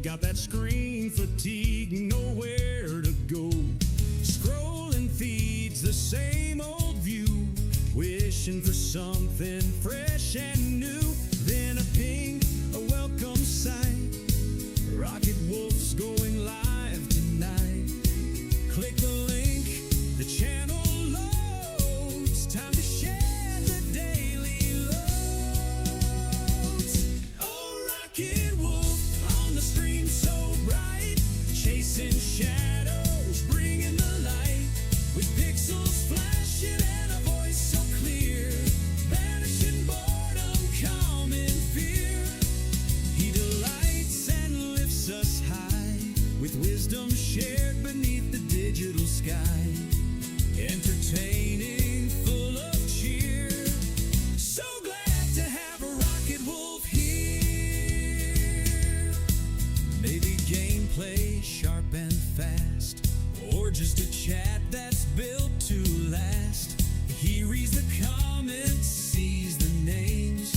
got that screen fatigue, nowhere to go. Scrolling feeds, the same old view, wishing for something fresh and new. Then a ping, a welcome sight, Rocket Wolf's going live tonight. Click the link, the channel loads, time to share the daily loads. Oh, Rocket Wolf on the stream so bright, chasing shadows, bringing the light, with pixels flashing and a voice so clear, banishing boredom, calm and fear. He delights and lifts us high, with wisdom shared beneath the digital sky. Entertaining, full of cheer. So glad to have a Rocket Wolf here. Maybe gameplay sharp and fast, or just a chat that's built to last. He reads the comments, sees the names,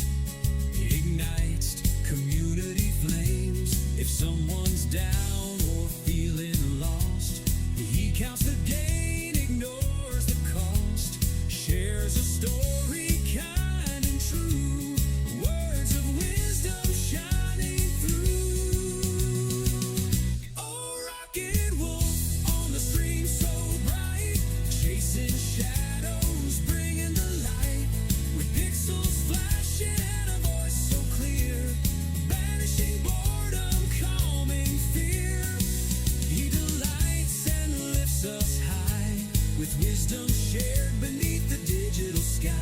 ignites community flames. If someone's down or feeling lost, he counts the gain, ignores the cost, shares a story kind and true, words of wisdom shining through. Oh, Rocket Wolf on the stream so bright, chasing shadows, bringing the light, with pixels flashing and a voice so clear, banishing boredom, calming fear. He delights and lifts us high, with wisdom shared beneath the digital sky.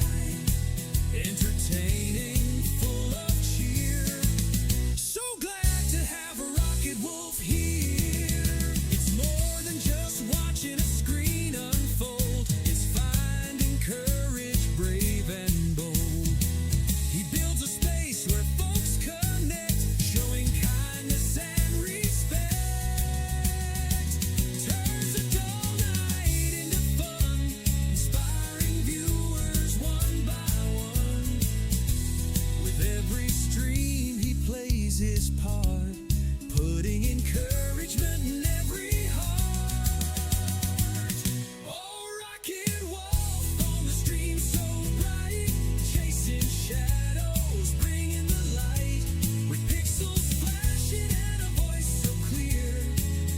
Entertaining, full of cheer. So glad to have a Rocket Wolf here. It's more than just watching a screen unfold. It's finding courage, brave and bold. He builds a space where folks connect, showing kindness and respect. Turns a dull night into fun, inspiring viewers one by one. With every stream he plays his part, putting encouragement in every heart. Oh, Rocket Wolf on the stream so bright, chasing shadows, bringing the light, with pixels flashing and a voice so clear,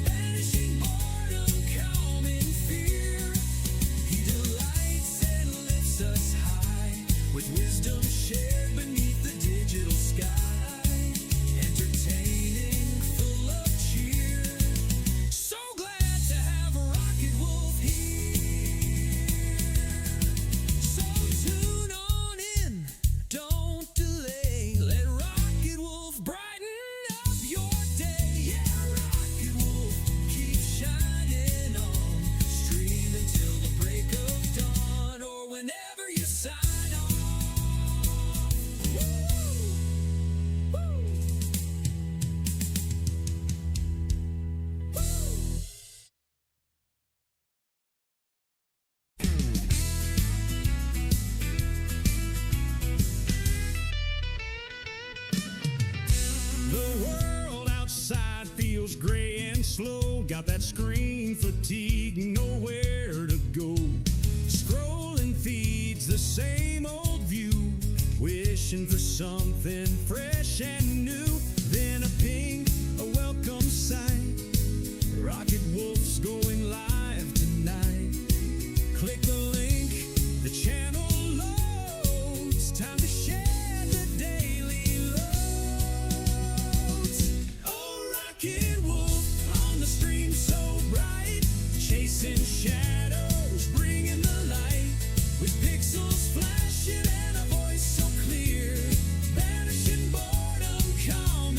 banishing boredom, calming fear. He delights and lifts us high, with wisdom shared beneath the digital sky. Entertaining, full of cheer. So glad to have a Rocket Wolf here. So tune on in, don't delay. Let Rocket Wolf brighten up your day. Yeah, Rocket Wolf, keep shining on. Stream until the break of dawn, or whenever you sign on. Woo! Woo! The world outside feels gray and slow. Got that screen fatigue, nowhere to go. Scrolling feeds, the same old view, wishing for something fresh and new. Then a ping, a welcome sight, Rocket Wolf's going live tonight. Click the link, the channel loads, time to share the daily loads. Oh, Rocket Wolf on the stream so bright, chasing shadows, bringing the light, with pixels flashing and a voice so clear, banishing boredom, calm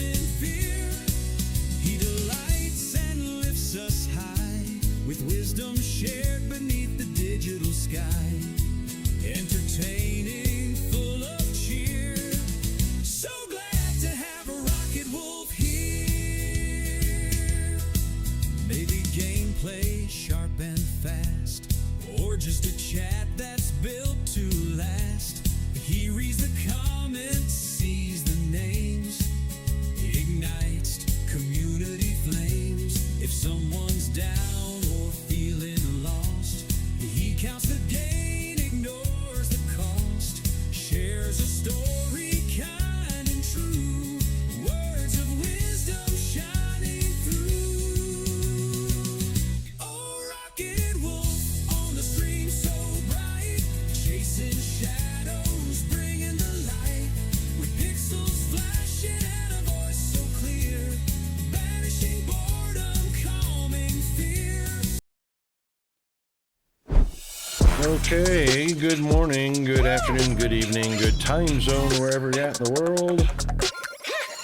Okay, good morning, good afternoon, good evening, good time zone, wherever you're at in the world.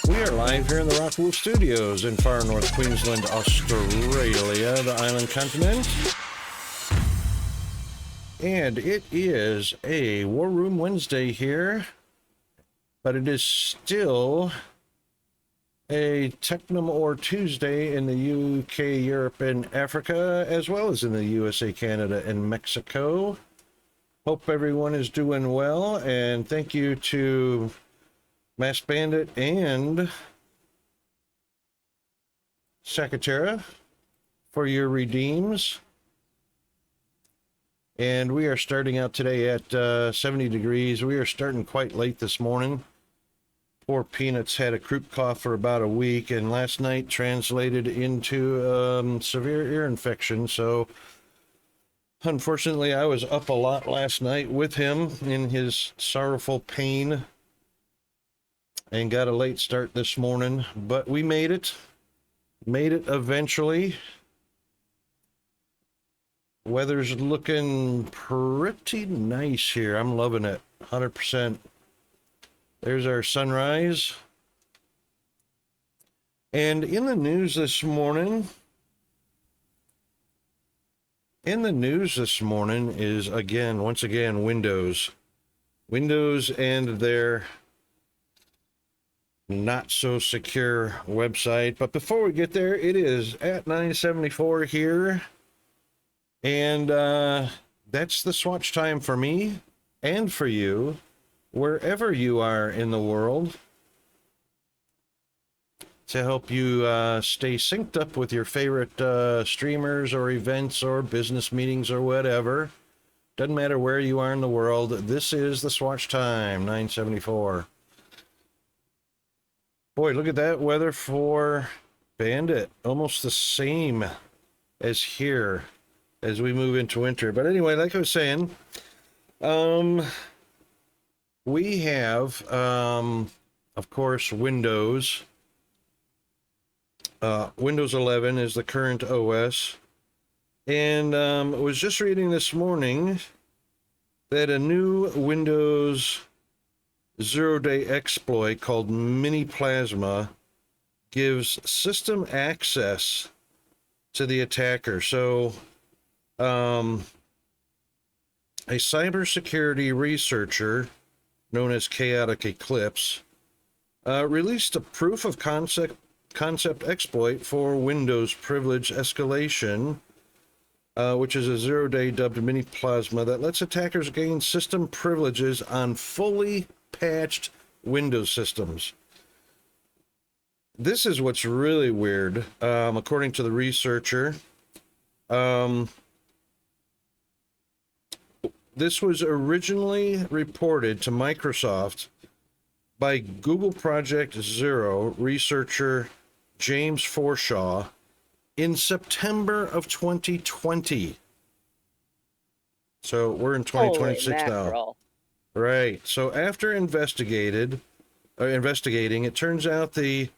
We are live here in the Rockwool Studios in far north Queensland, Australia, the island continent. And it is a War Room Wednesday here, but it is still a Technum or Tuesday in the UK, Europe, and Africa, as well as in the USA, Canada, and Mexico. Hope everyone is doing well, and thank you to Mass Bandit and Sakatera for your redeems. And we are starting out today at 70 degrees. We are starting quite late this morning. Poor Peanuts had a croup cough for about a week, and last night translated into severe ear infection. So unfortunately, I was up a lot last night with him in his sorrowful pain and got a late start this morning, but we made it eventually. Weather's looking pretty nice here. I'm loving it, 100%. There's our sunrise. And in the news this morning is once again, Windows. Windows and their not so secure website. But before we get there, it is at 9:74 here. And that's the swatch time for me and for you, wherever you are in the world, to help you stay synced up with your favorite streamers or events or business meetings or whatever. Doesn't matter where you are in the world. This is the swatch time, 9:74. Boy, look at that weather for Bandit. Almost the same as here as we move into winter. But anyway, like I was saying, we have, of course, Windows. Windows 11 is the current OS. And I was just reading this morning that a new Windows zero-day exploit called Mini Plasma gives system access to the attacker. So, a cybersecurity researcher known as Chaotic Eclipse released a proof of concept exploit for Windows privilege escalation, which is a zero-day dubbed Mini Plasma that lets attackers gain system privileges on fully patched Windows systems. This is what's really weird, according to the researcher. This was originally reported to Microsoft by Google Project Zero researcher James Forshaw in September of 2020. So we're in 2026 now. Right. So after investigating, it turns out the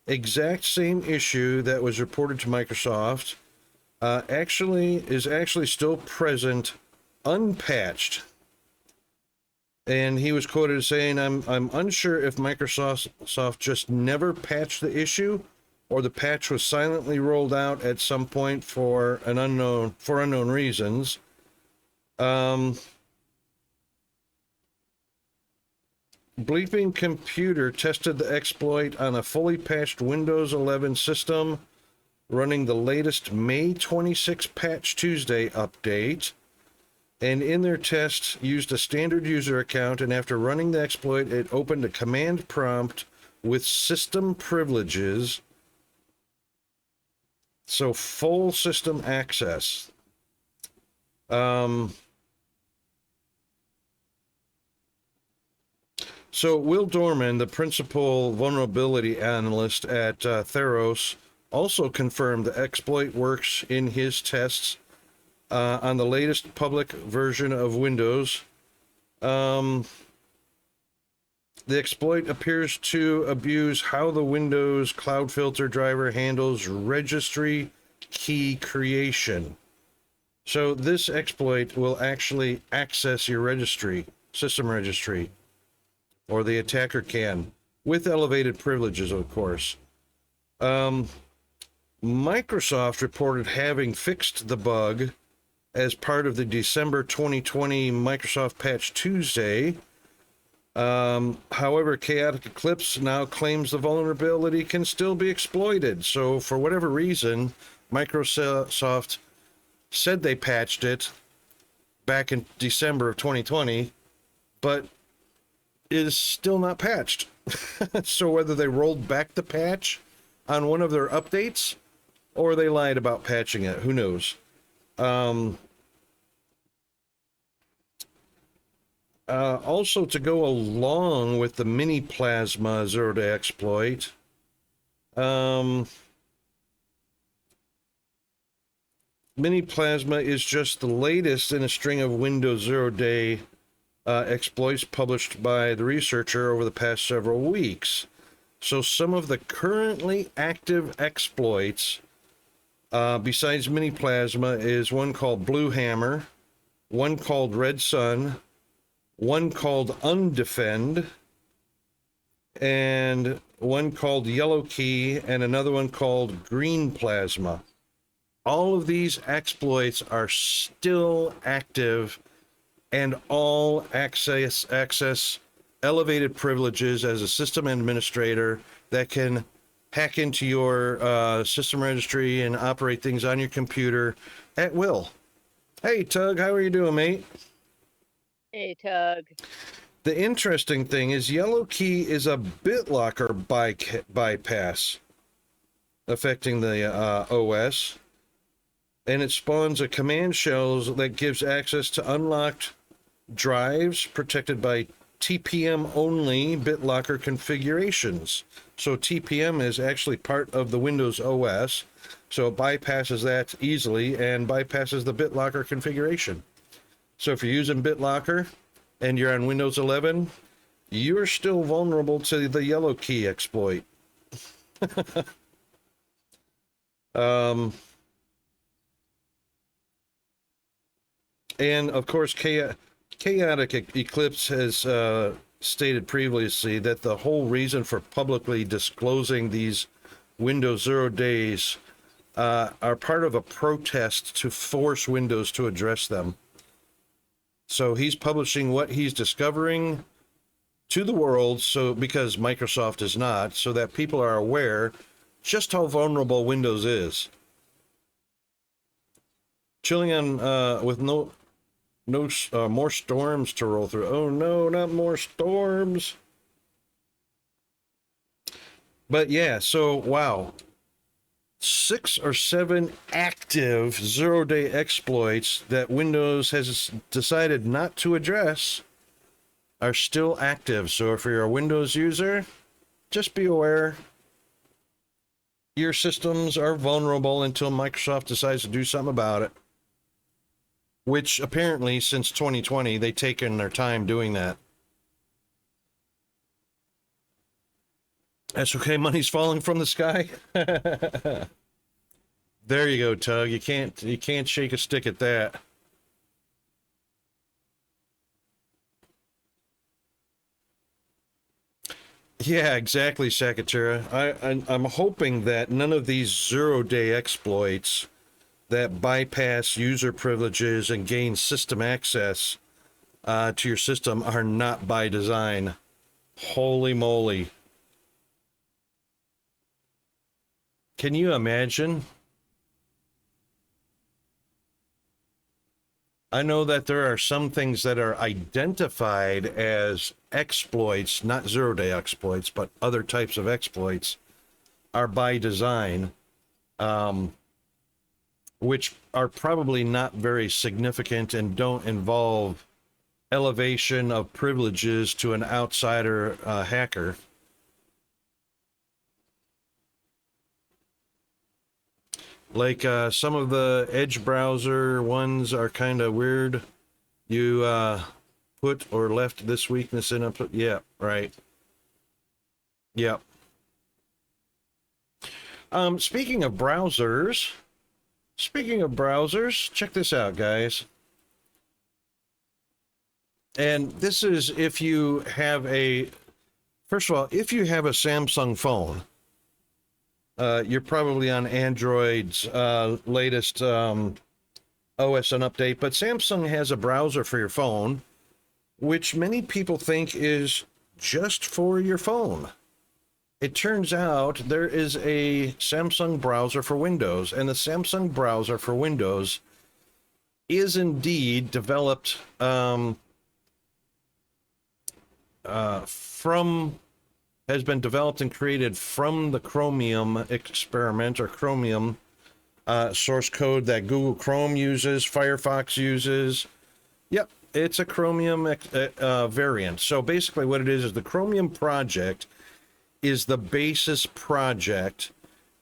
exact same issue that was reported to Microsoft is actually still present, unpatched. And he was quoted as saying, I'm unsure if Microsoft just never patched the issue, or the patch was silently rolled out at some point for unknown reasons. Bleeping Computer tested the exploit on a fully patched Windows 11 system running the latest May 26 Patch Tuesday update, and in their test used a standard user account, and after running the exploit, it opened a command prompt with system privileges, so full system access. So Will Dorman, the principal vulnerability analyst at Theros, also confirmed the exploit works in his tests on the latest public version of Windows. The exploit appears to abuse how the Windows Cloud Filter driver handles registry key creation. So this exploit will actually access your registry, system registry, or the attacker can, with elevated privileges, of course. Microsoft reported having fixed the bug as part of the December 2020 Microsoft Patch Tuesday. However, Chaotic Eclipse now claims the vulnerability can still be exploited. So for whatever reason, Microsoft said they patched it back in December of 2020, but is still not patched. So whether they rolled back the patch on one of their updates or they lied about patching it, who knows? Also, to go along with the mini plasma zero-day exploit, mini plasma is just the latest in a string of Windows zero-day exploits published by the researcher over the past several weeks. So some of the currently active exploits, besides mini plasma, is one called Blue Hammer, one called Red Sun, one called Undefend, and one called Yellow Key, and another one called Green Plasma. All of these exploits are still active and all access elevated privileges as a system administrator that can hack into your system registry and operate things on your computer at will. Hey, Tug, how are you doing, mate? Hey, Tug. The interesting thing is Yellow Key is a BitLocker bypass affecting the OS, and it spawns a command shell that gives access to unlocked drives protected by TPM only BitLocker configurations. So TPM is actually part of the Windows OS, so it bypasses that easily and bypasses the BitLocker configuration. So if you're using BitLocker and you're on Windows 11, you're still vulnerable to the Yellow Key exploit. And of course, Chaotic Eclipse has stated previously that the whole reason for publicly disclosing these Windows 0 days are part of a protest to force Windows to address them. So he's publishing what he's discovering to the world, so because Microsoft is not, so that people are aware just how vulnerable Windows is. Chilling on with no more storms to roll through. Oh no, not more storms. But yeah, so wow. 6 or 7 active zero-day exploits that Windows has decided not to address are still active. So if you're a Windows user, just be aware your systems are vulnerable until Microsoft decides to do something about it. Which apparently, since 2020, they've taken their time doing that. That's okay, money's falling from the sky. There you go, Tug. You can't shake a stick at that. Yeah, exactly, Sakatura. I'm hoping that none of these zero-day exploits that bypass user privileges and gain system access to your system are not by design. Holy moly. Can you imagine? I know that there are some things that are identified as exploits, not zero-day exploits, but other types of exploits are by design, which are probably not very significant and don't involve elevation of privileges to an outsider hacker. Like some of the Edge browser ones are kind of weird. You put or left this weakness in a... Yeah, right. Yep. Speaking of browsers, Speaking of browsers, check this out, guys. And this is if you have a, first of all, if you have a Samsung phone, you're probably on Android's latest OS and update, but Samsung has a browser for your phone, which many people think is just for your phone. It turns out there is a Samsung browser for Windows, and the Samsung browser for Windows is indeed developed has been developed and created from the Chromium experiment, or Chromium source code that Google Chrome uses, Firefox uses. Yep, it's a Chromium variant. So basically what it is the Chromium project is the basis project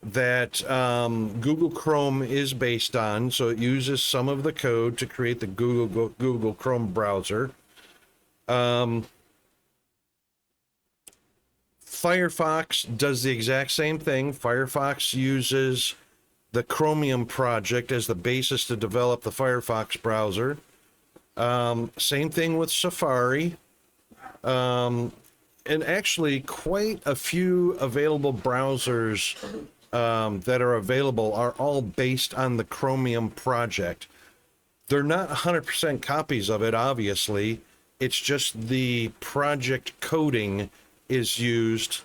that Google Chrome is based on. So it uses some of the code to create the Google Chrome browser. Firefox does the exact same thing. Firefox uses the Chromium project as the basis to develop the Firefox browser. Same thing with Safari. And actually quite a few available browsers that are available are all based on the Chromium project. They're not 100% copies of it, obviously. It's just the project coding is used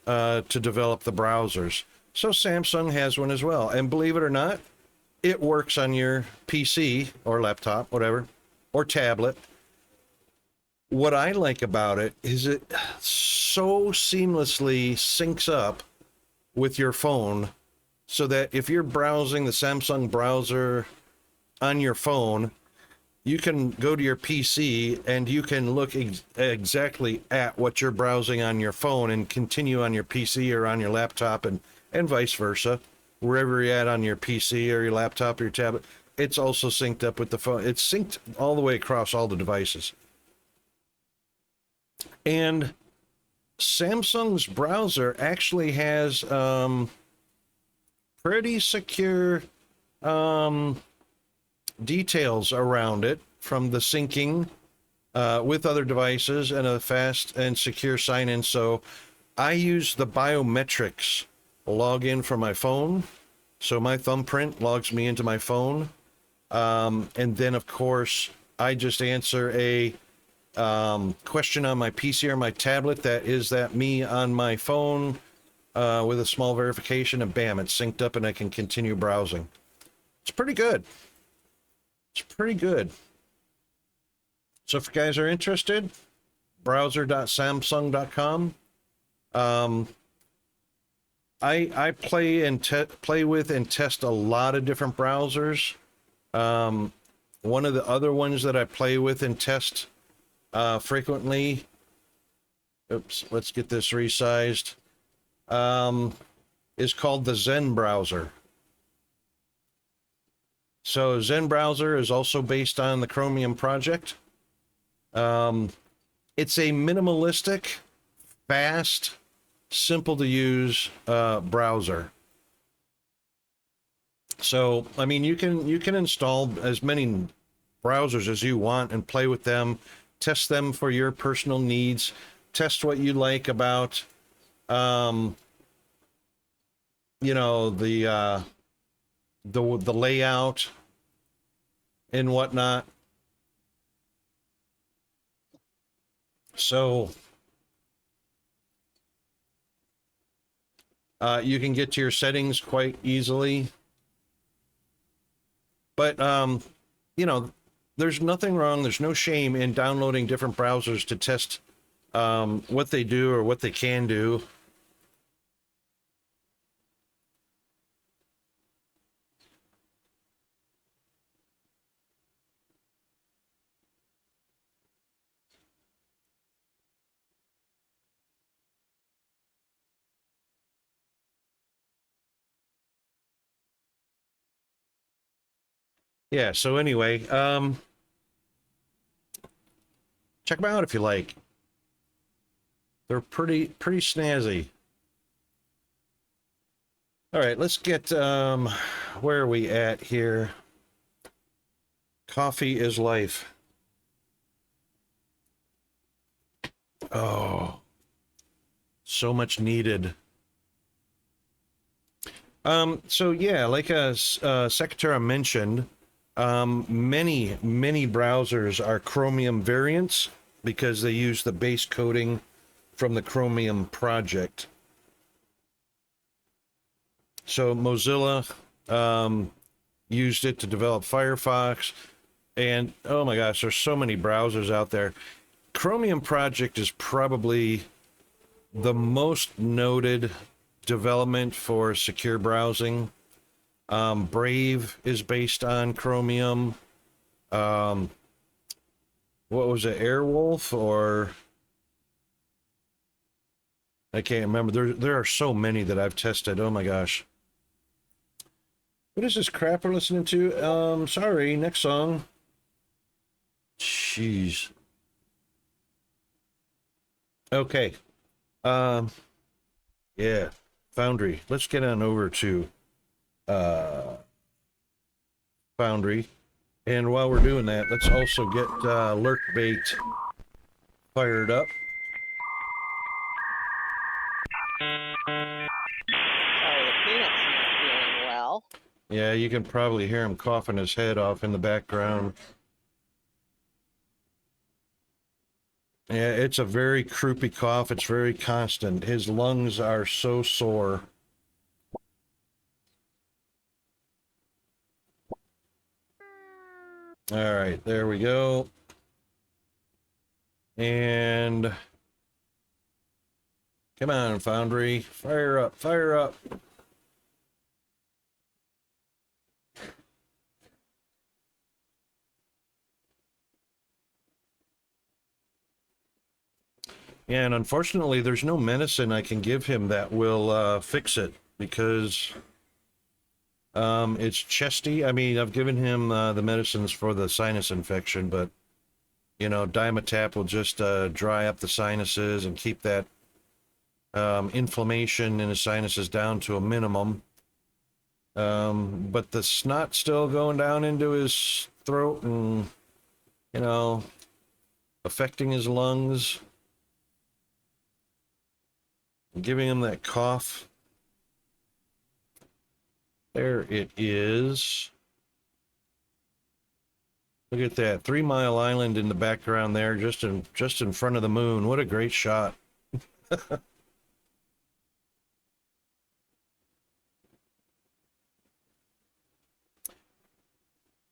to develop the browsers. So Samsung has one as well. And believe it or not, it works on your PC or laptop, whatever, or tablet. What I like about it is it so seamlessly syncs up with your phone so that if you're browsing the Samsung browser on your phone, you can go to your PC and you can look exactly at what you're browsing on your phone and continue on your PC or on your laptop, and vice versa. Wherever you're at on your PC or your laptop or your tablet, it's also synced up with the phone. It's synced all the way across all the devices. And Samsung's browser actually has pretty secure details around it, from the syncing with other devices and a fast and secure sign-in. So I use the biometrics login for my phone. So my thumbprint logs me into my phone. And then, of course, I just answer a question on my PC or my tablet that is that me on my phone with a small verification, and bam, it's synced up and I can continue browsing. It's pretty good. It's pretty good. So if you guys are interested, browser.samsung.com. I play with and test a lot of different browsers. One of the other ones that I play with and test frequently, oops, let's get this resized, is called the Zen browser. So Zen browser is also based on the Chromium project. It's a minimalistic, fast, simple to use browser. So I mean, you can install as many browsers as you want and play with them, test them for your personal needs, test what you like about you know, the layout and whatnot. So you can get to your settings quite easily. But you know, there's nothing wrong, there's no shame in downloading different browsers to test what they do or what they can do. Yeah, so anyway, check them out if you like. They're pretty snazzy. All right, let's get, where are we at here? Coffee is life. Oh, so much needed. So yeah, like Secretary mentioned, many browsers are Chromium variants because they use the base coding from the Chromium project. So Mozilla used it to develop Firefox, and oh my gosh, there's so many browsers out there. Chromium project is probably the most noted development for secure browsing. Brave is based on Chromium. What was it, Airwolf, or I can't remember. There are so many that I've tested. Oh my gosh. What is this crap we're listening to? Sorry, next song. Jeez. Okay. Yeah, Foundry. Let's get on over to Foundry. And while we're doing that, let's also get Lurk Bait fired up. Sorry, the peanut's not feeling well. Yeah, you can probably hear him coughing his head off in the background. Yeah, it's a very croupy cough. It's very constant. His lungs are so sore. All right, there we go. And come on, Foundry. Fire up, fire up. Yeah, and unfortunately, there's no medicine I can give him that will fix it because it's chesty. I mean, I've given him the medicines for the sinus infection, but, you know, Dimetap will just dry up the sinuses and keep that inflammation in his sinuses down to a minimum. But the snot's still going down into his throat and, you know, affecting his lungs. Giving him that cough. There it is. Look at that, 3 Mile Island in the background there, just in front of the moon. What a great shot.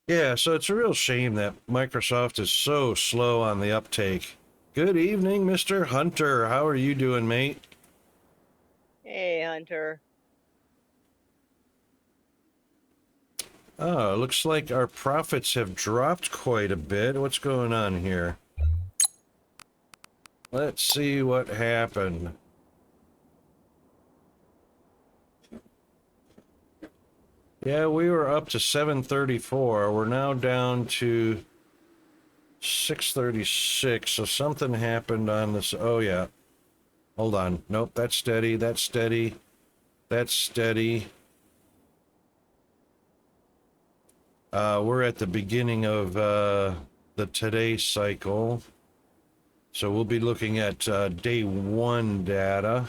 Yeah, so it's a real shame that Microsoft is so slow on the uptake. Good evening, Mr. Hunter. How are you doing, mate? Hey, Hunter. Oh, it looks like our profits have dropped quite a bit. What's going on here? Let's see what happened. Yeah, we were up to 734. We're now down to 636. So something happened on this. Oh, yeah. Hold on. Nope, that's steady. That's steady. That's steady. We're at the beginning of the today cycle. So we'll be looking at day 1 data.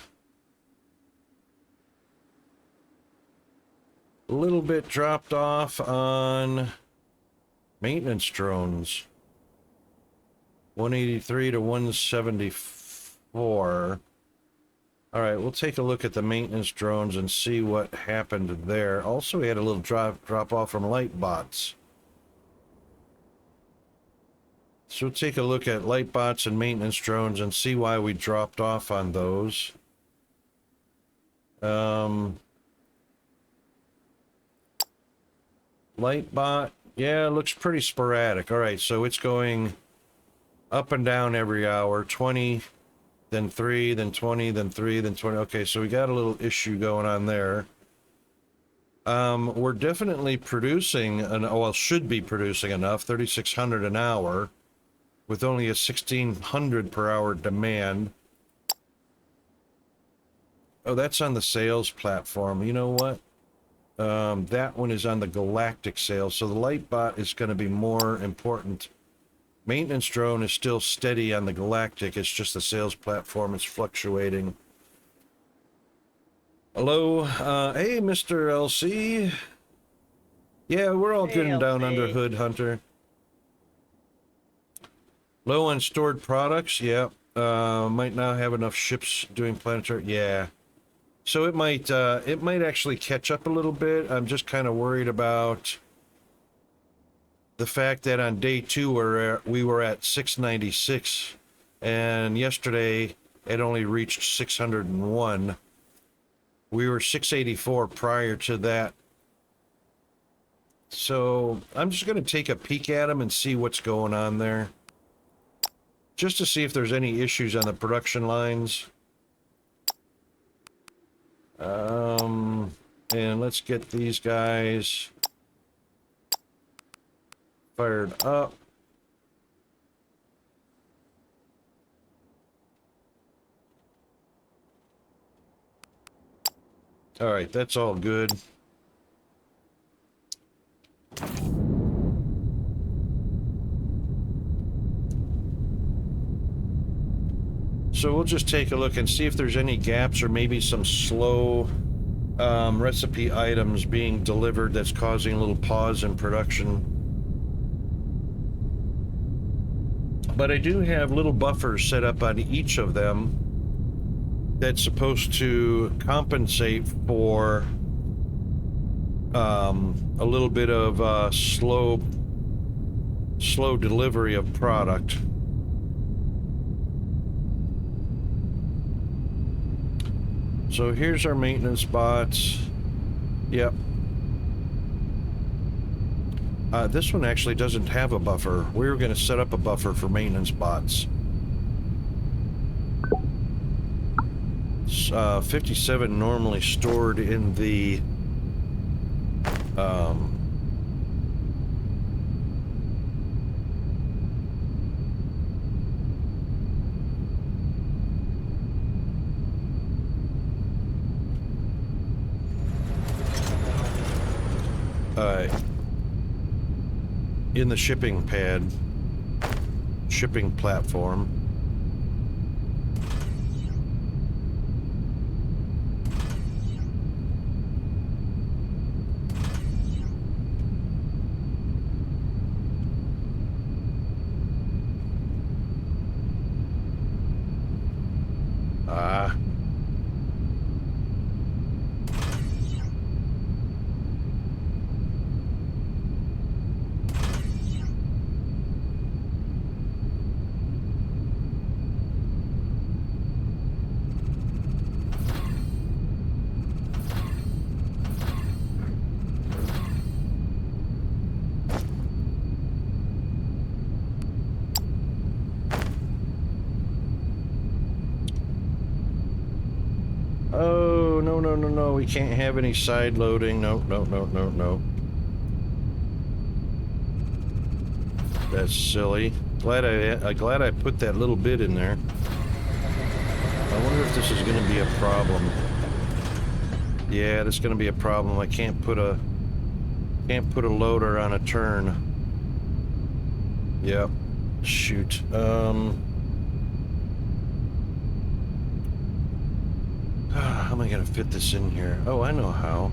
A little bit dropped off on maintenance drones. 183 to 174. All right, we'll take a look at the maintenance drones and see what happened there. Also, we had a little drop off from light bots. So we'll take a look at light bots and maintenance drones and see why we dropped off on those. Light bot, yeah, looks pretty sporadic. All right, so it's going up and down every hour. 20, then 3, then 20, then 3, then 20. Okay, so we got a little issue going on there. We're definitely producing, should be producing enough, 3,600 an hour, with only a 1,600 per hour demand. Oh, that's on the sales platform. You know what? That one is on the galactic sales, so the light bot is going to be more important. Maintenance drone is still steady on the galactic. It's just the sales platform is fluctuating. Hello, hey, Mr. LC. Yeah, we're all good and down under hood, Hunter. Low on stored products, yeah. Might not have enough ships doing planetary, yeah. So it might actually catch up a little bit. I'm just kind of worried about the fact that on day 2 we were at 696, and yesterday it only reached 601. We were 684 prior to that. So I'm just going to take a peek at them and see what's going on there. Just to see if there's any issues on the production lines. And let's get these guys fired up. All right, that's all good. So we'll just take a look and see if there's any gaps or maybe some slow recipe items being delivered that's causing a little pause in production. But I do have little buffers set up on each of them that's supposed to compensate for a little bit of slow delivery of product. So here's our maintenance bots. Yep. This one actually doesn't have a buffer. We were going to set up a buffer for maintenance bots. 57 normally stored in the in the shipping platform. Oh, no, we can't have any side loading. No. That's silly. Glad I put that little bit in there. I wonder if this is going to be a problem. Yeah, that's going to be a problem. I can't put a loader on a turn. Yep. Shoot. How am I going to fit this in here? Oh, I know how.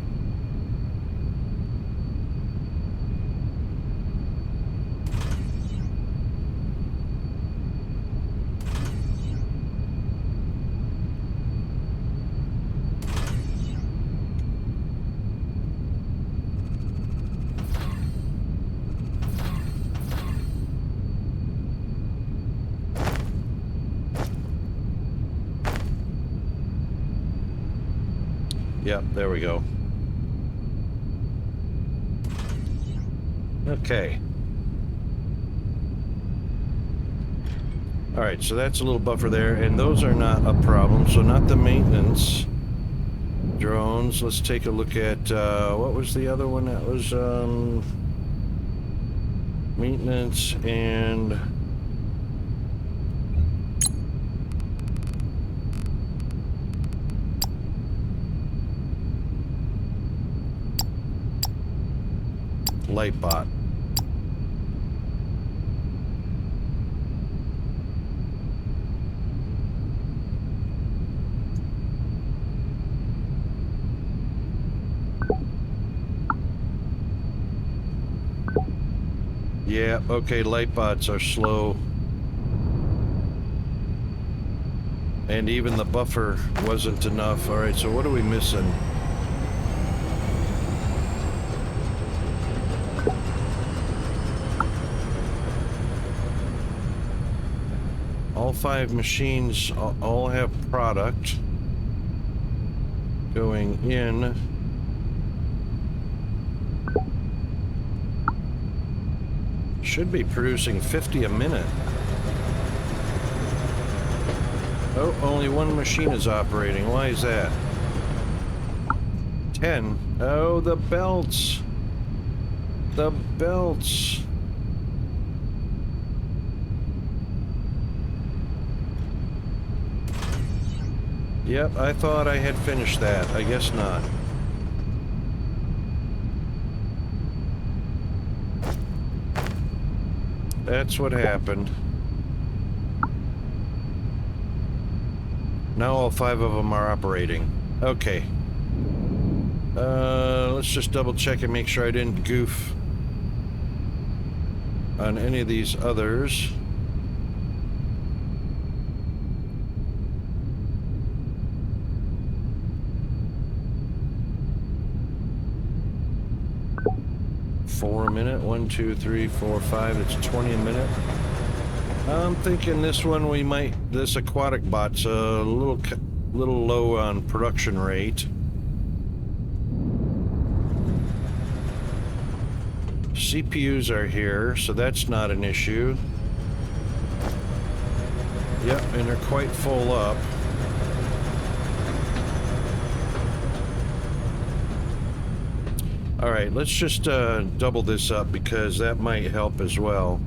Yep, there we go. Okay. All right, so that's a little buffer there, and those are not a problem, so not the maintenance drones. Let's take a look at, what was the other one? That was, maintenance and... Lightbot. Yeah, okay, Lightbots are slow. And even the buffer wasn't enough. All right, so what are we missing? All 5 machines all have product going in. Should be producing 50 a minute. Oh, only 1 machine is operating. Why is that? 10. Oh, the belts. The belts. Yep, I thought I had finished that. I guess not. That's what happened. Now all 5 of them are operating. Okay. Let's just double check and make sure I didn't goof on any of these others. $4 a minute. 1, 2, 3, 4, 5. It's 20 a minute. I'm thinking this one we might. This aquatic bot's a little low on production rate. CPUs are here, so that's not an issue. Yep, and they're quite full up. All right, let's just double this up because that might help as well.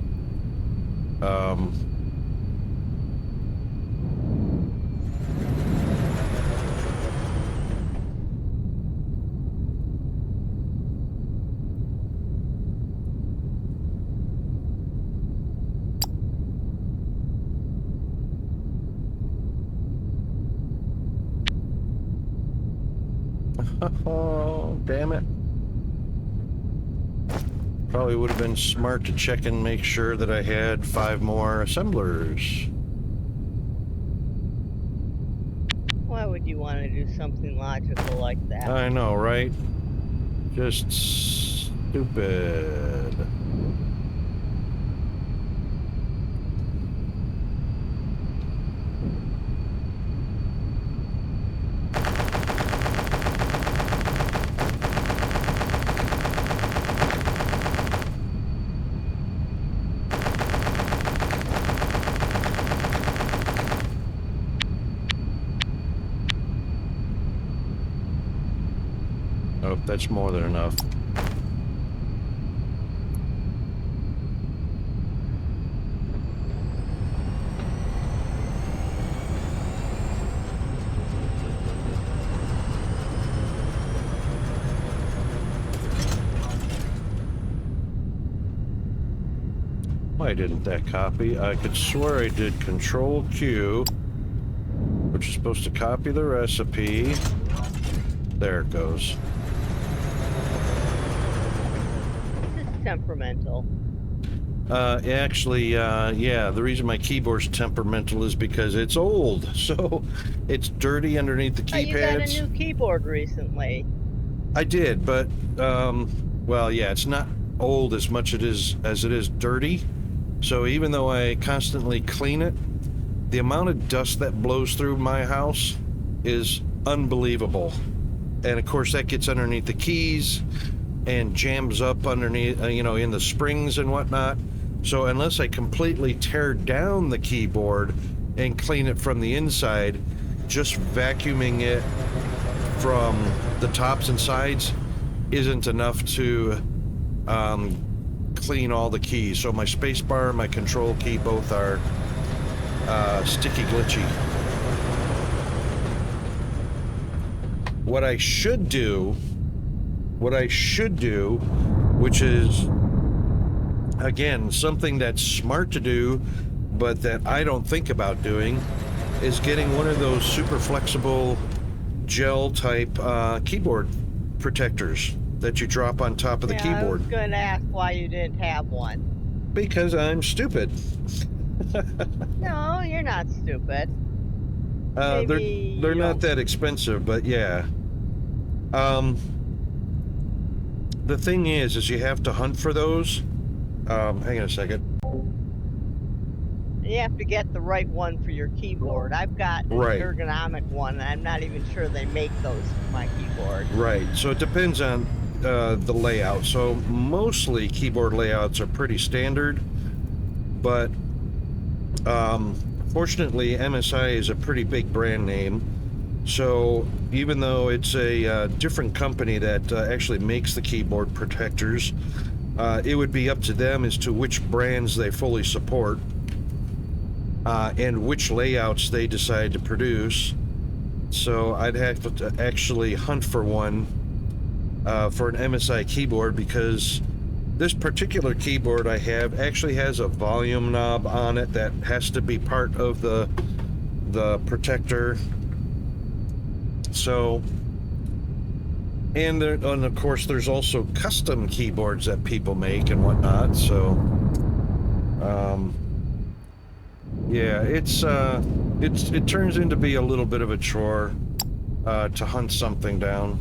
Oh, damn it. Probably would have been smart to check and make sure that I had 5 more assemblers. Why would you want to do something logical like that? I know, right? Just stupid. Oh, that's more than enough. Why didn't that copy? I could swear I did Control Q, which is supposed to copy the recipe. There it goes. Temperamental. Actually, yeah, the reason my keyboard's temperamental is because it's old, so it's dirty underneath the keypads. You got a new keyboard recently. I did, but, well, yeah, it's not old as much as it is dirty. So even though I constantly clean it, the amount of dust that blows through my house is unbelievable. And of course that gets underneath the keys and jams up underneath, you know, in the springs and whatnot. So unless I completely tear down the keyboard and clean it from the inside, just vacuuming it from the tops and sides isn't enough to clean all the keys. So my space bar and my control key both are sticky glitchy. What I should do which is, again, something that's smart to do, but that I don't think about doing, is getting one of those super flexible gel type keyboard protectors that you drop on top of the keyboard. I was going to ask why you didn't have one. Because I'm stupid. No, you're not stupid. They're not that expensive, but yeah. The thing is you have to hunt for those. Hang on a second. You have to get the right one for your keyboard. I've got an ergonomic one, and I'm not even sure they make those for my keyboard. Right. So it depends on the layout. So mostly keyboard layouts are pretty standard, but fortunately MSI is a pretty big brand name. So even though it's a different company that actually makes the keyboard protectors, it would be up to them as to which brands they fully support and which layouts they decide to produce. So I'd have to actually hunt for one for an MSI keyboard, because this particular keyboard I have actually has a volume knob on it that has to be part of the protector. So, and of course there's also custom keyboards that people make and whatnot. So, yeah, it turns into be a little bit of a chore to hunt something down.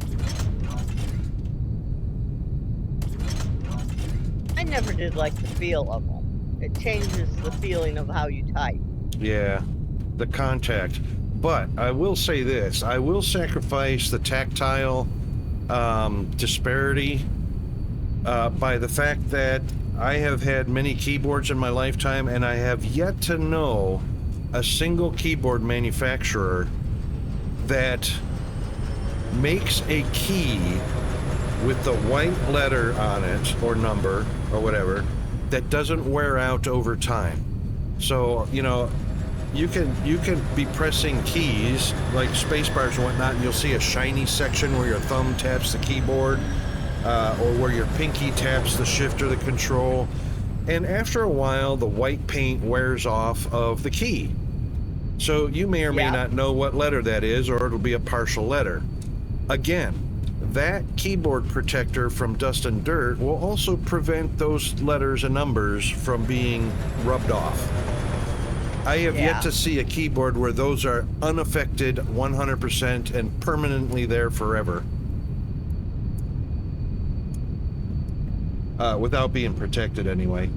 I never did like the feel of them. It changes the feeling of how you type. Yeah, the contact. But I will say this, I will sacrifice the tactile disparity by the fact that I have had many keyboards in my lifetime, and I have yet to know a single keyboard manufacturer that makes a key with the white letter on it, or number, or whatever, that doesn't wear out over time. So, you know, you can be pressing keys like space bars and whatnot, and you'll see a shiny section where your thumb taps the keyboard, or where your pinky taps the shift or the control, and after a while the white paint wears off of the key. So you may or may not know what letter that is, or it'll be a partial letter. Again, that keyboard protector from dust and dirt will also prevent those letters and numbers from being rubbed off. I have yet to see a keyboard where those are unaffected 100% and permanently there forever. Without being protected anyway.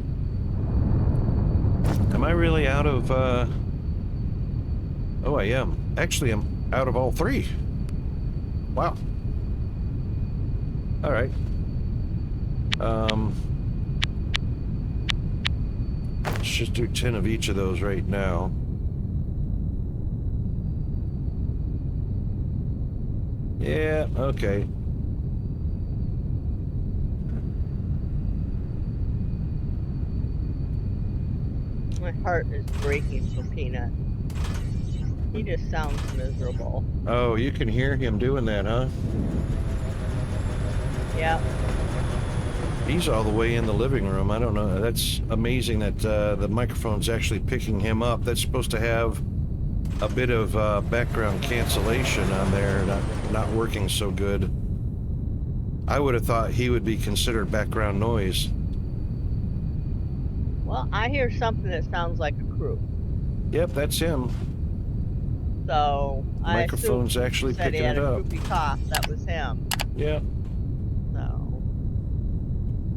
Am I really out of... Oh, I am. Actually, I'm out of all three. Wow. All right. Let's just do 10 of each of those right now. Yeah, okay. My heart is breaking for Peanut. He just sounds miserable. Oh, you can hear him doing that, huh? Yep. He's all the way in the living room. I don't know. That's amazing that the microphone's actually picking him up. That's supposed to have a bit of background cancellation on there, not working so good. I would have thought he would be considered background noise. Well, I hear something that sounds like a crew. Yep, that's him. So microphone's actually picking it up. He had a croupy cough. That was him. Yeah. So,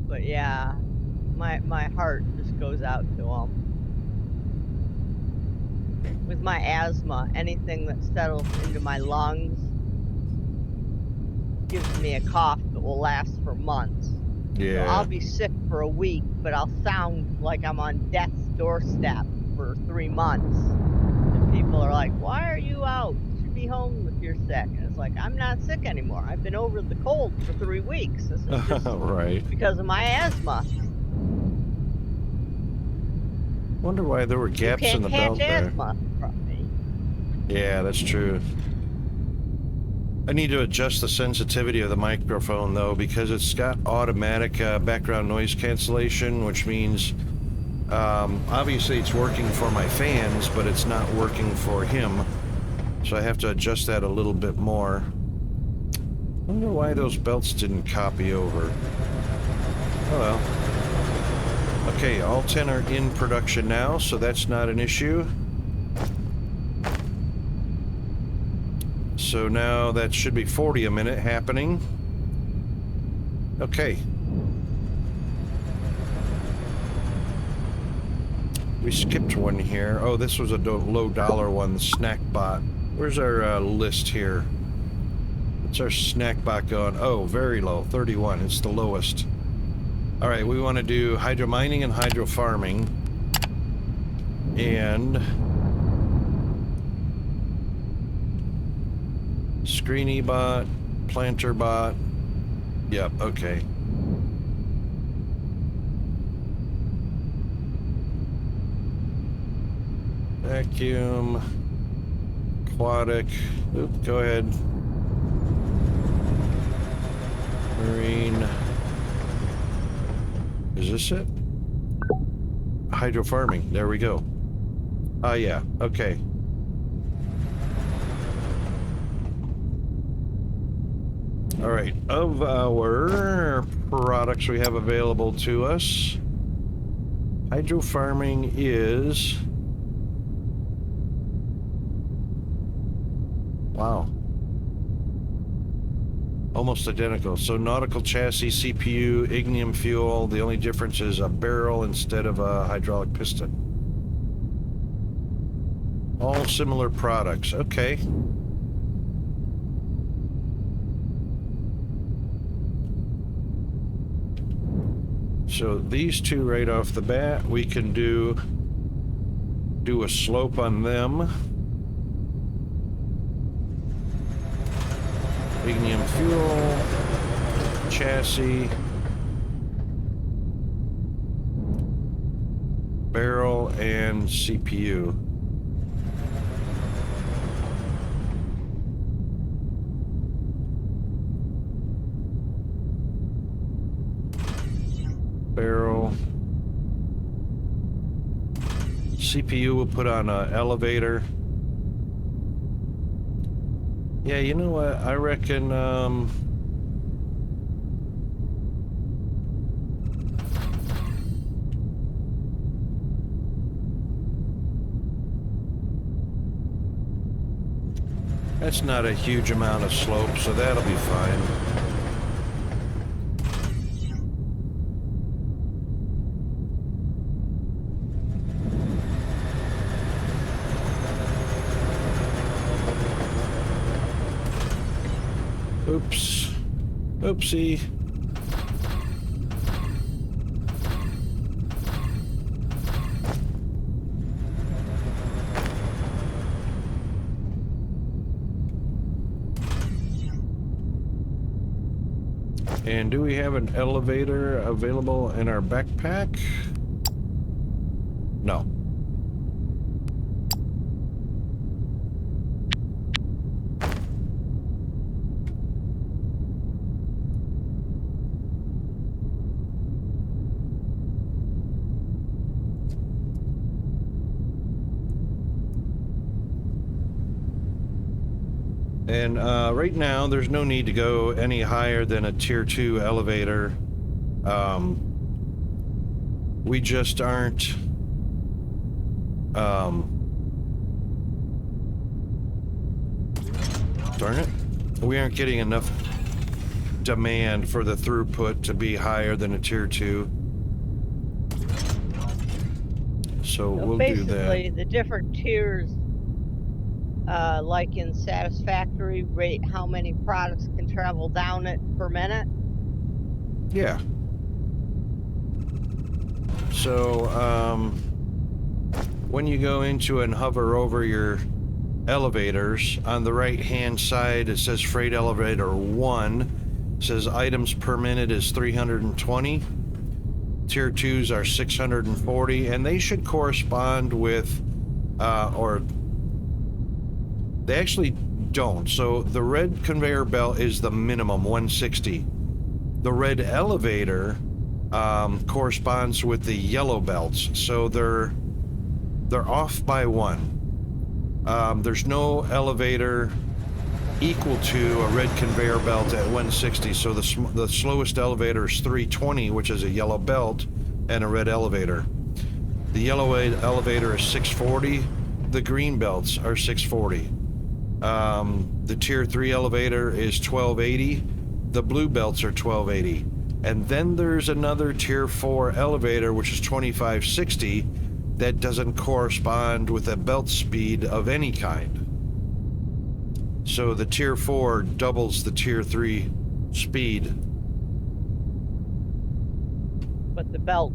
but yeah, my heart just goes out to him. With my asthma, anything that settles into my lungs gives me a cough that will last for months. Yeah. So I'll be sick for a week, but I'll sound like I'm on death's doorstep for 3 months. And people are like, why are you out? You should be home if you're sick. And it's like, I'm not sick anymore. I've been over the cold for 3 weeks. This is just right. because of my asthma. Wonder why there were gaps in the belt there. Asthma from me. Yeah, that's true. I need to adjust the sensitivity of the microphone though, because it's got automatic background noise cancellation, which means obviously it's working for my fans, but it's not working for him. So I have to adjust that a little bit more. I wonder why those belts didn't copy over. Oh well. Okay, all 10 are in production now, so that's not an issue. So now that should be 40 a minute happening. Okay. We skipped one here. Oh, this was a low dollar one, the snack bot. Where's our list here? What's our snack bot going? Oh, very low, 31. It's the lowest. All right, we want to do hydro mining and hydro farming. And screeny bot, planter bot. Yep, okay. Vacuum, aquatic. Oop, go ahead. Marine. Is this it? Hydro farming. There we go. Ah, yeah. Okay. All right. Of our products we have available to us, hydro farming is... Wow. Almost identical. So nautical chassis, CPU, ignium fuel. The only difference is a barrel instead of a hydraulic piston. All similar products. Okay. So these two right off the bat, we can do a slope on them. Ignium fuel, chassis, barrel, and CPU. Barrel. CPU will put on an elevator. Yeah, you know what? I reckon, that's not a huge amount of slope, so that'll be fine. Oops. Oopsie. And do we have an elevator available in our backpack? No. And right now, there's no need to go any higher than a tier 2 elevator. We just aren't... darn it. We aren't getting enough demand for the throughput to be higher than a tier 2. So we'll do that. Basically, the different tiers... like in satisfactory rate, how many products can travel down it per minute? Yeah. So, when you go into and hover over your elevators, on the right-hand side, it says Freight Elevator 1. It says items per minute is 320. Tier 2s are 640, and they should correspond with, or... They actually don't. So the red conveyor belt is the minimum, 160. The red elevator corresponds with the yellow belts, so they're off by one. There's no elevator equal to a red conveyor belt at 160, so the slowest elevator is 320, which is a yellow belt and a red elevator. The yellow elevator is 640. The green belts are 640. The tier 3 elevator is 1280. The blue belts are 1280. And then there's another tier 4 elevator, which is 2560, that doesn't correspond with a belt speed of any kind. So the tier 4 doubles the tier 3 speed. But the belt,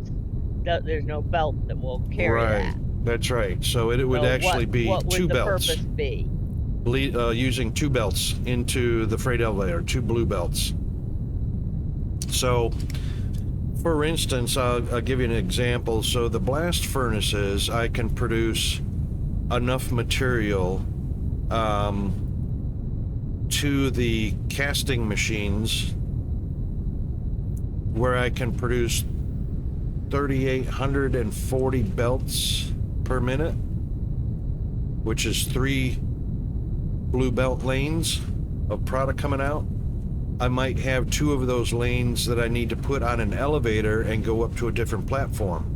there's no belt that will carry that. That's right. So it would actually be what would two the belts. Purpose be? Using two belts into the freight elevator, two blue belts. So, for instance, I'll give you an example. So the blast furnaces, I can produce enough material to the casting machines where I can produce 3,840 belts per minute, which is 3 blue belt lanes of product coming out. I might have 2 of those lanes that I need to put on an elevator and go up to a different platform.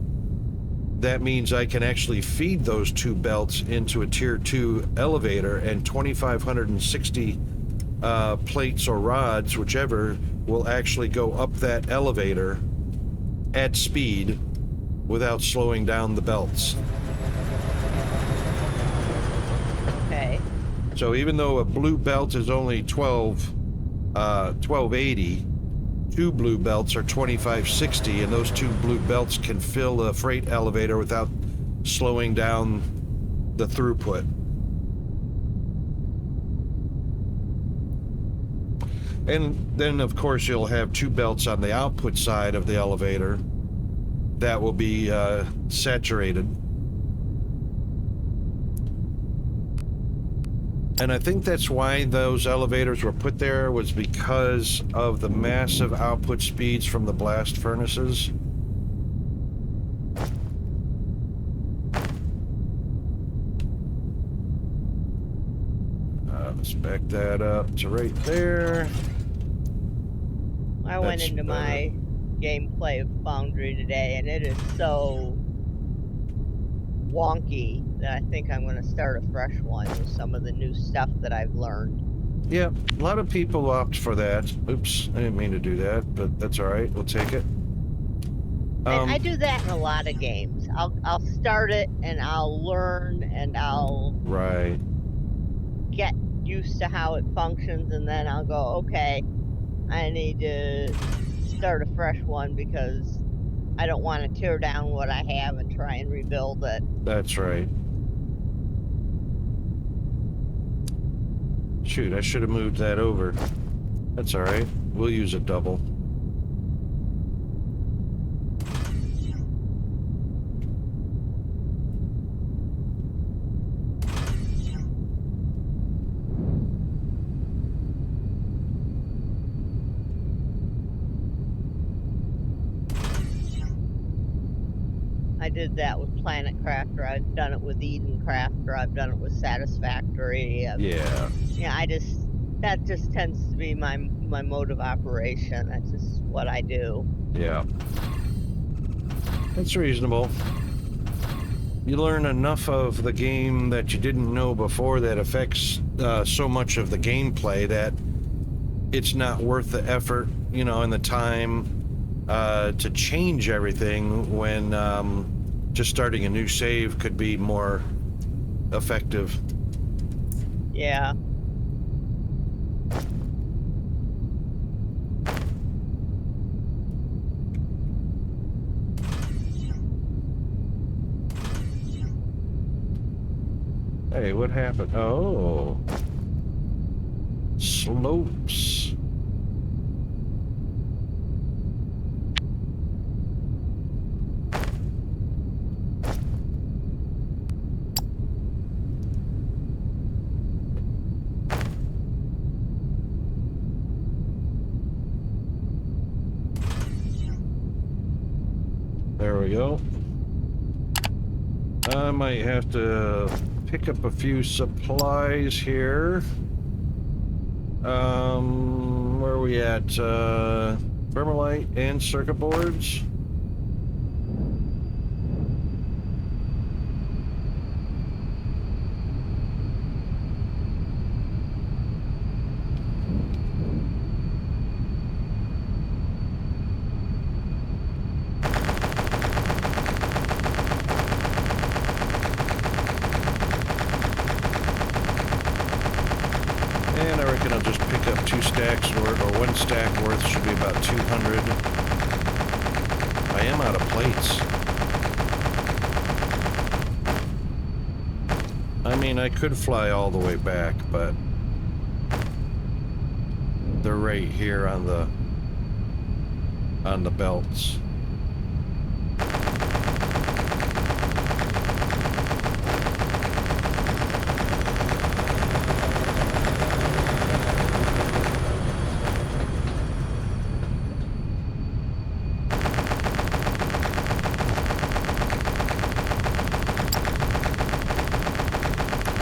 That means I can actually feed those 2 belts into a tier 2 elevator, and 2,560 plates or rods, whichever, will actually go up that elevator at speed without slowing down the belts. Okay. So even though a blue belt is only 1280, 2 blue belts are 2560, and those 2 blue belts can fill a freight elevator without slowing down the throughput. And then, of course, you'll have 2 belts on the output side of the elevator that will be saturated. And I think that's why those elevators were put there, was because of the massive output speeds from the blast furnaces. Let's back that up to right there. I went into my gameplay of Foundry today, and it is so wonky that I think I'm going to start a fresh one with some of the new stuff that I've learned. Yeah, a lot of people opt for that. Oops, I didn't mean to do that, but that's all right. We'll take it. And I do that in a lot of games. I'll start it and I'll learn and I'll get used to how it functions, and then I'll go, okay, I need to start a fresh one because I don't want to tear down what I have and try and rebuild it. That's right. Shoot, I should have moved that over. That's all right. We'll use a double. I did that with Planet Crafter. I've done it with Eden Crafter. I've done it with Satisfactory. Yeah, that just tends to be my mode of operation. That's just what I do. Yeah. That's reasonable. You learn enough of the game that you didn't know before that affects so much of the gameplay that it's not worth the effort, and the time to change everything when just starting a new save could be more effective. Yeah. Hey, what happened? Oh. Slopes. There we go. I might have to pick up a few supplies here. Where are we at? Thermalite and circuit boards. And I reckon I'll just pick up 2 stacks worth, or 1 stack worth should be about 200. I am out of plates. I mean, I could fly all the way back, but they're right here on the belts.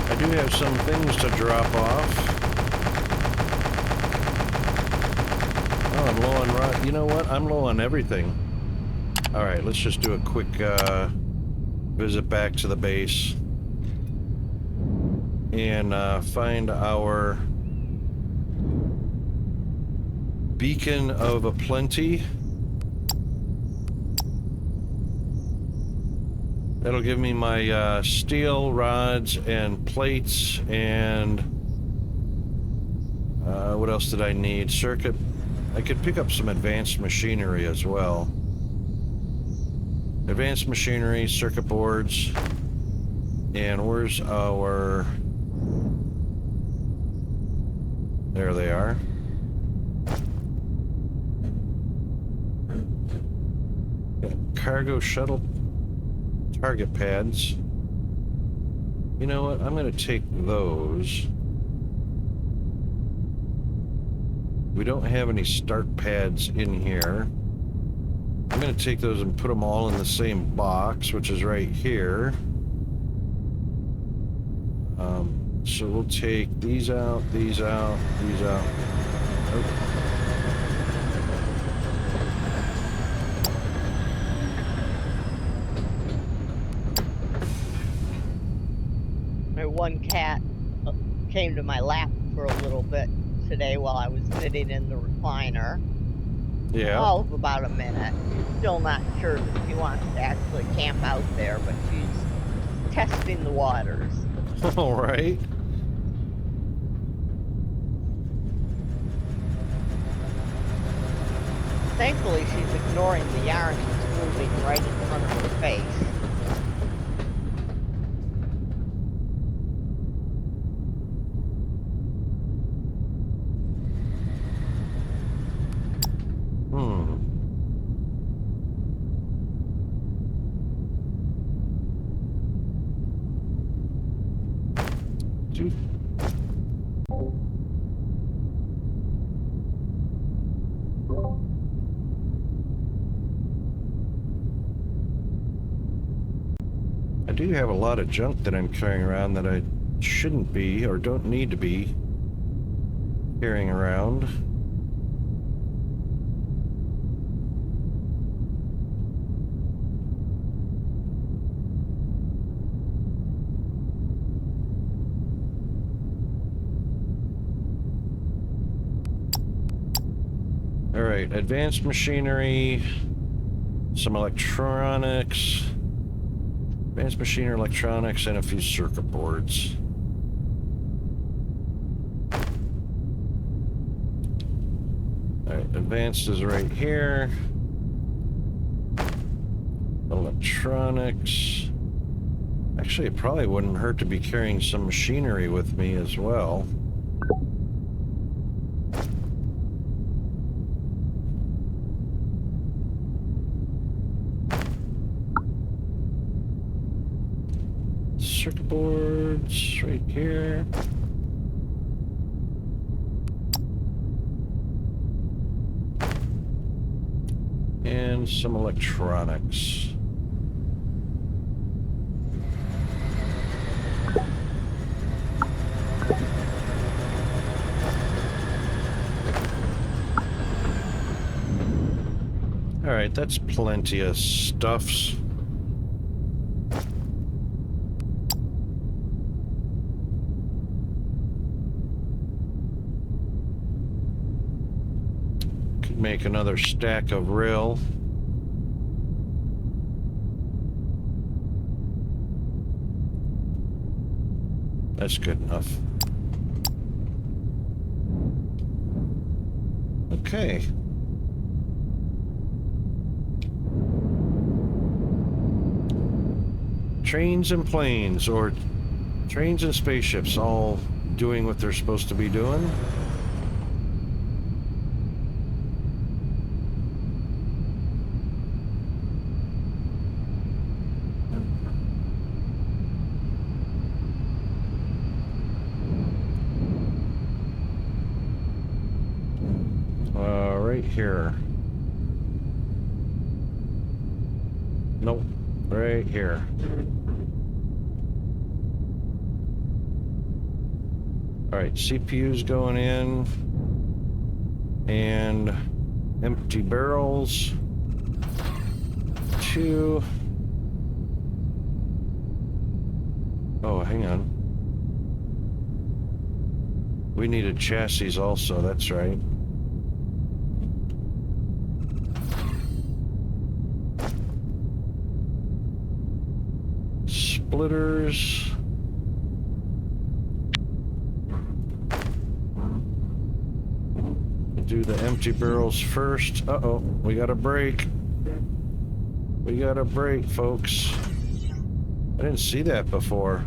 I do have some things to drop off. Oh, I'm low on rock. You know what? I'm low on everything. Alright, let's just do a quick visit back to the base. And find our beacon of aplenty. That'll give me my steel rods and plates and what else did I need? Circuit. I could pick up some advanced machinery as well. Advanced machinery, circuit boards, and where's our... There they are. Cargo shuttle target pads. You know what? I'm going to take those. We don't have any start pads in here. I'm going to take those and put them all in the same box, which is right here. So we'll take these out, these out, these out. Oh. My one cat came to my lap for a little bit today while I was sitting in the recliner. Yeah. All of about a minute. She's still not sure that she wants to actually camp out there, but she's testing the waters. All right. Thankfully, she's ignoring the yarn that's moving right in front of her face. I do have a lot of junk that I'm carrying around that I shouldn't be or don't need to be carrying around. All right, advanced machinery, some electronics. Advanced machinery, electronics, and a few circuit boards. Alright, advanced is right here. Electronics. Actually, it probably wouldn't hurt to be carrying some machinery with me as well. Circuit boards right here. And some electronics. All right, that's plenty of stuffs. Could make another stack of rail. That's good enough. Okay. Trains and planes, or trains and spaceships, all doing what they're supposed to be doing. Right here. Nope, right here. All right, CPU's going in, and empty barrels. 2. Oh, hang on. We needed chassis also, that's right. Splitters. Do the empty barrels first. Uh-oh, we got a break. We got a break, folks. I didn't see that before.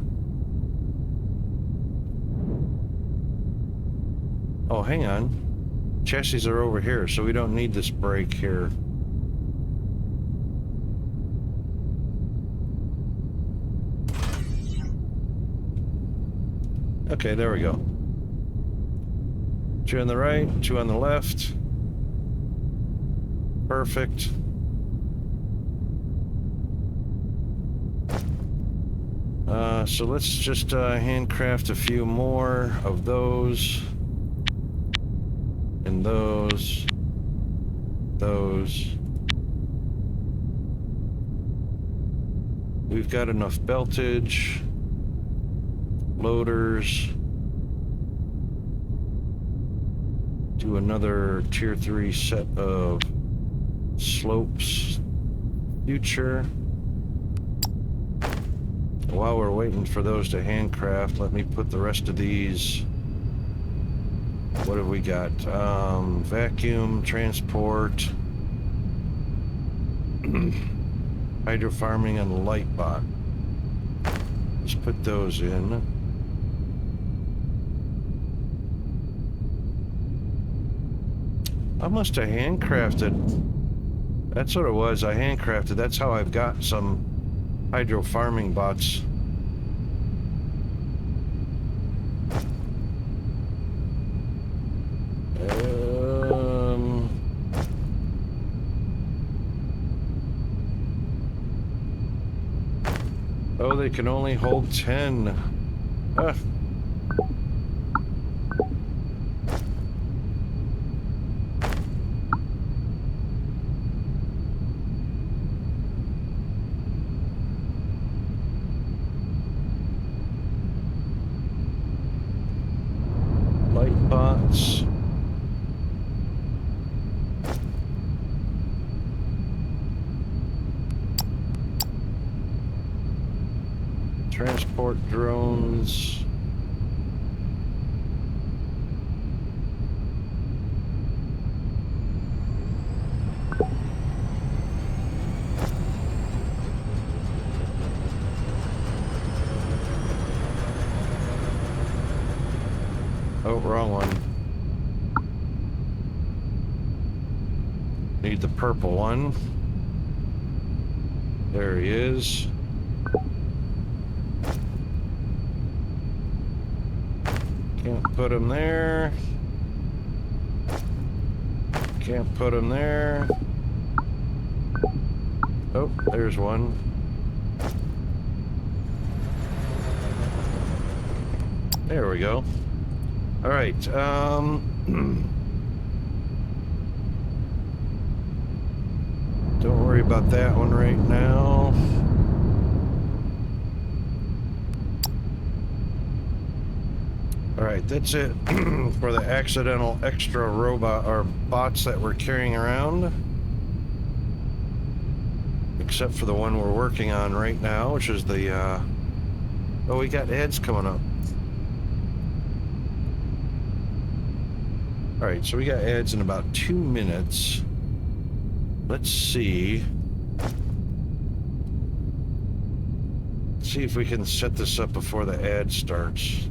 Oh, hang on. Chassis are over here, so we don't need this brake here. Okay, there we go. 2 on the right, 2 on the left. Perfect. So let's just handcraft a few more of those. And those. We've got enough beltage. Loaders. Do another tier 3 set of slopes. Future. While we're waiting for those to handcraft, let me put the rest of these. What have we got? Vacuum, transport, hydro farming, and light bot. Let's put those in. I must have handcrafted. That's what it was. I handcrafted. That's how I've got some hydro farming bots. Oh, they can only hold 10. Ah. Light bots. Transport drones. Oh, wrong one. Need the purple one. There he is. Can't put him there. Can't put him there. Oh, there's one. There we go. All right. Don't worry about that one right now. All right, that's it for the accidental extra robot or bots that we're carrying around. Except for the one we're working on right now, which is the, oh, we got ads coming up. All right, so we got ads in about 2 minutes. Let's see. See if we can set this up before the ad starts.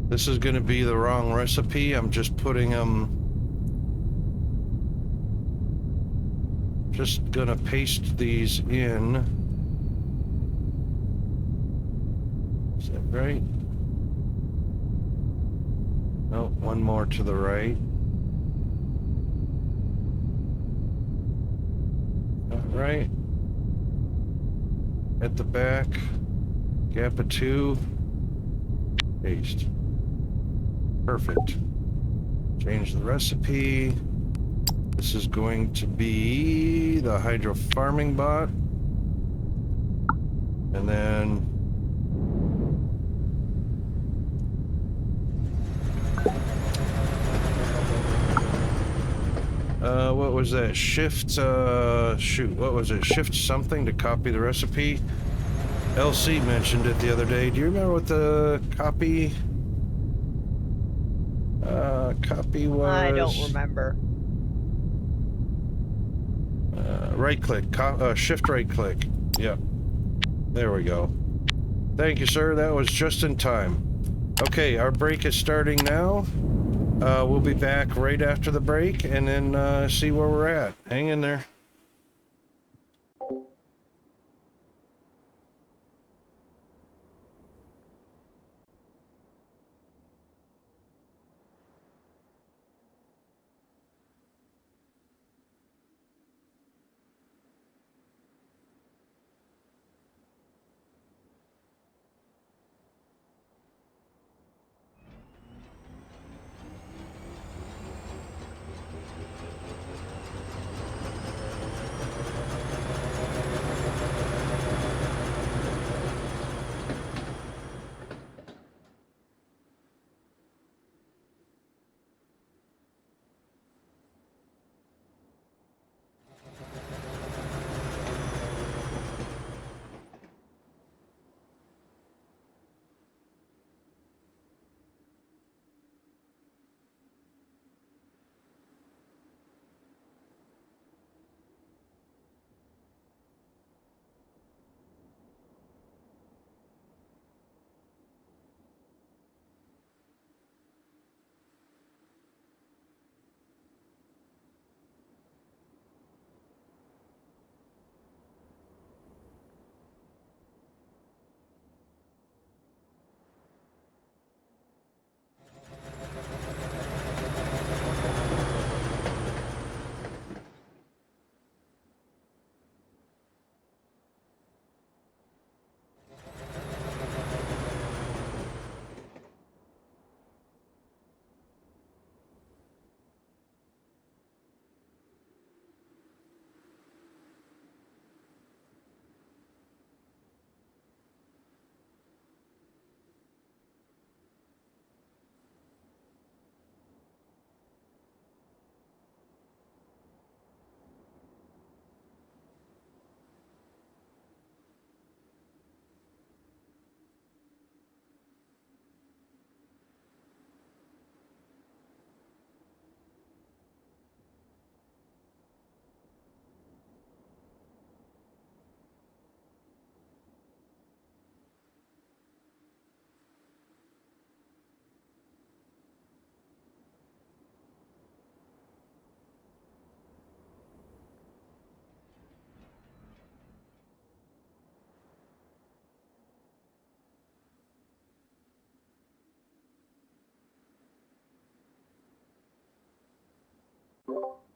This is going to be the wrong recipe. I'm just putting them. Just gonna paste these in. Is that right? No, one more to the right. All right. At the back, gap of 2. Paste. Perfect. Change the recipe. This is going to be the hydro farming bot. And then what was that? Shift, shoot, what was it? Shift something to copy the recipe. LC mentioned it the other day. Do you remember what the copy was? I don't remember. Right click, shift right click. Yep. There we go. Thank you, sir. That was just in time. Okay, our break is starting now. We'll be back right after the break and then see where we're at. Hang in there.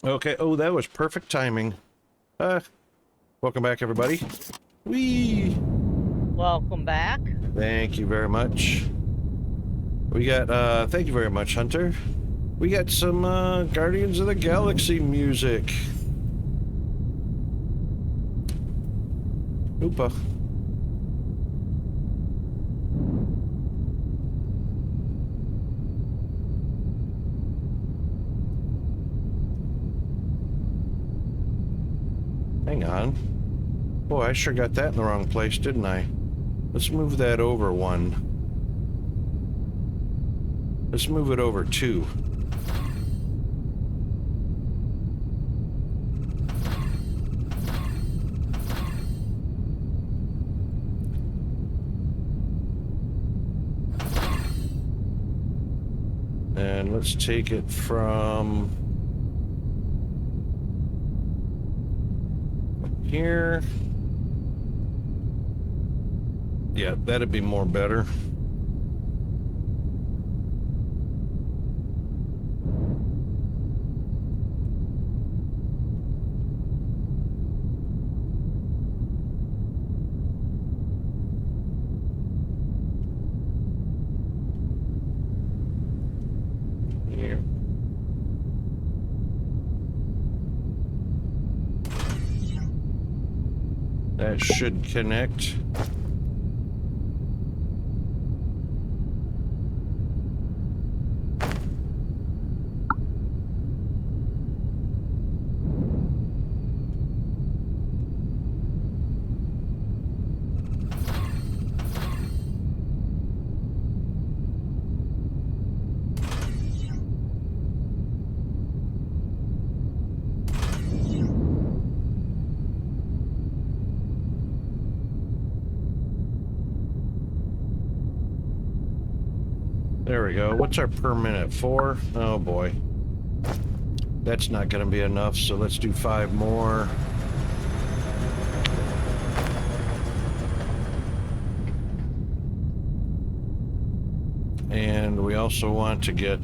Okay, oh, that was perfect timing. Welcome back, everybody. Whee! Welcome back. Thank you very much. We got, thank you very much, Hunter. We got some, Guardians of the Galaxy music. Oopa. Hang on. Boy, I sure got that in the wrong place, didn't I? Let's move that over one. Let's move it over two. And let's take it from here. Yeah, that'd be more better. Here. That should connect. There we go. What's our per minute? 4? Oh boy. That's not going to be enough, so let's do 5 more. And we also want to get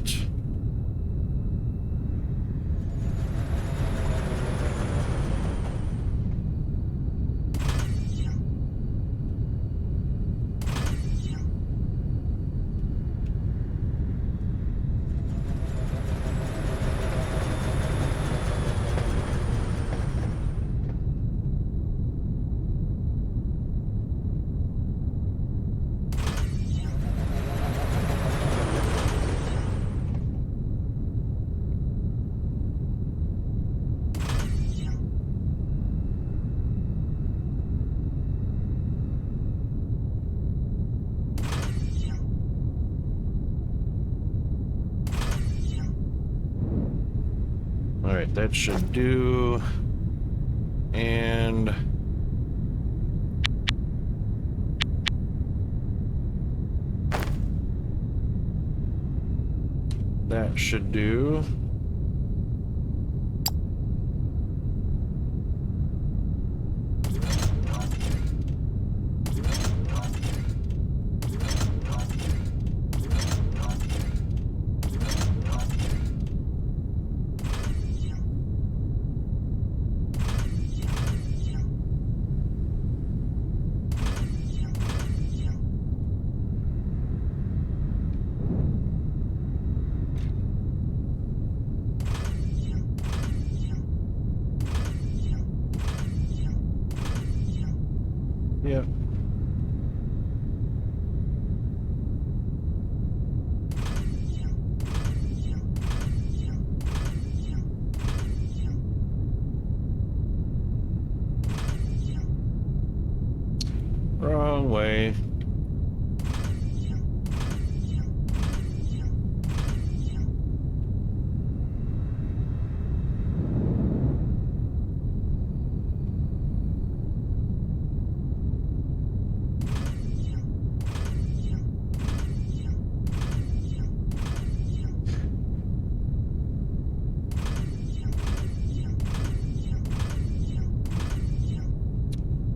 all right, that should do. And that should do. Yeah. Wrong way.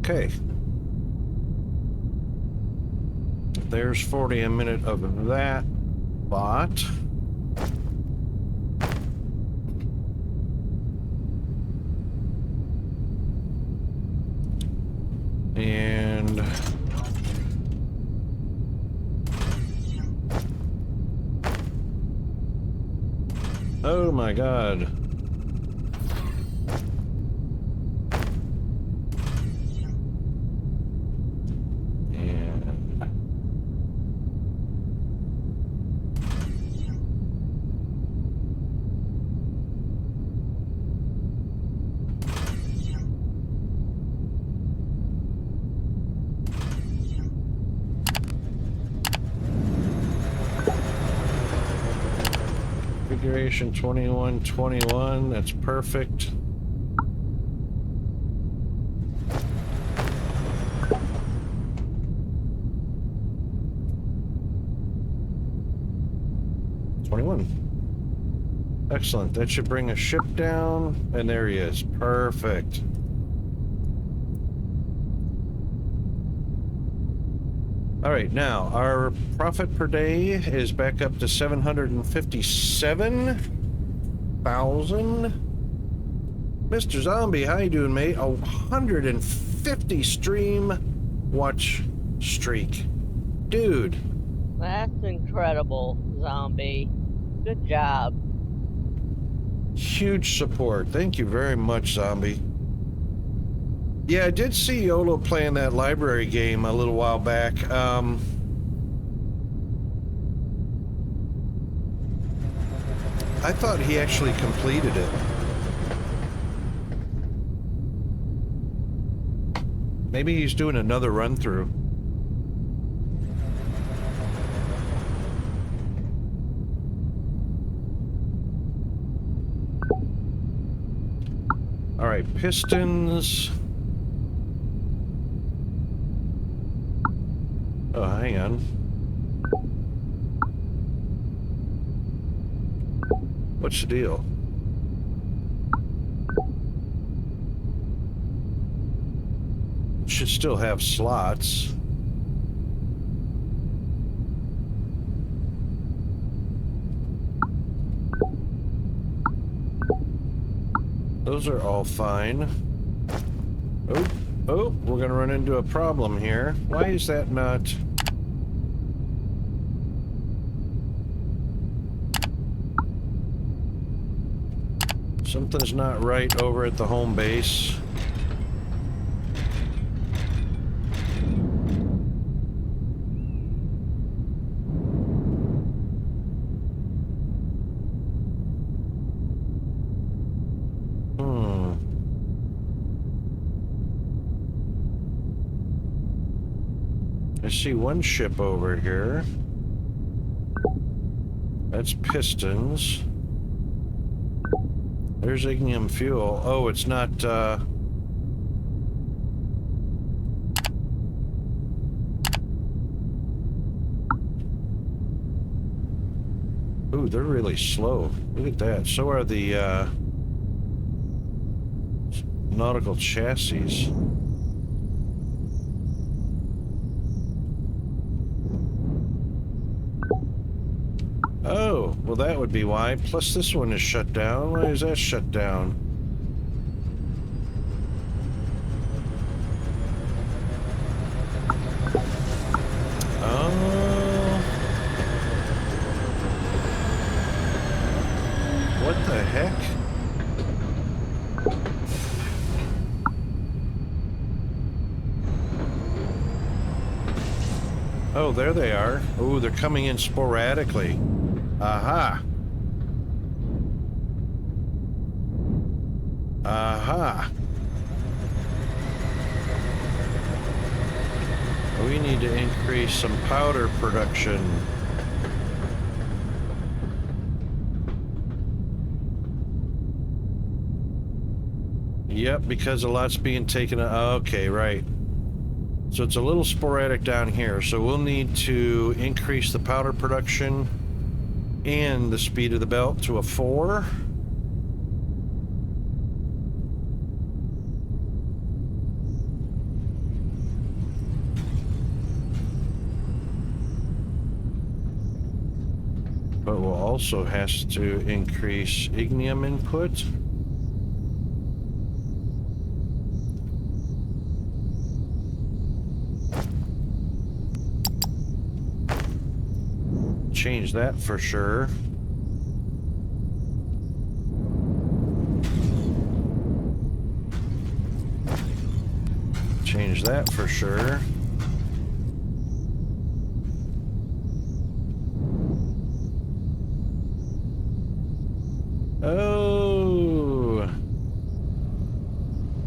Okay. There's 40 a minute of that bot. Oh my god. Configuration 2121, that's perfect. Excellent. That should bring a ship down, and there he is. Perfect. All right, now our profit per day is back up to 757,000. Mr. Zombie, how you doing, mate? 150 stream watch streak. Dude. That's incredible, Zombie. Good job. Huge support. Thank you very much, Zombie. Yeah, I did see YOLO playing that library game a little while back. I thought he actually completed it. Maybe he's doing another run through. All right, pistons. Oh, hang on. What's the deal? Should still have slots. Those are all fine. Oh, we're gonna run into a problem here. Why is that not... Something's not right over at the home base. I see one ship over here. That's pistons. There's ignium fuel. Oh, it's not, Ooh, they're really slow. Look at that. So are the, nautical chassis. Oh, well that would be why. Plus this one is shut down. Why is that shut down? Oh. What the heck? Oh, there they are. Oh, they're coming in sporadically. Aha. Aha. We need to increase some powder production. Yep, because a lot's being taken. Okay, right. So it's a little sporadic down here. So we'll need to increase the powder production and the speed of the belt to a 4. But we'll also have to increase ignium input. Change that for sure. change that for sure. Oh,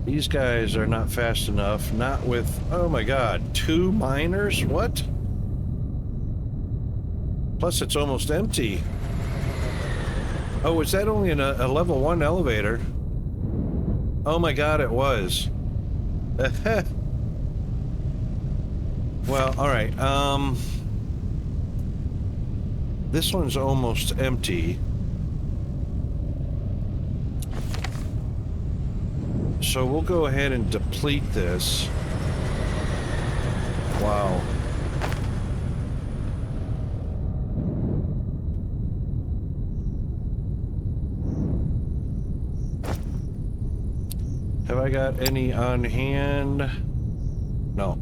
these guys are not fast enough. Not with, oh my god, 2 miners? What? Plus it's almost empty. Oh, is that only a level 1 elevator? Oh my god, it was. Well, alright, this one's almost empty. So we'll go ahead and deplete this. Wow. Have I got any on hand? No.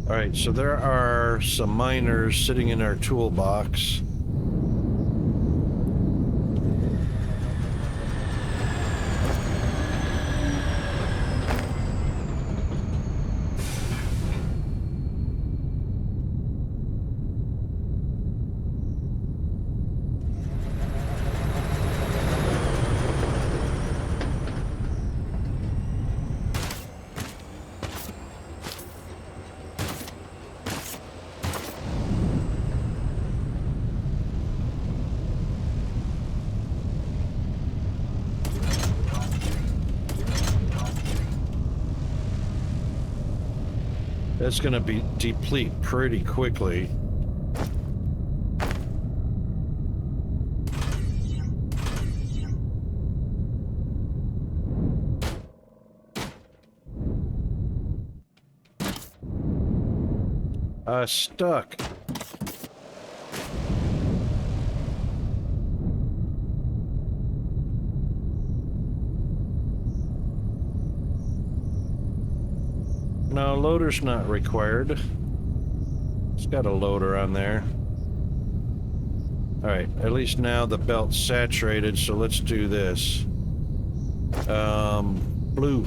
Alright, so there are some miners sitting in our toolbox. That's gonna be deplete pretty quickly. Stuck. No, loader's not required. It's got a loader on there. Alright, at least now the belt's saturated, so let's do this. Blue.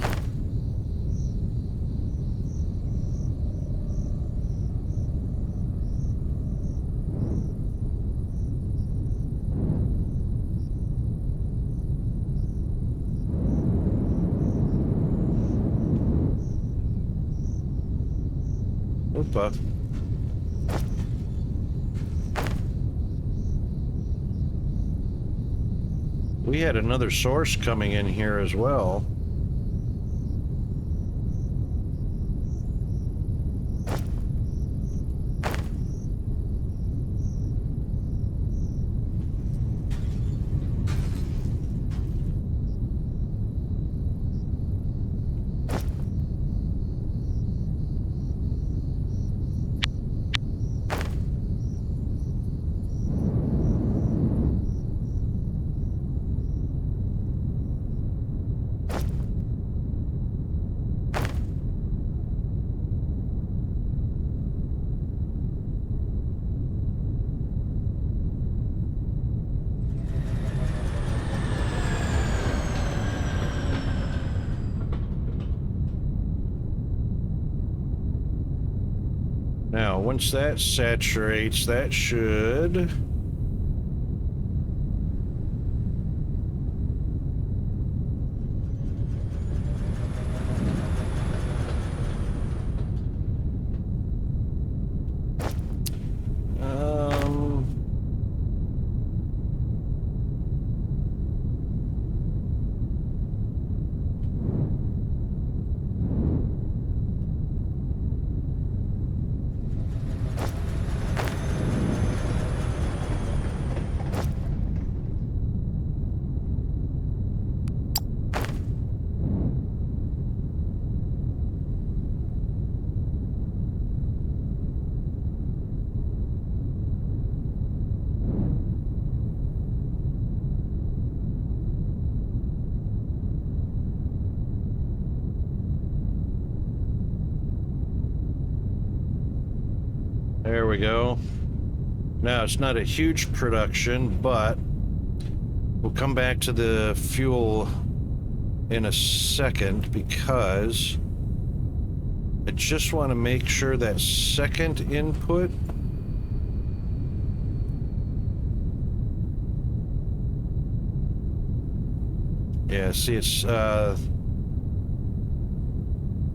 Oopa. We had another source coming in here as well. Now, once that saturates, that should... There we go. Now, it's not a huge production, but we'll come back to the fuel in a second because I just want to make sure that second input see, it's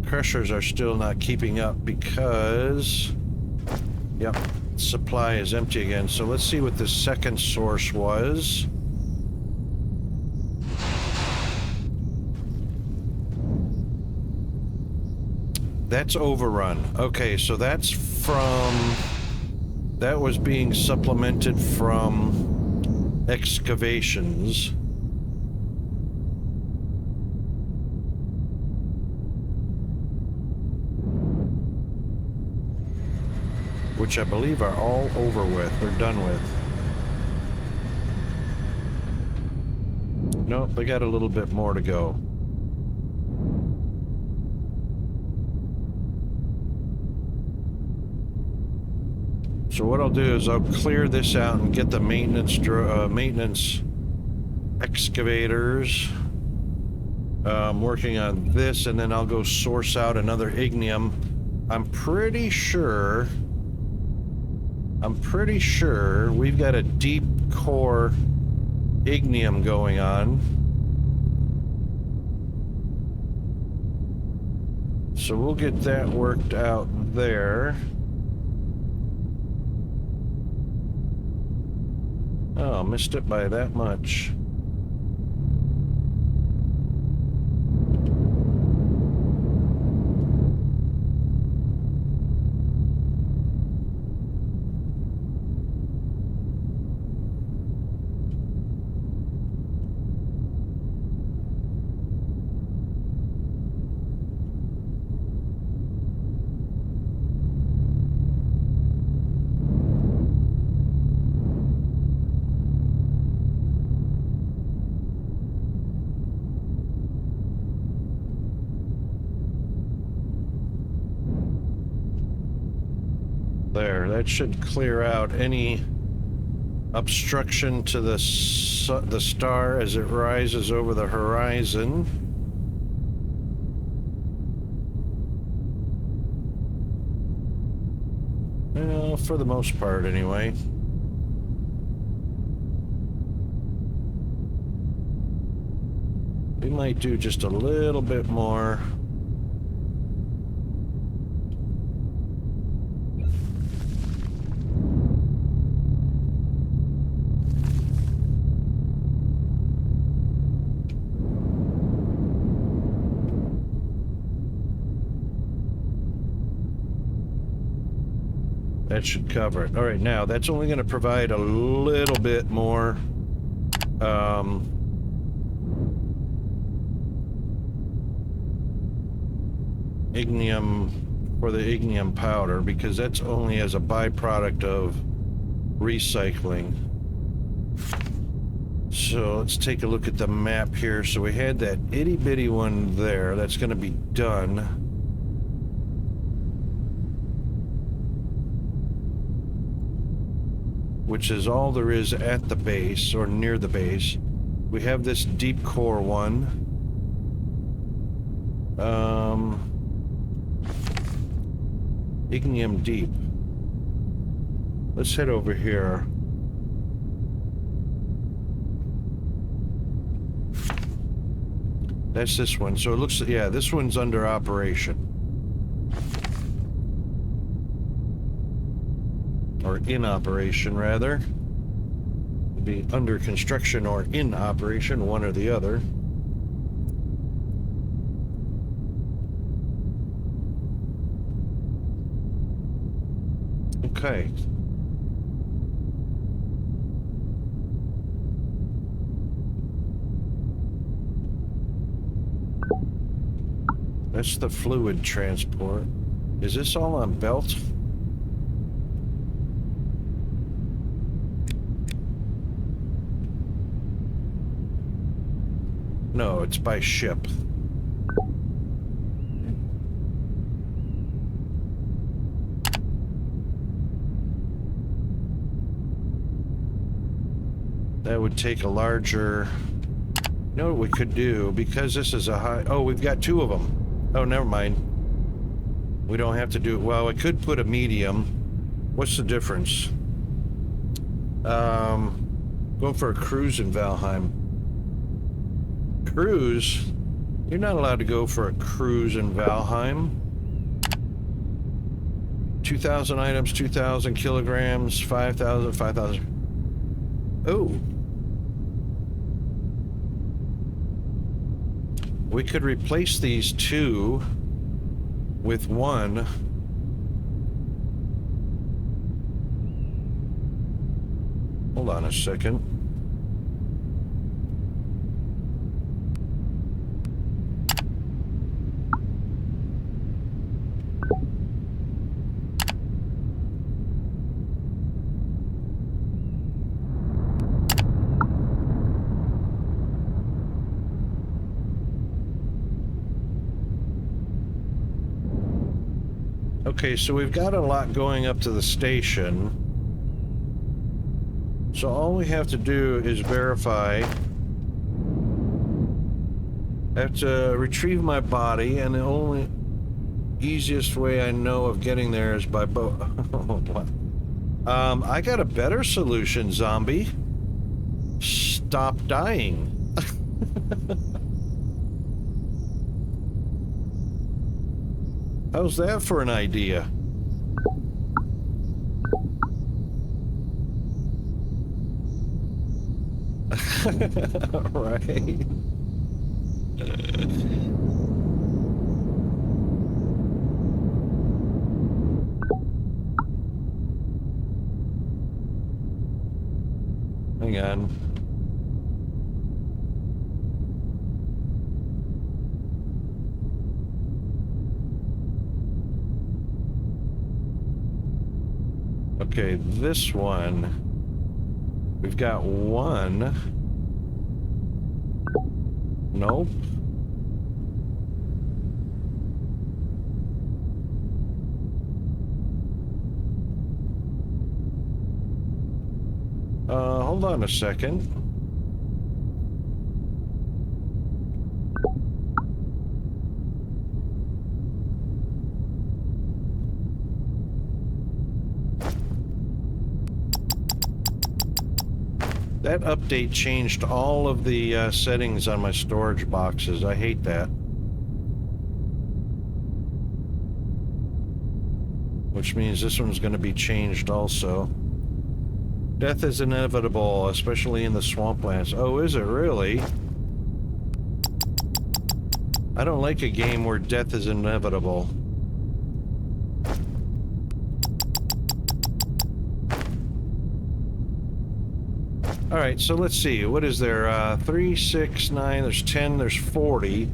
crushers are still not keeping up because yep, supply is empty again. So let's see what the second source was. That's overrun. Okay, so that's from... That was being supplemented from excavations. Which I believe are all over with, or done with. Nope, they got a little bit more to go. So what I'll do is I'll clear this out and get the maintenance excavators working on this, and then I'll go source out another ignium. I'm pretty sure we've got a deep core ignium going on. So we'll get that worked out there. Oh, missed it by that much. There, that should clear out any obstruction to the star as it rises over the horizon. Well, for the most part, anyway. We might do just a little bit more. That should cover it. All right, now that's only going to provide a little bit more ignium for the ignium powder, because that's only as a byproduct of recycling. So let's take a look at the map here. So we had that itty bitty one there. That's going to be done. Which is all there is at the base, or near the base. We have this deep core one. Ignium deep. Let's head over here. That's this one. So it looks, yeah, this one's under operation. Or in operation, rather. It'd be under construction or in operation, one or the other. Okay. That's the fluid transport. Is this all on belt? No, it's by ship. That would take a larger... You know what we could do? Because this is a high... Oh, we've got 2 of them. Oh, never mind. We don't have to do it. Well, I could put a medium. What's the difference? Going for a cruise in Valheim. Cruise? You're not allowed to go for a cruise in Valheim. 2,000 items, 2,000 kilograms, 5,000, 5,000. Oh. We could replace these 2 with 1. Hold on a second. Okay, so we've got a lot going up to the station. So all we have to do is verify. I have to retrieve my body, and the only easiest way I know of getting there is by boat. I got a better solution, zombie. Stop dying. How's that for an idea? Right. Hang on. Okay, this one. We've got 1. Nope. Hold on a second. That update changed all of the settings on my storage boxes. I hate that. Which means this one's going to be changed also. Death is inevitable, especially in the swamplands. Oh, is it really? I don't like a game where death is inevitable. All right, so let's see. What is there? 3, 6, 9, there's 10, there's 40.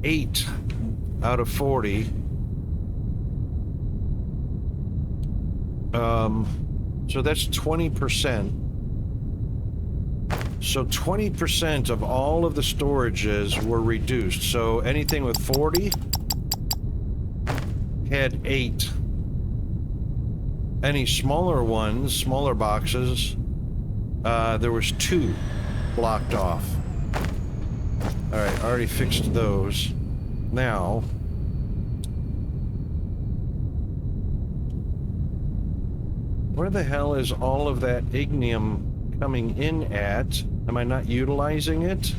8 out of 40. So that's 20%. So 20% of all of the storages were reduced. So anything with 40 had 8. Any smaller ones, smaller boxes, there was 2 blocked off. All right, already fixed those. Now, where the hell is all of that ignium coming in at? Am I not utilizing it?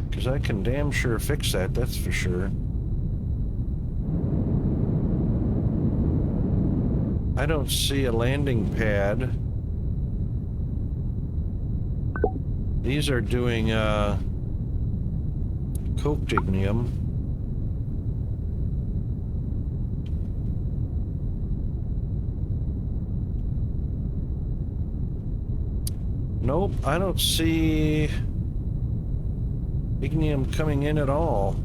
Because I can damn sure fix that, that's for sure. I don't see a landing pad. These are doing coked ignium. Nope, I don't see ignium coming in at all.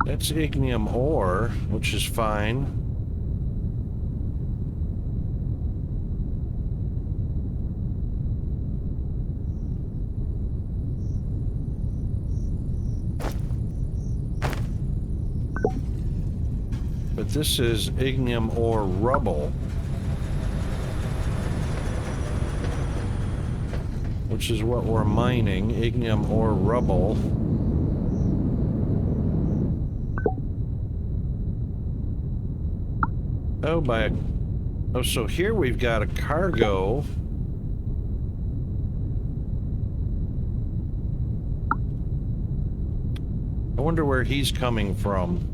That's ignium ore, which is fine. this is ignium ore rubble, which is what we're mining, ignium ore rubble. Oh, so here we've got a cargo. I wonder where he's coming from.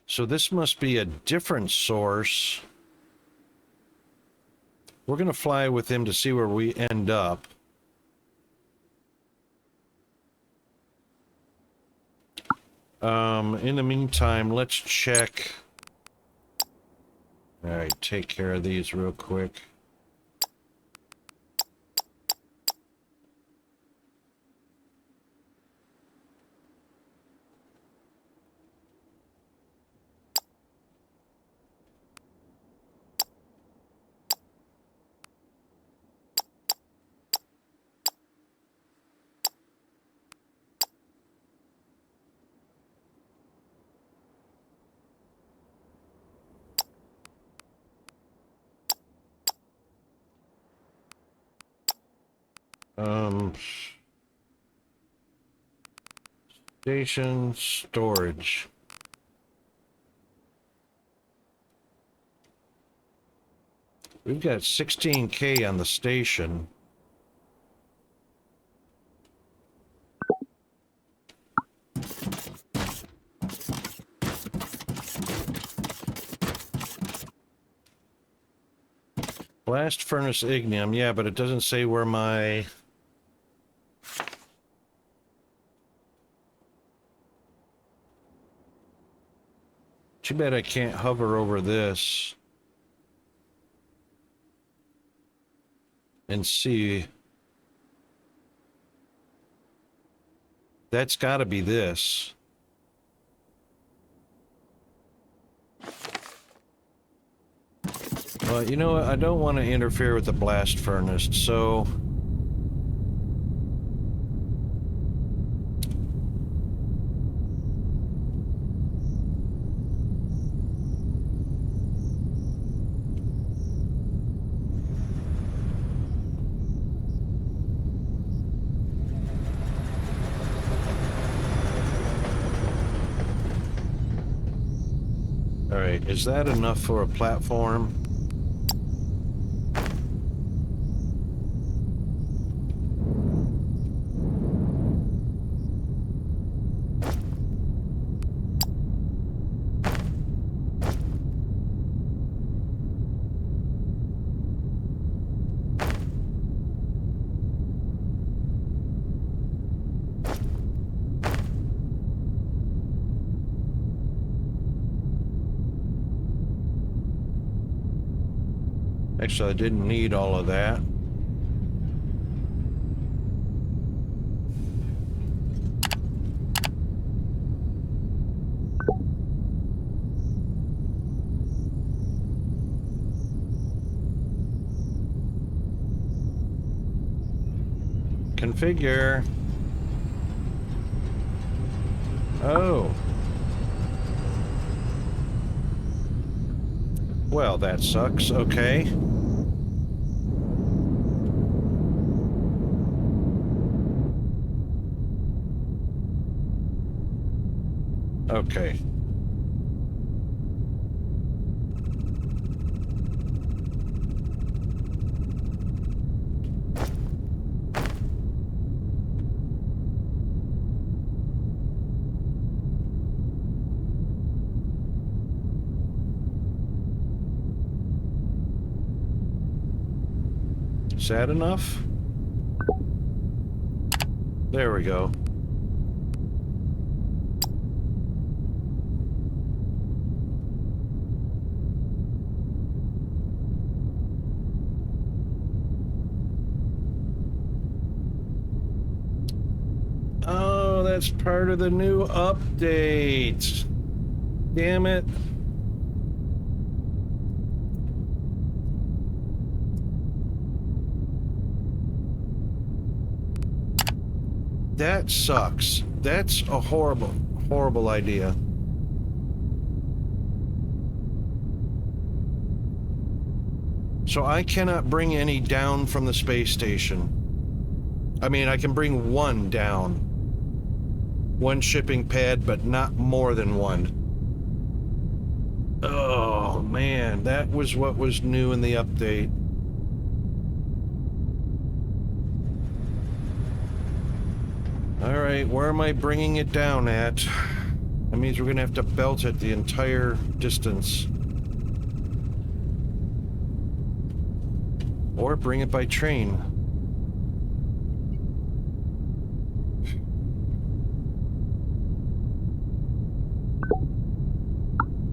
So this must be a different source. We're going to fly with him to see where we end up. In the meantime, let's check. All right, take care of these real quick. Station storage. We've got 16K on the station. Blast furnace ignium, yeah, but it doesn't say where my... Too bad I can't hover over this and see. That's got to be this. Well, you know what? I don't want to interfere with the blast furnace, so... All right, is that enough for a platform? Actually, I didn't need all of that. Configure. Oh. Well, that sucks. Okay. Okay. Is that enough? There we go. Oh, that's part of the new update. Damn it. That sucks. That's a horrible, horrible idea. So I cannot bring any down from the space station. I mean, I can bring one down. One shipping pad, but not more than one. Oh, man, that was what was new in the update. All right, where am I bringing it down at? That means we're gonna have to belt it the entire distance. Or bring it by train.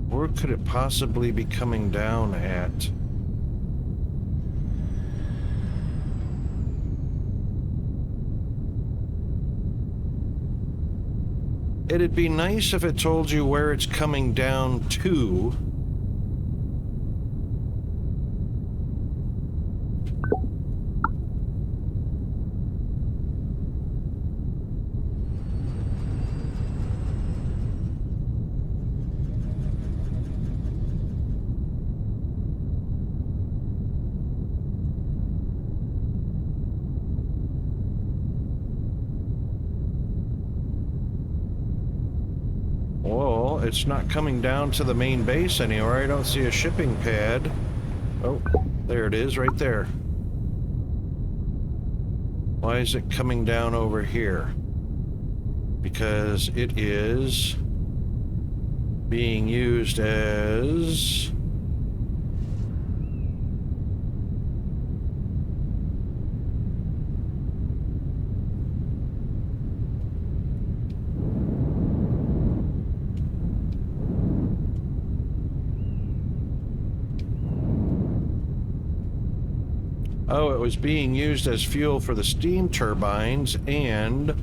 Where could it possibly be coming down at? It'd be nice if it told you where it's coming down to. Well, it's not coming down to the main base anywhere. I don't see a shipping pad. Oh, there it is, right there. Why is it coming down over here? Because it is being used as... Oh, it was being used as fuel for the steam turbines and...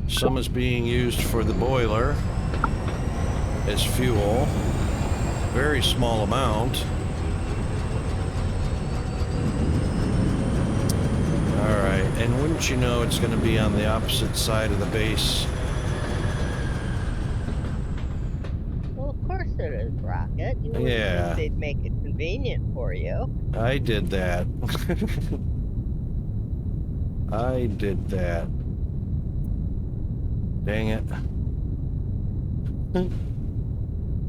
some is being used for the boiler as fuel. Very small amount. Alright, and wouldn't you know it's going to be on the opposite side of the base. It is, Rocket. You know, yeah. They'd make it convenient for you. I did that. I did that. Dang it.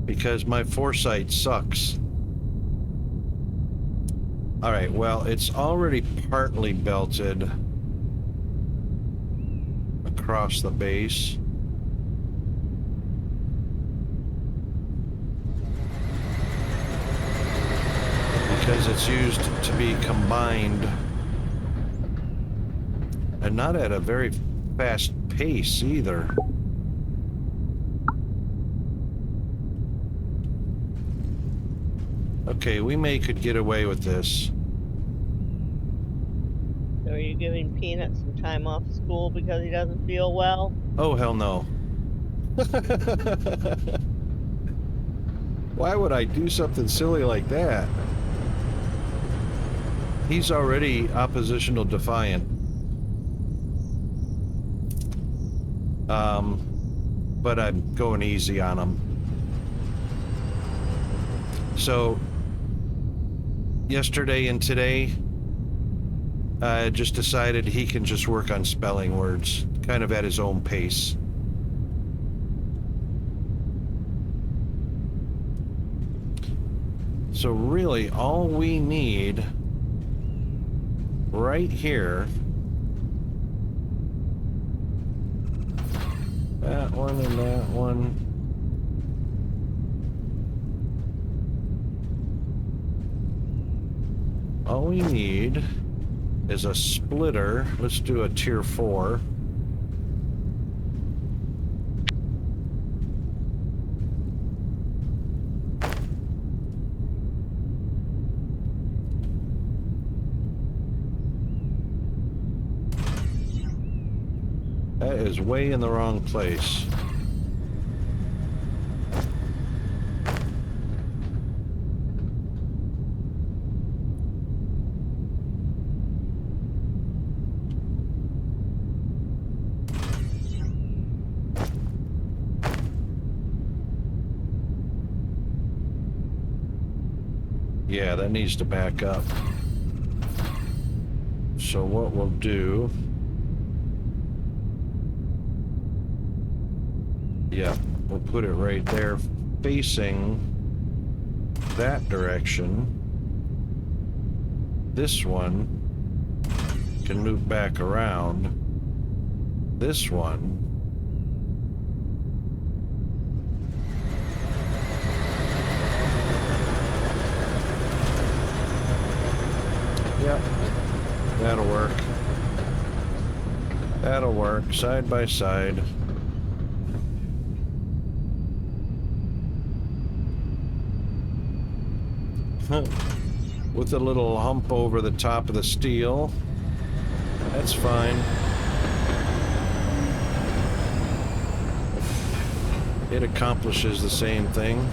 Because my foresight sucks. Alright, well, it's already partly belted across the base. Because it's used to be combined, and not at a very fast pace either. Okay, we could get away with this. So are you giving Peanut some time off school because he doesn't feel well? Oh, hell no. Why would I do something silly like that? He's already oppositional defiant. But I'm going easy on him. So, yesterday and today, I just decided he can just work on spelling words, kind of at his own pace. So really, all we need right here, that one and that one, all we need is a splitter. Let's do a tier 4. That is way in the wrong place. Yeah, that needs to back up. So what we'll do... Yeah, we'll put it right there, facing that direction. This one can move back around. This one... Yep, that'll work. That'll work, side by side. With a little hump over the top of the steel. That's fine. It accomplishes the same thing.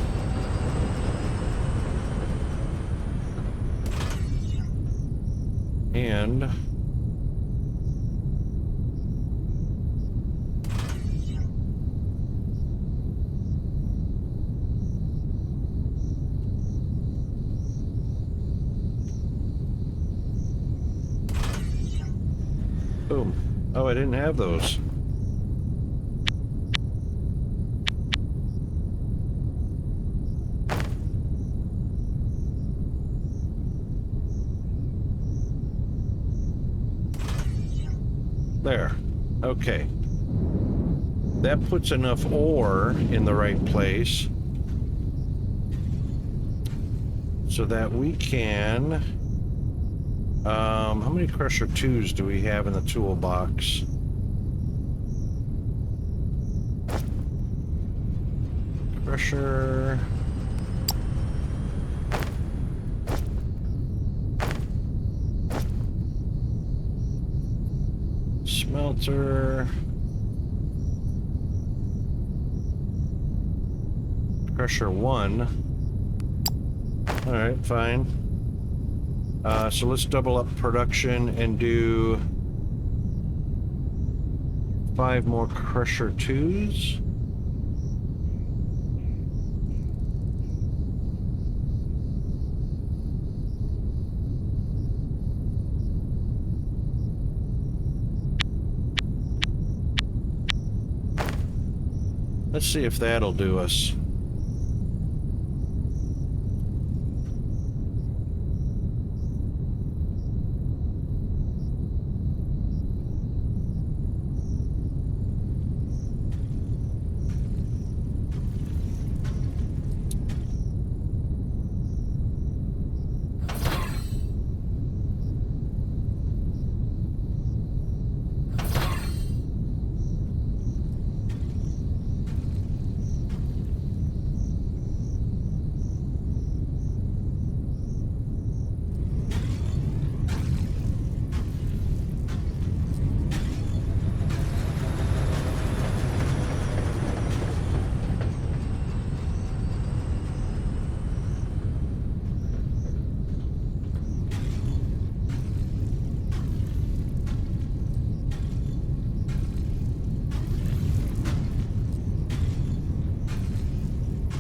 And boom. Oh, I didn't have those. There. Okay. That puts enough ore in the right place so that we can... how many Crusher 2s do we have in the toolbox? Crusher... Smelter... Crusher 1. Alright, fine. So let's double up production and do 5 more Crusher 2s. Let's see if that'll do us.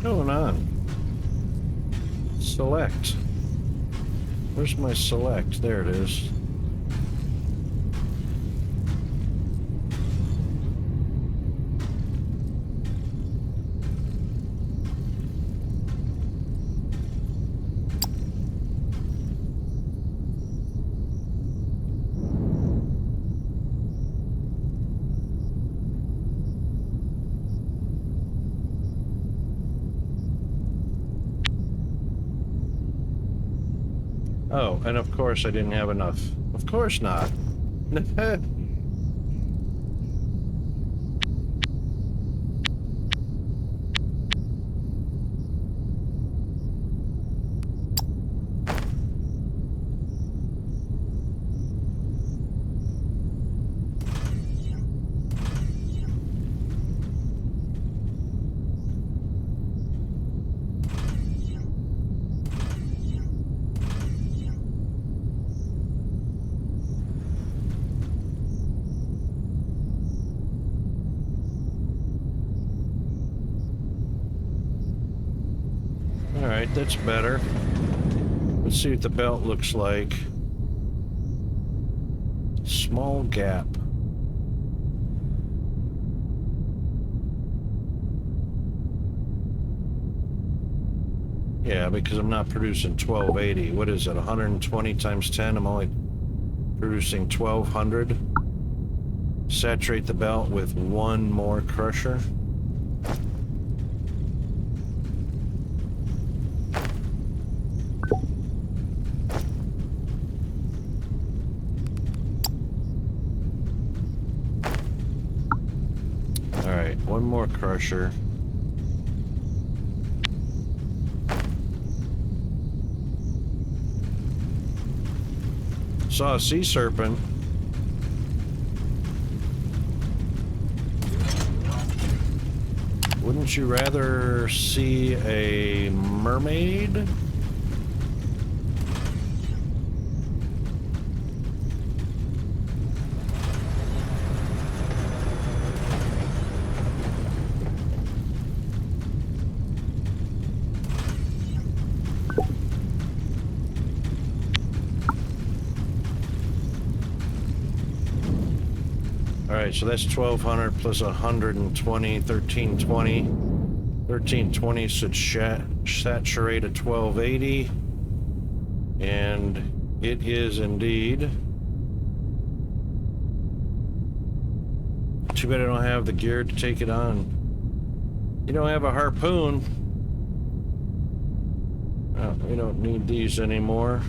What's going on? Select. Where's my select? There it is. Oh, and of course I didn't have enough. Of course not. Alright, that's better. Let's see what the belt looks like. Small gap. Yeah, because I'm not producing 1280. What is it, 120 times 10? I'm only producing 1200. Saturate the belt with one more crusher. All right, one more crusher. Saw a sea serpent. Wouldn't you rather see a mermaid? Alright, so that's 1200 plus 120, 1320. 1320 should saturate at 1280. And it is indeed. Too bad I don't have the gear to take it on. You don't have a harpoon. Oh, we don't need these anymore.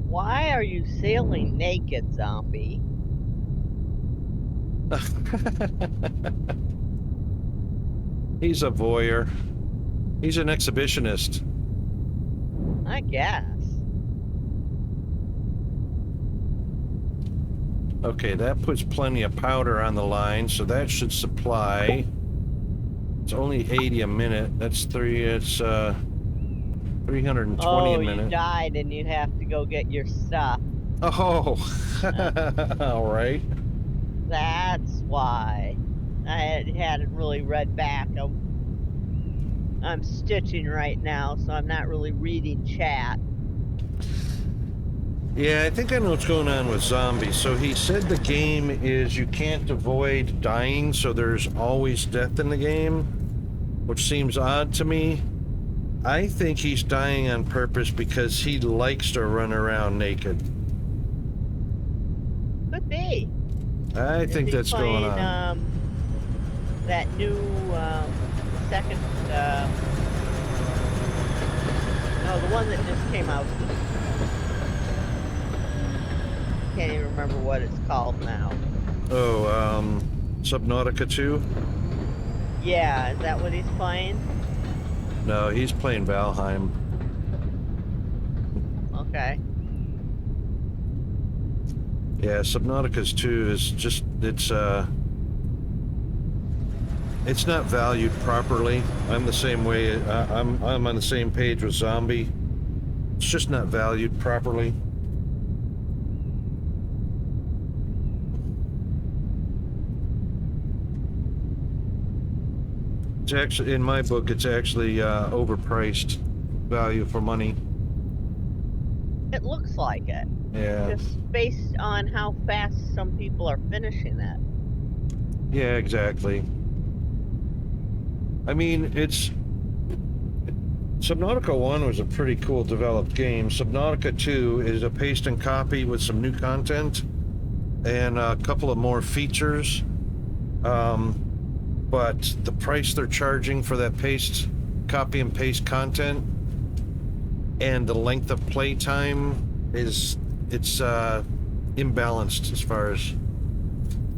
Why are you sailing naked, zombie? He's a voyeur. He's an exhibitionist. I guess. Okay, that puts plenty of powder on the line, so that should supply. It's only 80 a minute. That's 320 a minute. You died and you have to go get your stuff. Oh, all right. That's why. I hadn't really read back. I'm stitching right now, so I'm not really reading chat. Yeah, I think I know what's going on with zombies. So he said the game is you can't avoid dying, so there's always death in the game, which seems odd to me. I think he's dying on purpose because he likes to run around naked. Could be. I think that's going on. That new second, no, the one that just came out. Can't even remember what it's called now. Oh, Subnautica 2? Yeah, is that what he's playing? No, he's playing Valheim. Okay. Yeah, Subnautica's 2 is just, it's not valued properly. I'm the same way. I'm on the same page with Zombie. It's just not valued properly. It's actually, in my book, it's actually overpriced value for money. It looks like it. Yeah. Just based on how fast some people are finishing it. Yeah, exactly. I mean, Subnautica 1 was a pretty cool developed game. Subnautica 2 is a paste and copy with some new content and a couple of more features. But the price they're charging for that copy and paste content and the length of playtime it's imbalanced as far as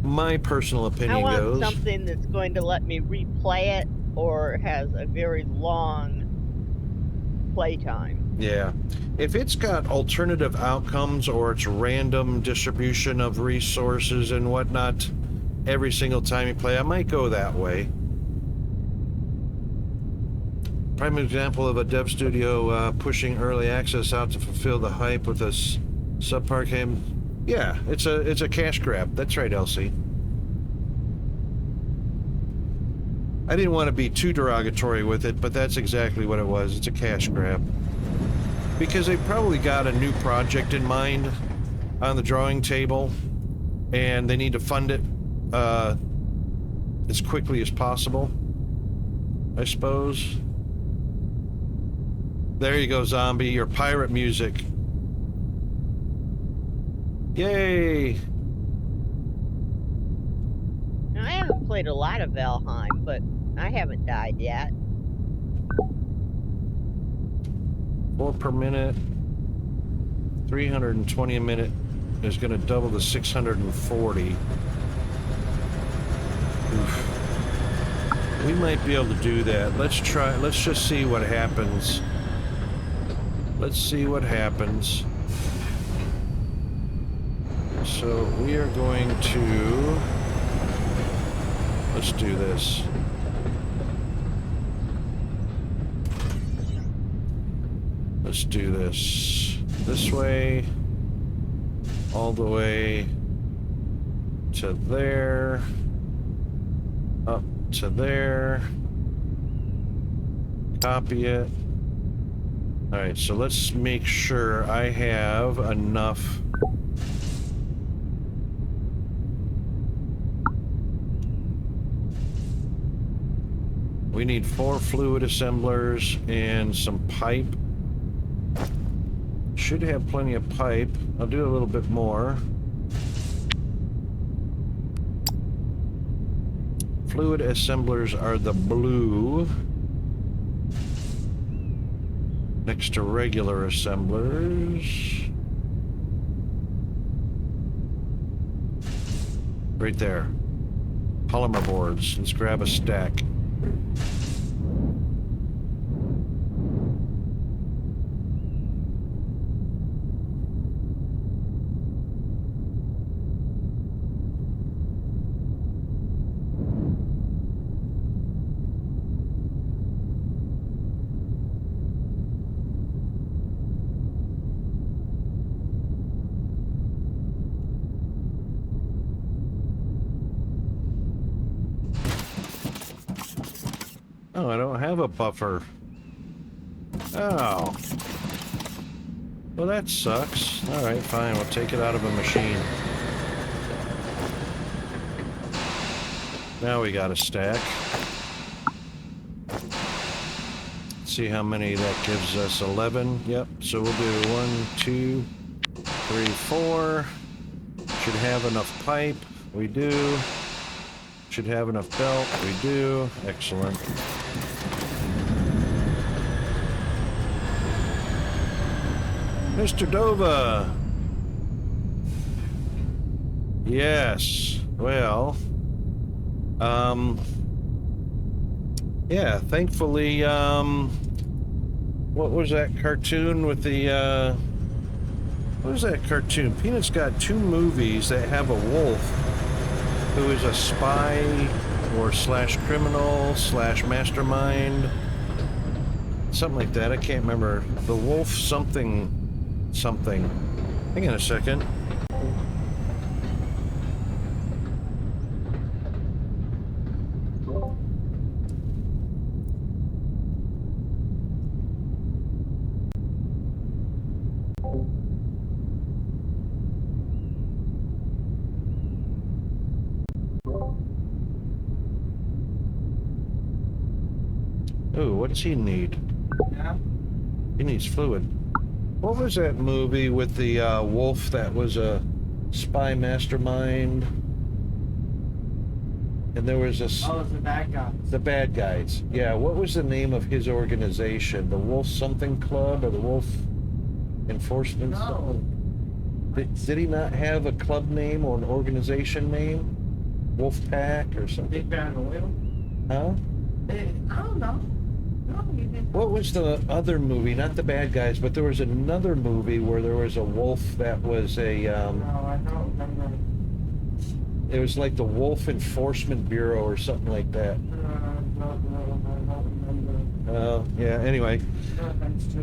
my personal opinion goes. I want something that's going to let me replay it or has a very long playtime. Yeah. If it's got alternative outcomes or it's random distribution of resources and whatnot every single time you play, I might go that way. Prime example of a dev studio pushing early access out to fulfill the hype with a subpar game. Yeah, it's a cash grab. That's right, Elsie. I didn't want to be too derogatory with it, but that's exactly what it was. It's a cash grab. Because they probably got a new project in mind on the drawing table, and they need to fund it as quickly as possible, I suppose. There you go, Zombie, your pirate music. Yay! I haven't played a lot of Valheim, but I haven't died yet. 4 per minute, 320 a minute is going to double to 640. Oof. We might be able to do that. Let's try. Let's just see what happens. Let's see what happens. So we are going to... Let's do this. Let's do this way, all the way to there, up to there, copy it. All right, so let's make sure I have enough. We need 4 fluid assemblers and some pipe. Should have plenty of pipe. I'll do a little bit more. Fluid assemblers are the blue next to regular assemblers. Right there. Polymer boards. Let's grab a stack. Oh, I don't have a buffer. Oh. Well, that sucks. Alright, fine. We'll take it out of a machine. Now we got a stack. Let's see how many that gives us. 11. Yep. So we'll do 1, 2, 3, 4. Should have enough pipe. We do. Should have enough belt. We do. Excellent. Mr. Dova. Yes. Well, yeah, thankfully, what was that cartoon with the, what was that cartoon? Peanut's got 2 movies that have a wolf who is a spy or slash criminal slash mastermind. Something like that. I can't remember. The wolf something. Hang on a second. Ooh, what does he need? Yeah. He needs fluid. What was that movie with the wolf that was a spy mastermind? And there was a... Oh, it's the bad guy. The bad guys. Yeah, what was the name of his organization? The Wolf Something Club or the Wolf Enforcement? No. Did he not have a club name or an organization name? Wolf Pack or something? Big Bad Oil? Huh? I don't know. No, you didn't. What was the other movie? Not the bad guys, but there was another movie where there was a wolf that was a, No, I don't remember. it was like the Wolf Enforcement Bureau or something like that. I don't remember. Yeah, anyway.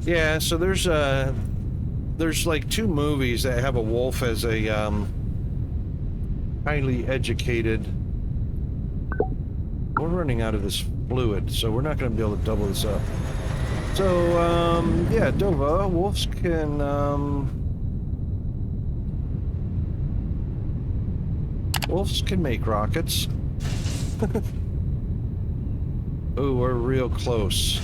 Yeah, so there's like 2 movies that have a wolf as a highly educated. We're running out of this fluid, so we're not going to be able to double this up. So, yeah, Dova, wolves can, wolves can make rockets. Ooh, we're real close.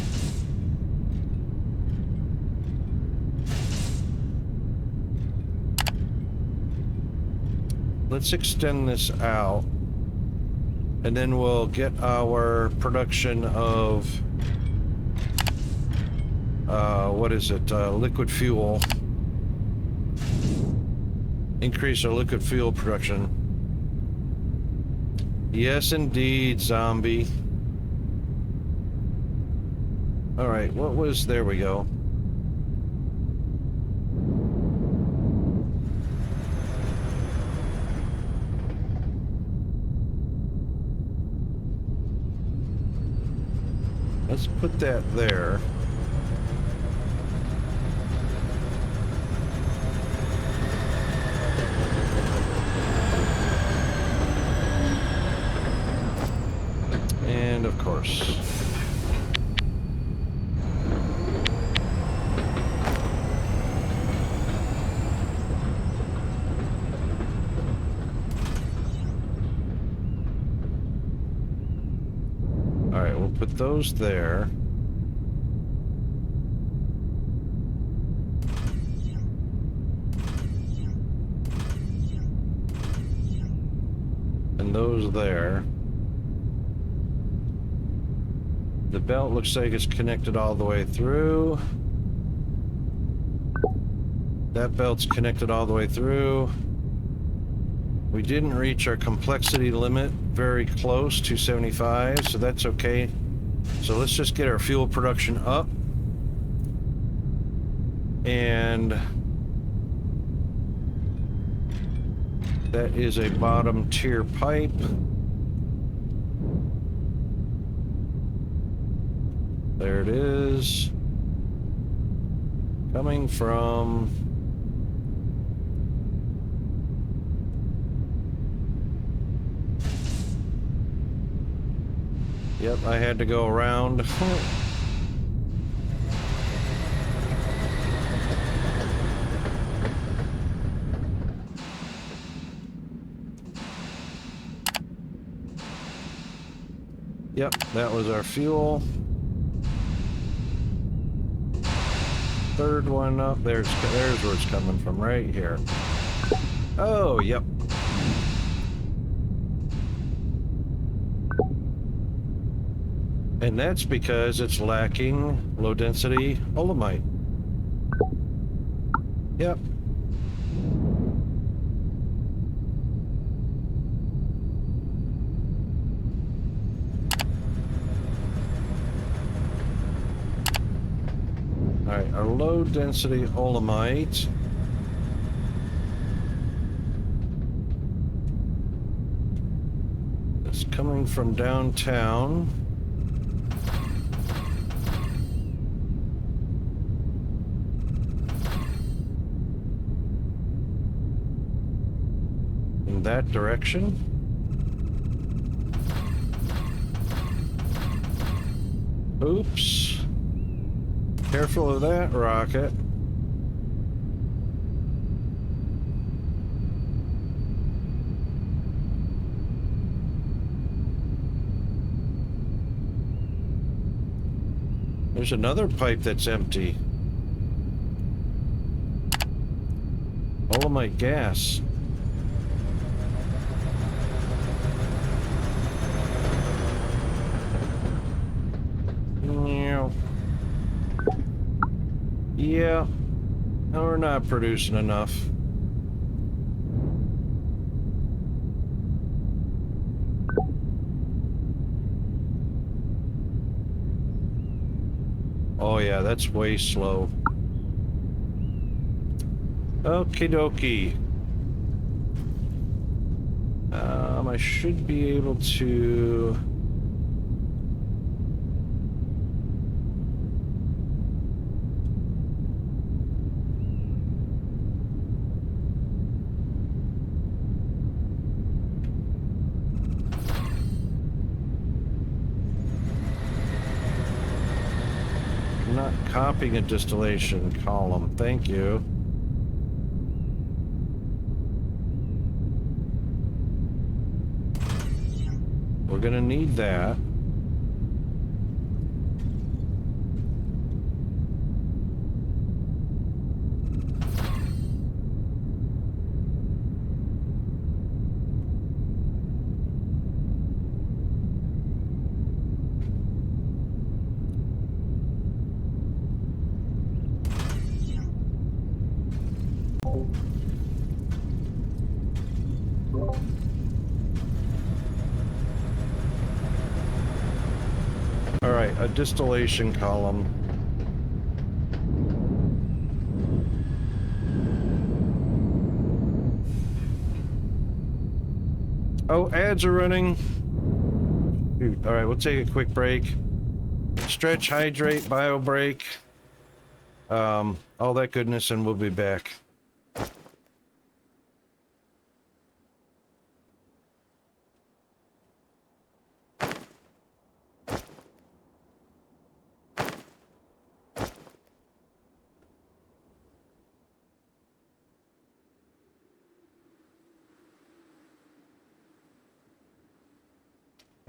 Let's extend this out, and then we'll get our production of, what is it, liquid fuel. Increase our liquid fuel production. Yes, indeed, zombie. All right, what was, there we go. Let's put that there. And of course. All right, we'll put those there. And those there. The belt looks like it's connected all the way through. That belt's connected all the way through. We didn't reach our complexity limit, very close to 75, so that's okay. So let's just get our fuel production up. And that is a bottom tier pipe. There it is. Coming from... Yep, I had to go around. Yep, that was our fuel. Third one up, there's where it's coming from, right here. Oh, yep. And that's because it's lacking low density olamite. Yep. Alright, our low density olamite. It's coming from downtown. In that direction. Oops. Careful of that rocket. There's another pipe that's empty. Olamite gas. Yeah, no, we're not producing enough. Oh yeah, that's way slow. Okie dokie. I should be able to... copying a distillation column. Thank you. We're gonna need that. All right, a distillation column. Oh, ads are running. Shoot. All right, we'll take a quick break. Stretch, hydrate, bio break. All that goodness, and we'll be back.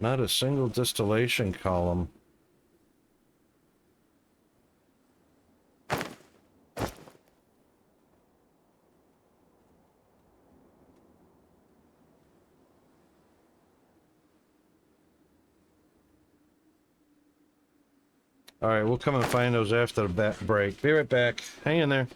Not a single distillation column. All right, we'll come and find those after the break. Be right back. Hang in there.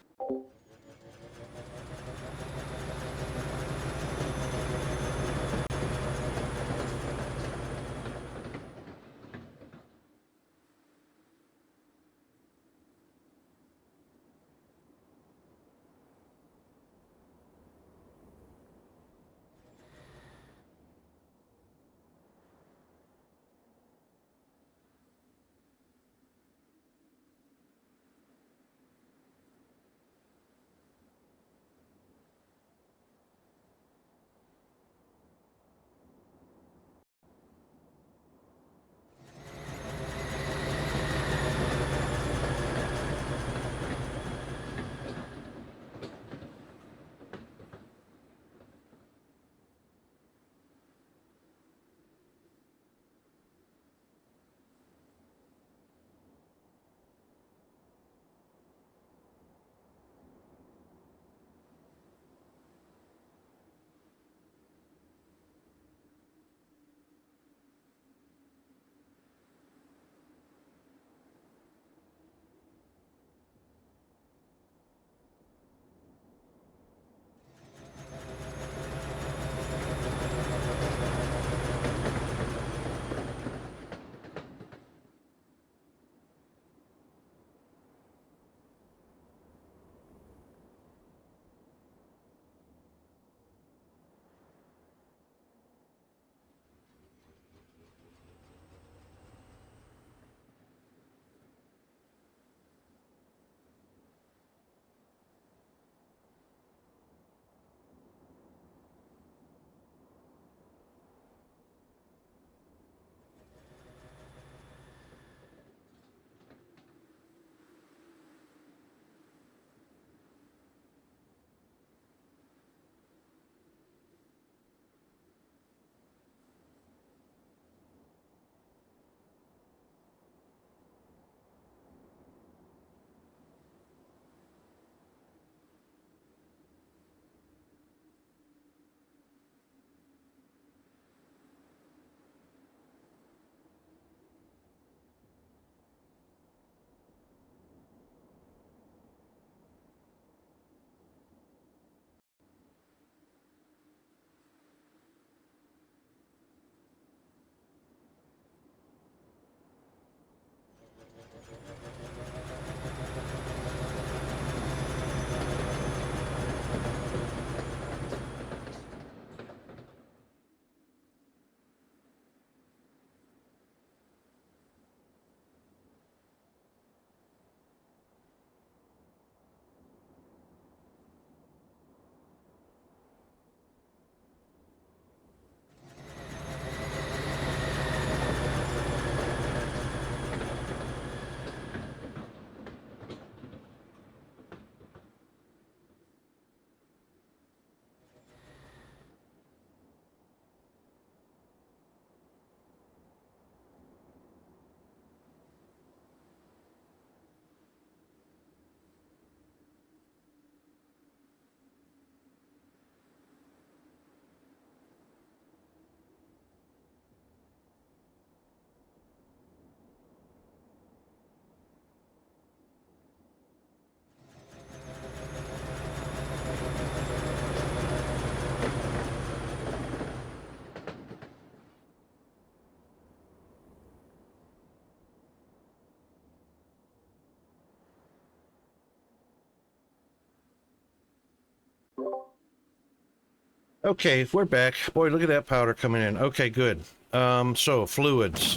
Okay, we're back. Boy, look at that powder coming in. Okay, good. So fluids.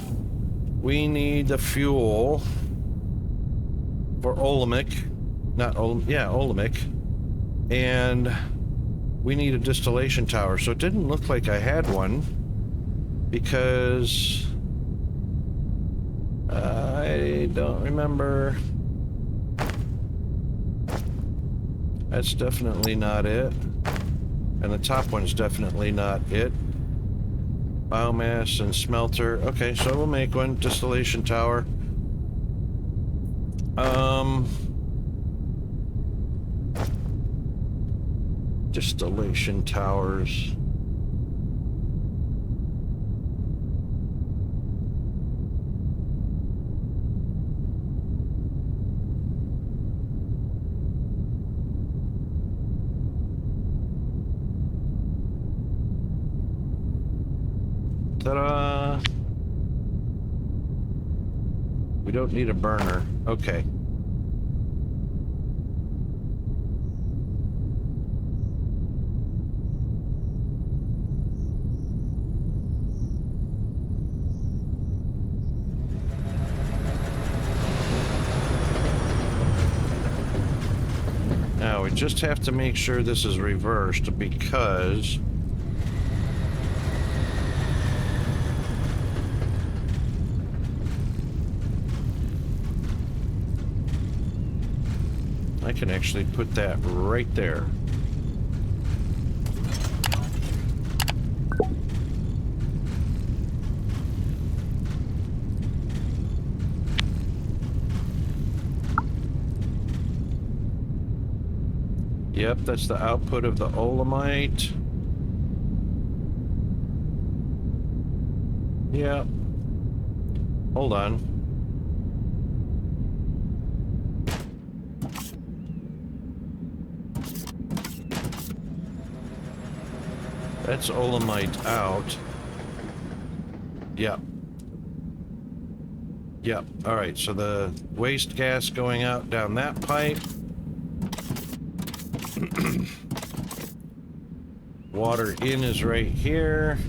We need the fuel for Olemic. Not Olemic, yeah, Olemic. And we need a distillation tower. So it didn't look like I had one because I don't remember. That's definitely not it. And the top one's definitely not it. Biomass and smelter. Okay, so we'll make one. Distillation tower. Distillation towers. Ta-da! We don't need a burner. Okay. Now we just have to make sure this is reversed because I can actually put that right there. Yep, that's the output of the Olemite. Yep. Hold on. That's Olemite out. Yep. Yep. All right, so the waste gas going out down that pipe. Water in is right here.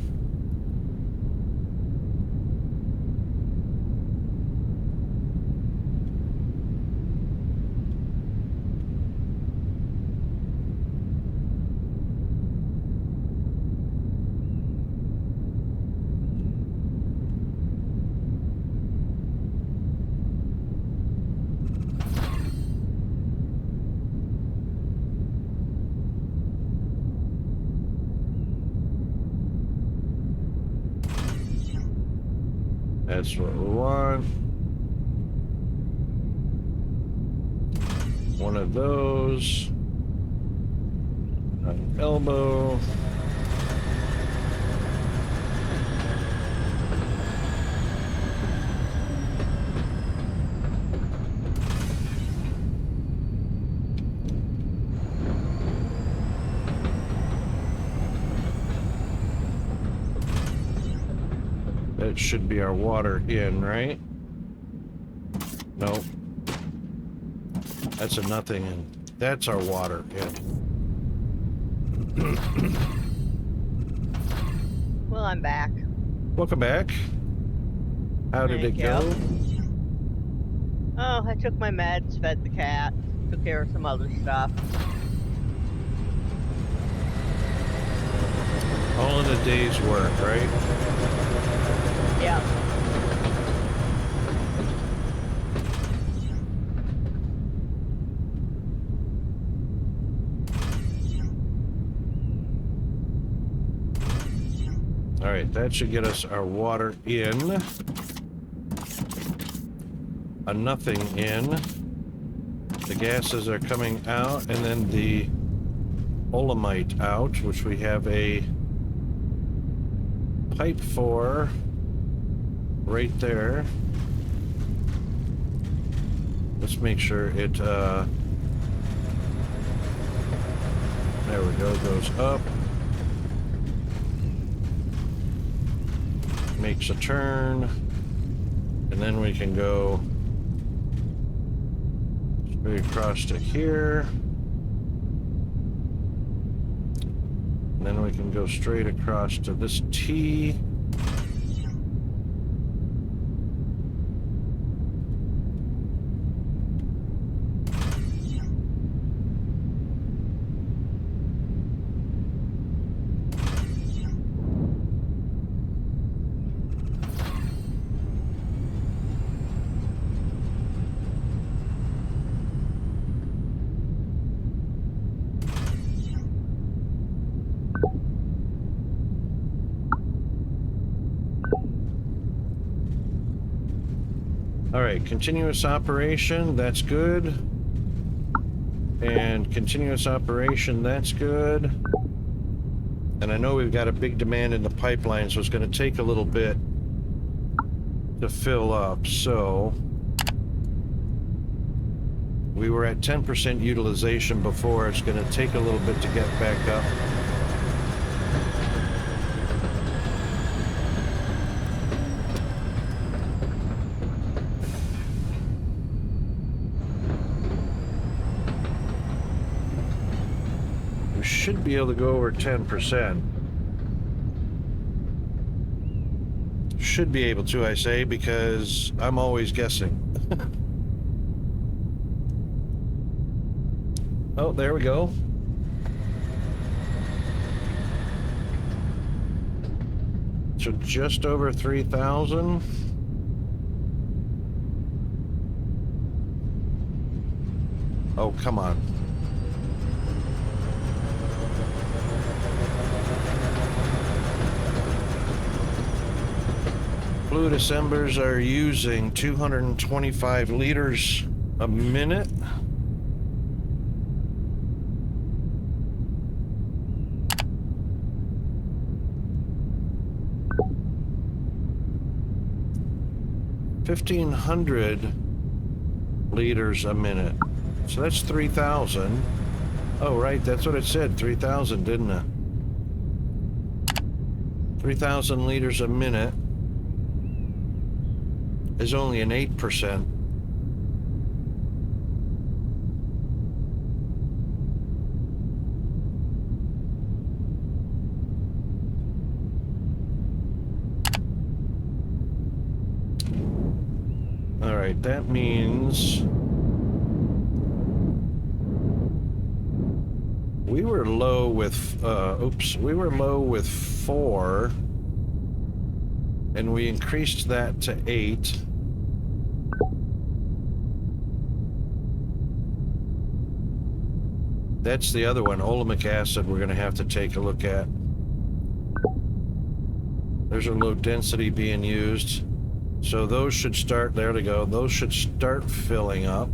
That's what we want. One of those. An elbow. That should be our water in, right? Nope. That's a nothing in. That's our water in. Well, I'm back. Welcome back. How did it Thank go? you. Oh, I took my meds, fed the cat, took care of some other stuff. All in a day's work, right? Yeah. All right, that should get us our water in. A nothing in. The gases are coming out, and then the Olemite out, which we have a pipe for right there. Let's make sure it, there we go, goes up. Makes a turn. And then we can go straight across to here. And then we can go straight across to this T. All right, continuous operation, that's good. And continuous operation, that's good. And I know we've got a big demand in the pipeline, so it's going to take a little bit to fill up. So we were at 10% utilization before. It's going to take a little bit to get back up. Should be able to go over 10%. Should be able to, I say, because I'm always guessing. Oh, there we go. So just over 3,000. Oh, come on. Fluid assemblers are using 225 liters a minute. $1,500 liters a minute. So that's 3,000. Oh, right, that's what it said, 3,000, didn't it? 3,000 liters a minute is only an 8%. All right, that means we were low with, we were low with 4, and we increased that to 8. That's the other one, olemic acid, we're going to have to take a look at. There's a low density being used. So those should start, there to go, those should start filling up.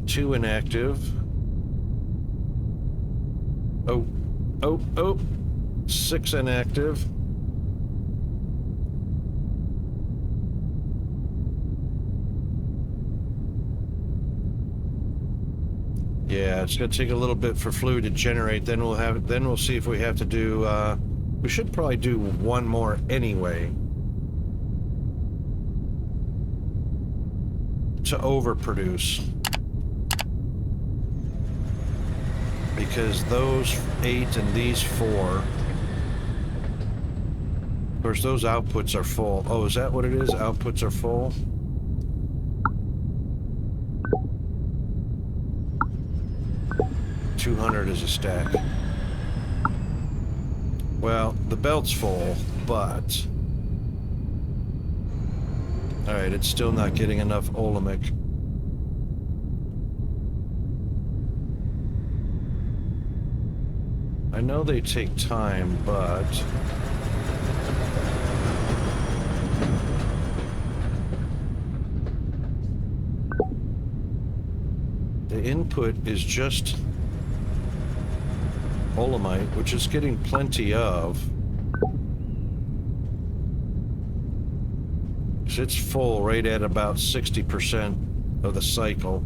Two inactive. Oh. 6 inactive. Yeah, it's gonna take a little bit for fluid to generate. Then we'll see if we have to do. We should probably do one more anyway to overproduce. Because those 8 and these 4, of course, those outputs are full. Oh, is that what it is? Outputs are full? $200 is a stack. Well, the belt's full, but... Alright, it's still not getting enough olemic. I know they take time, but... the input is just olemite, which is getting plenty of. So it's full right at about 60% of the cycle.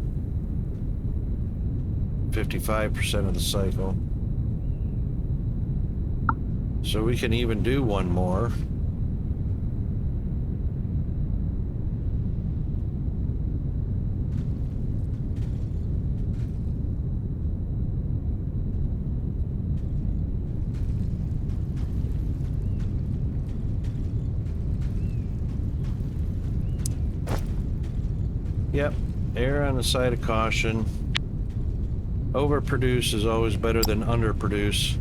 55% of the cycle. So we can even do one more. Yep, err on the side of caution. Overproduce is always better than underproduce.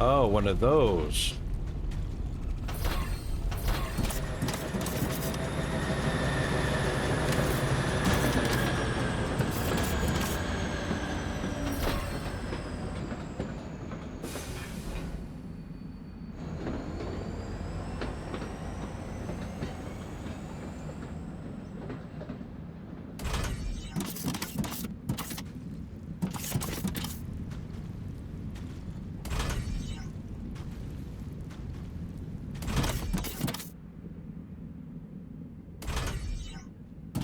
Oh, one of those.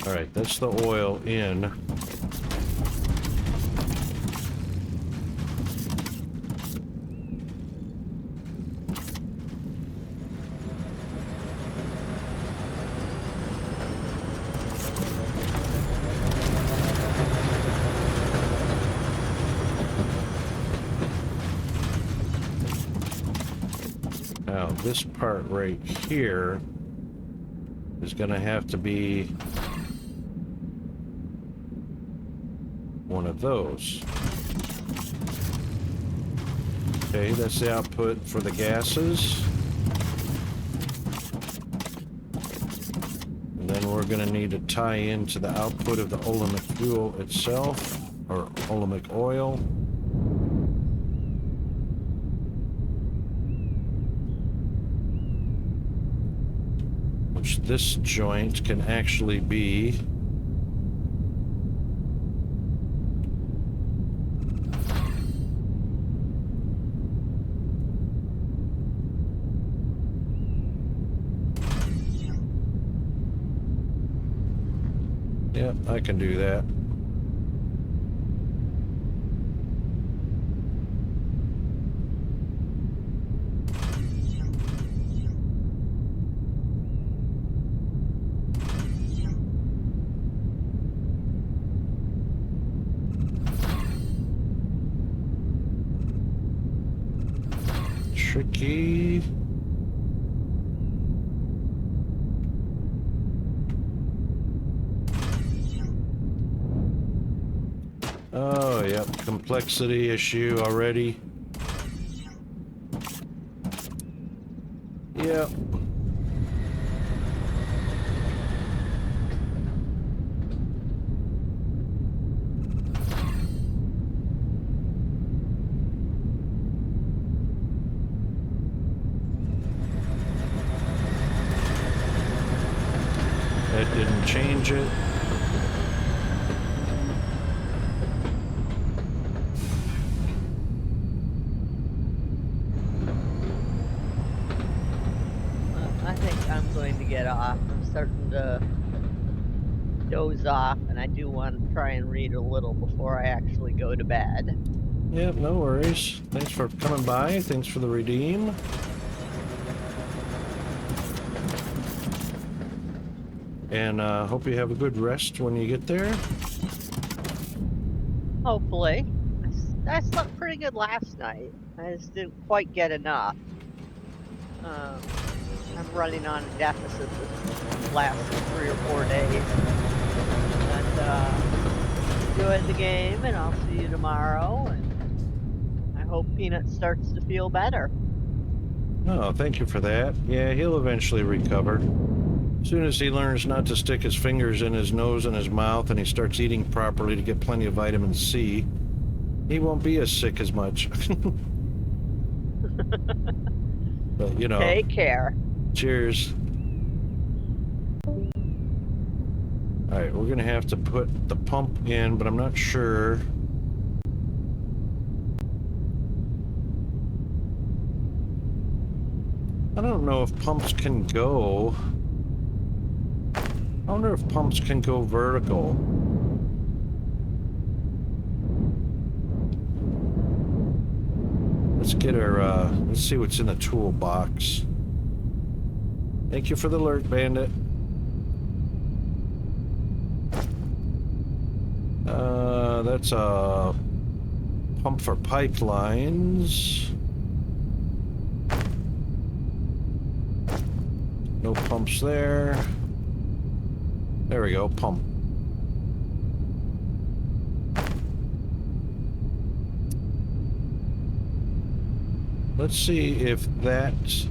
All right, that's the oil in. Now, this part right here is going to have to be one of those. Okay, that's the output for the gases. And then we're going to need to tie into the output of the Olemic fuel itself, or Olemic oil. Which this joint can actually be Yep, I can do that. Tricky. Oh, yep, complexity issue already. Yep. That didn't change it. I think I'm going to get off. I'm starting to doze off, and I do want to try and read a little before I actually go to bed. Yep, no worries. Thanks for coming by. Thanks for the redeem. And hope you have a good rest when you get there. Hopefully. I slept pretty good last night. I just didn't quite get enough. I'm running on a deficit this last 3 or 4 days. But enjoy the game, and I'll see you tomorrow. And I hope Peanut starts to feel better. Oh, thank you for that. Yeah, he'll eventually recover. As soon as he learns not to stick his fingers in his nose and his mouth and he starts eating properly to get plenty of vitamin C, he won't be as sick as much. But, you know. Take care. Cheers. All right, we're going to have to put the pump in, but I'm not sure. I don't know if pumps can go. I wonder if pumps can go vertical. Let's get our, let's see what's in the toolbox. Thank you for the alert, Bandit. That's a pump for pipelines. No pumps there. There we go, pump. Let's see if that's...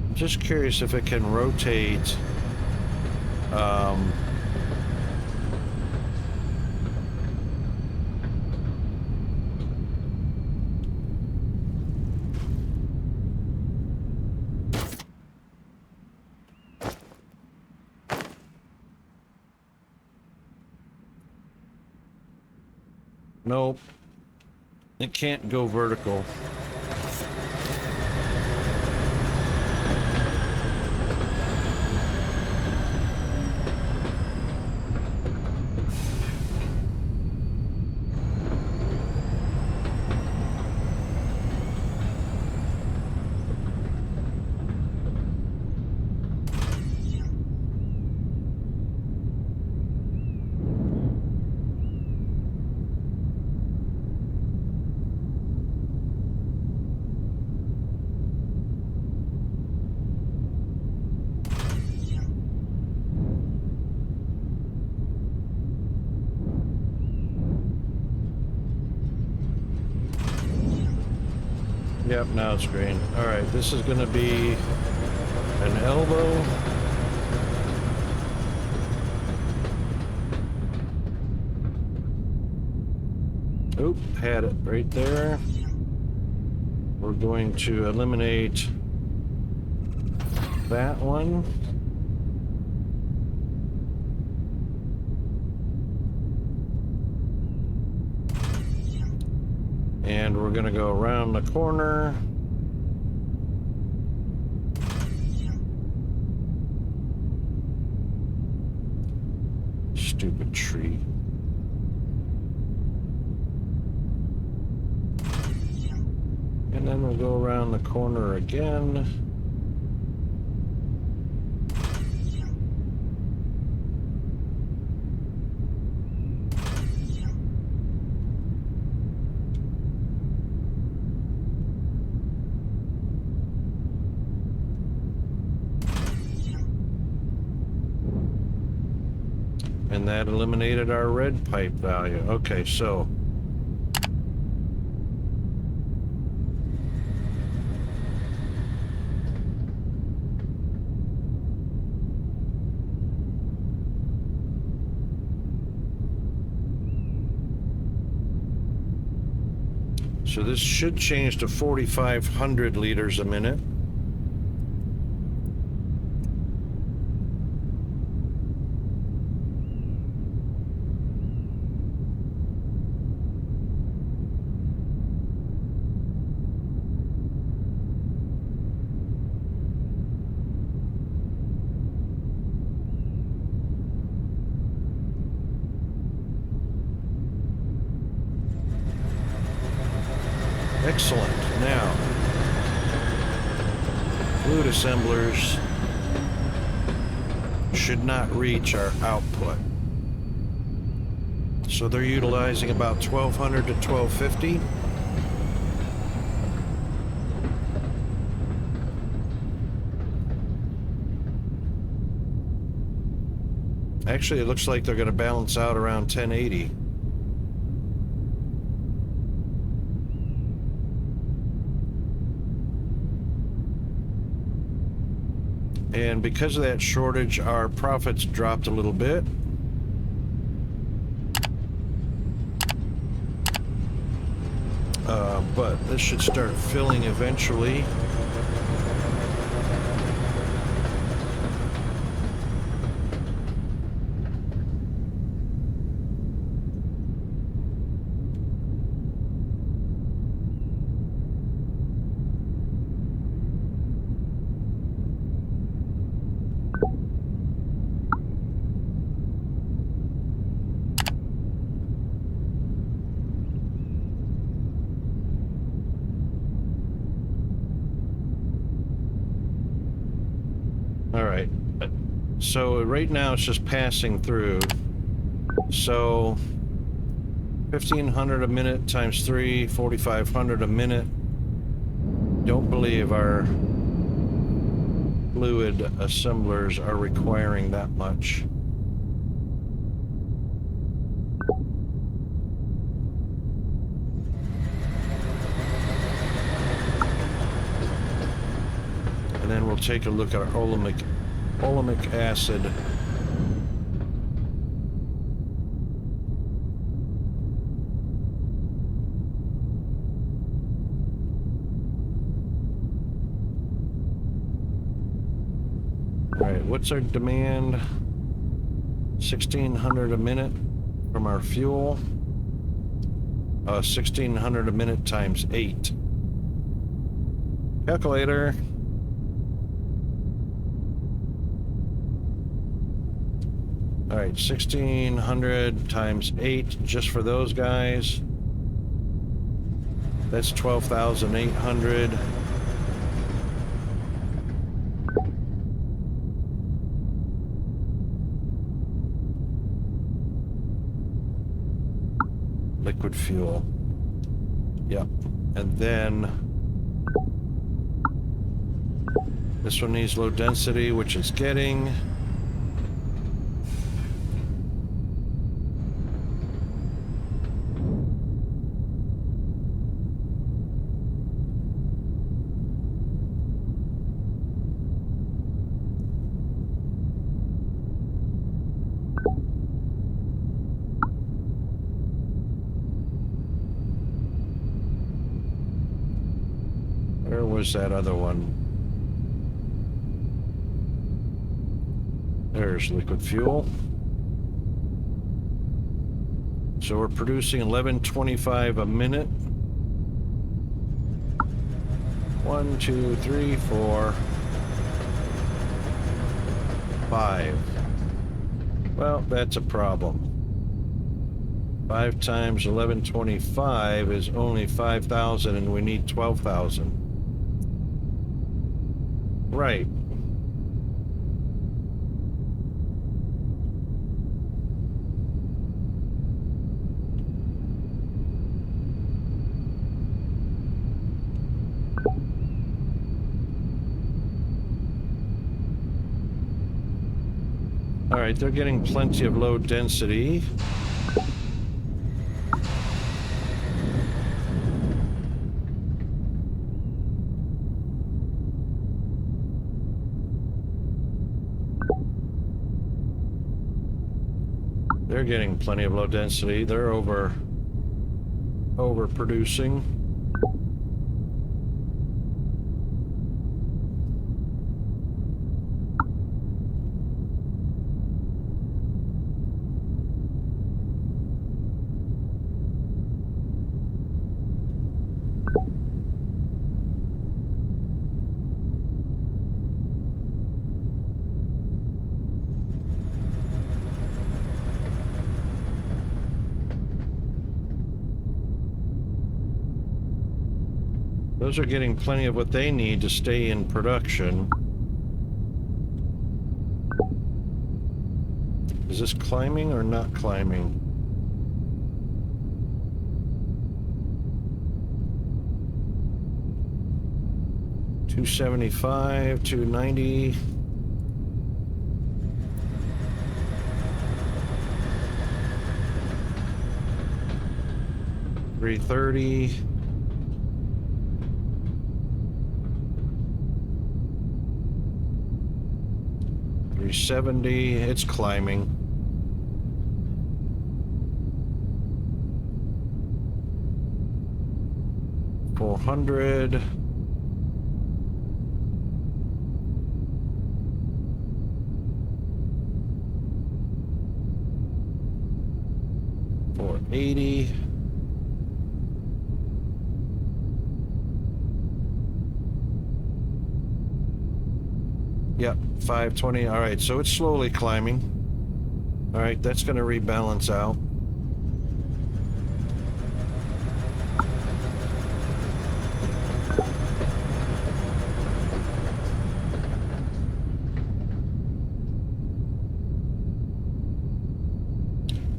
I'm just curious if it can rotate. Nope. It can't go vertical. Yep, now it's green. All right, this is going to be an elbow. Oop, had it right there. We're going to eliminate that one. And we're going to go around the corner. Stupid tree. And then we'll go around the corner again. And that eliminated our red pipe value. Okay, so this should change to 4,500 liters a minute. Excellent. Now, fluid assemblers should not reach our output. So they're utilizing about 1,200 to 1,250. Actually, it looks like they're going to balance out around 1080. And because of that shortage, our profits dropped a little bit. but this should start filling eventually. All right, so right now it's just passing through. So 1,500 a minute times 3, 4,500 a minute. Don't believe our fluid assemblers are requiring that much. And then we'll take a look at our olemic acid. All right, what's our demand? 1,600 a minute from our fuel. 1,600 a minute times 8. Calculator. All right, 1,600 times 8 just for those guys. That's 12,800. Liquid fuel. Yep. And then this one needs low density, which it's getting. Where was that other one? There's liquid fuel. So we're producing 1125 a minute. 1, 2, 3, 4, 5. Well, that's a problem. 5 times 1125 is only 5,000, and we need 12,000. Right. All right, they're getting plenty of low density. They're getting plenty of low density. They're overproducing. Those are getting plenty of what they need to stay in production. Is this climbing or not climbing? $275, $290. $330. $370. It's climbing. 400. $480. Yep, 520. All right, so it's slowly climbing. All right, that's going to rebalance out.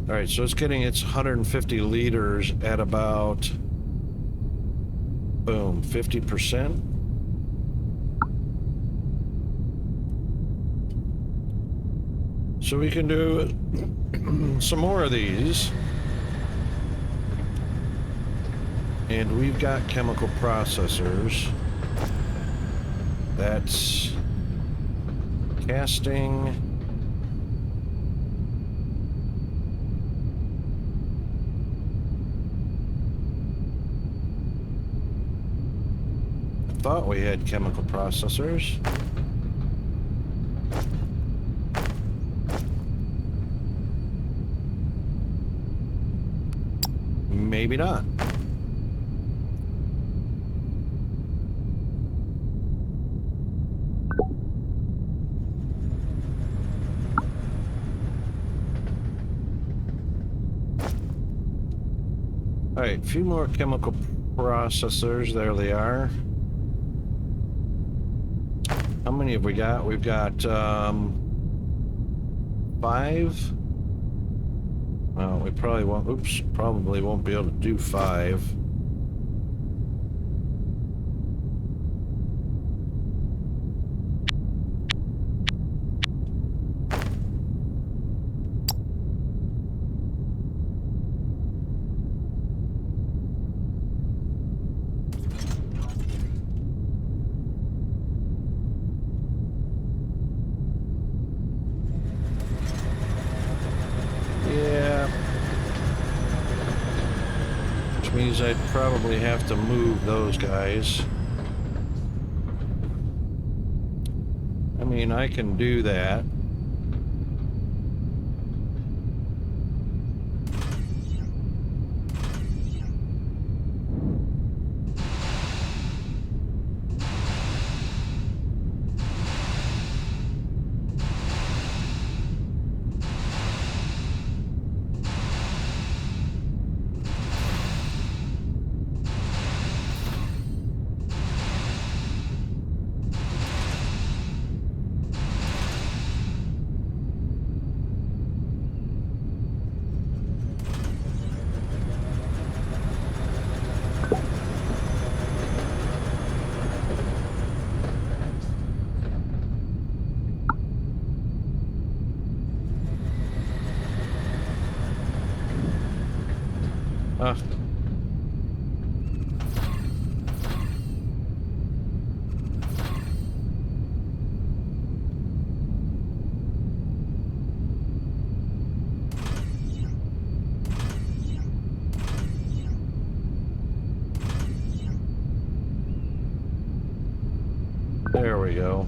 All right, so it's getting its 150 liters at about, boom, 50%. So we can do some more of these. And we've got chemical processors. That's casting. I thought we had chemical processors. Maybe not. All right, a few more chemical processors. There they are. How many have we got? We've got 5. Well, we probably won't. Oops, probably won't be able to do 5. Yeah. Which means I'd probably have to move those guys. I mean, I can do that. Ah. There we go.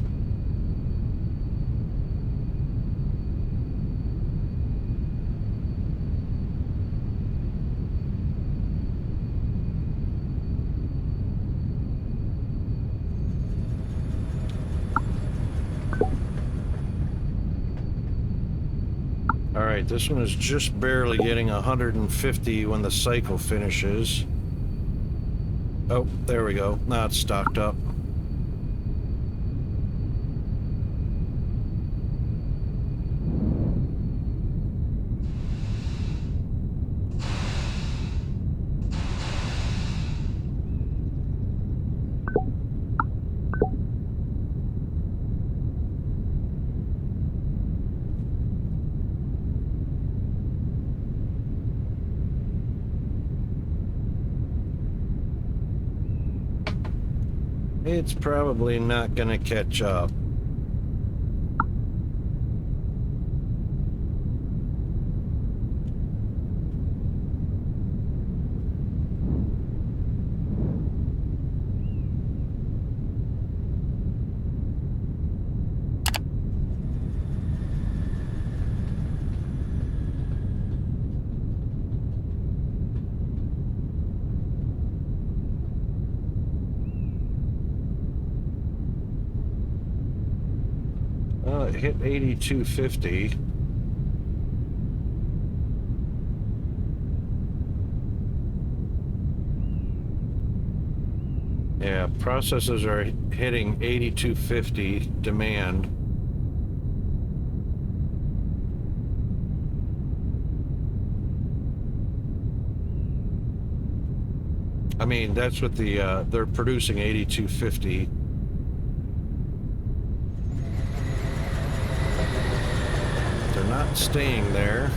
All right, this one is just barely getting 150 when the cycle finishes. Oh, there we go. Now it's stocked up. It's probably not going to catch up. hit 8250. Yeah, processors are hitting 8250 demand. I mean, that's what they're producing 8250. They're not staying there.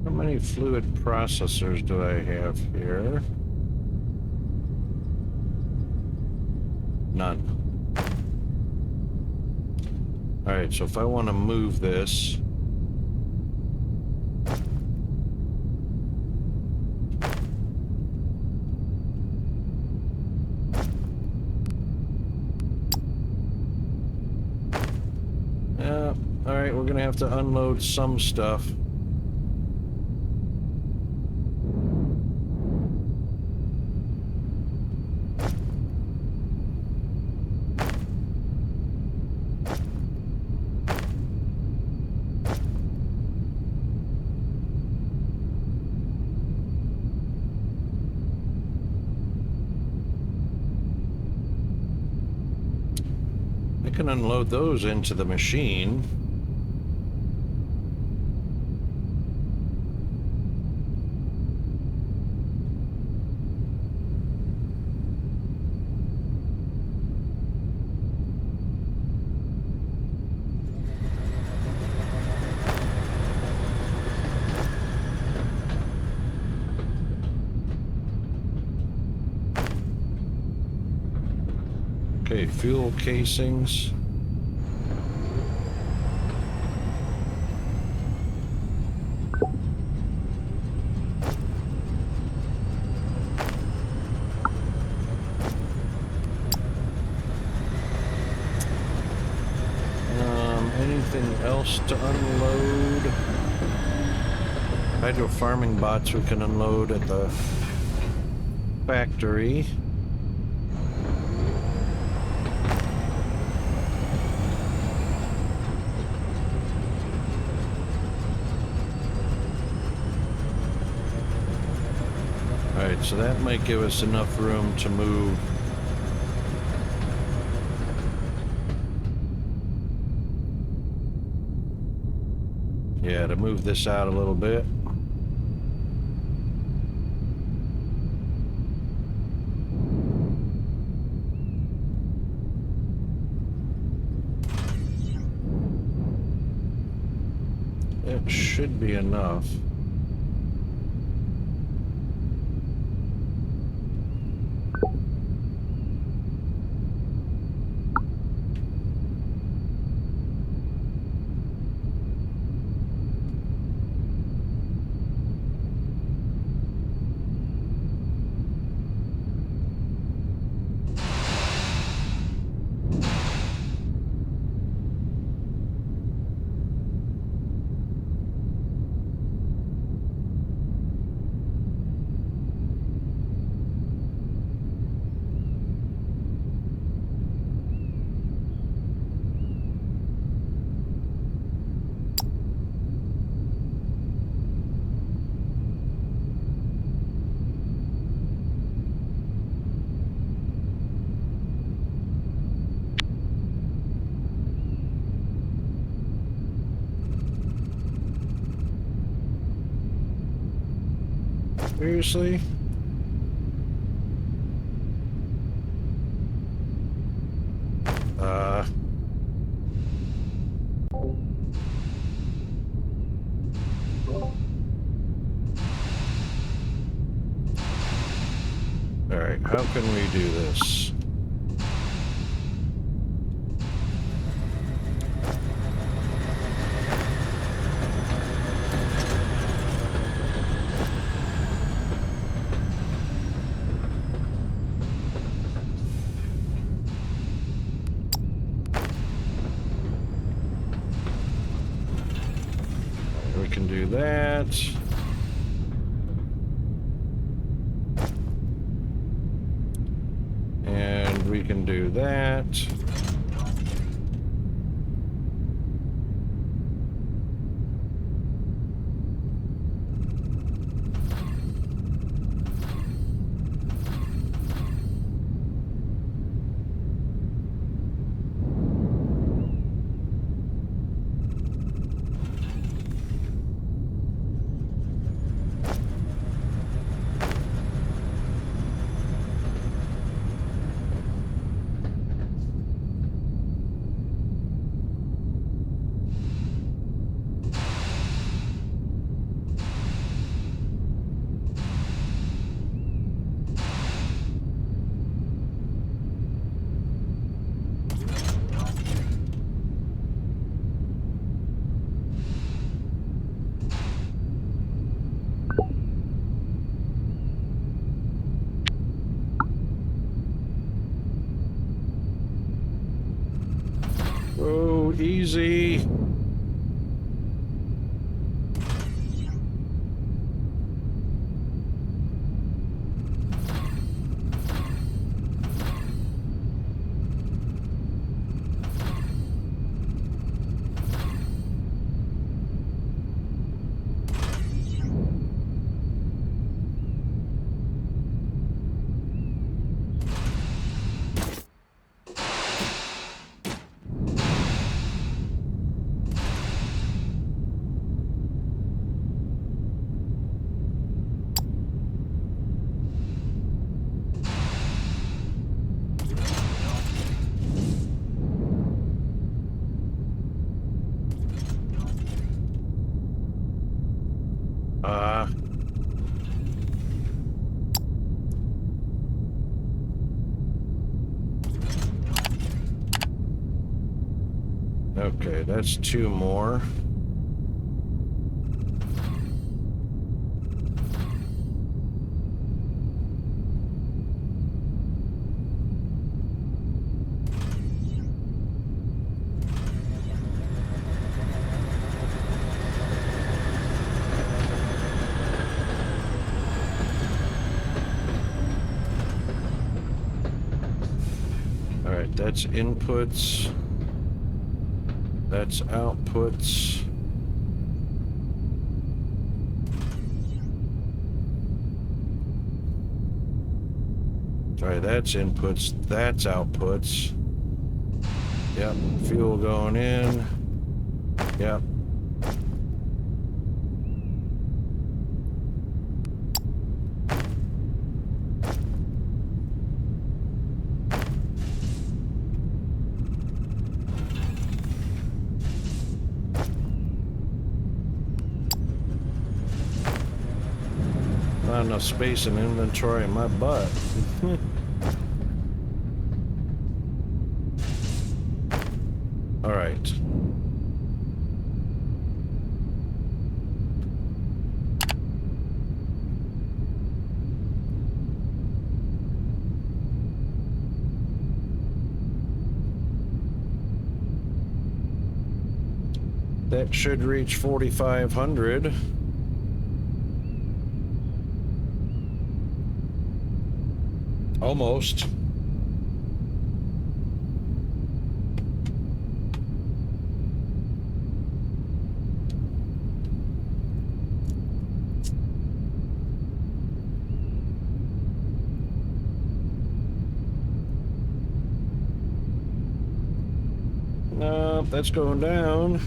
How many fluid processors do I have here? None. All right, so if I want to move this, yeah, all right, we're gonna have to unload some stuff. I can unload those into the machine. Okay, fuel casings. Anything else to unload? Hydro farming bots we can unload at the factory. Alright, so that might give us enough room to move. Yeah, to move this out a little bit. It should be enough. Seriously? right, how can we do this? We can do that. And we can do that. Oh, easy. Okay, that's two more. All right, that's inputs. That's outputs. All right, that's inputs. That's outputs. Yep, fuel going in. Yep. Not enough space in inventory in my butt. All right. That should reach 4,500. Almost. No, that's going down.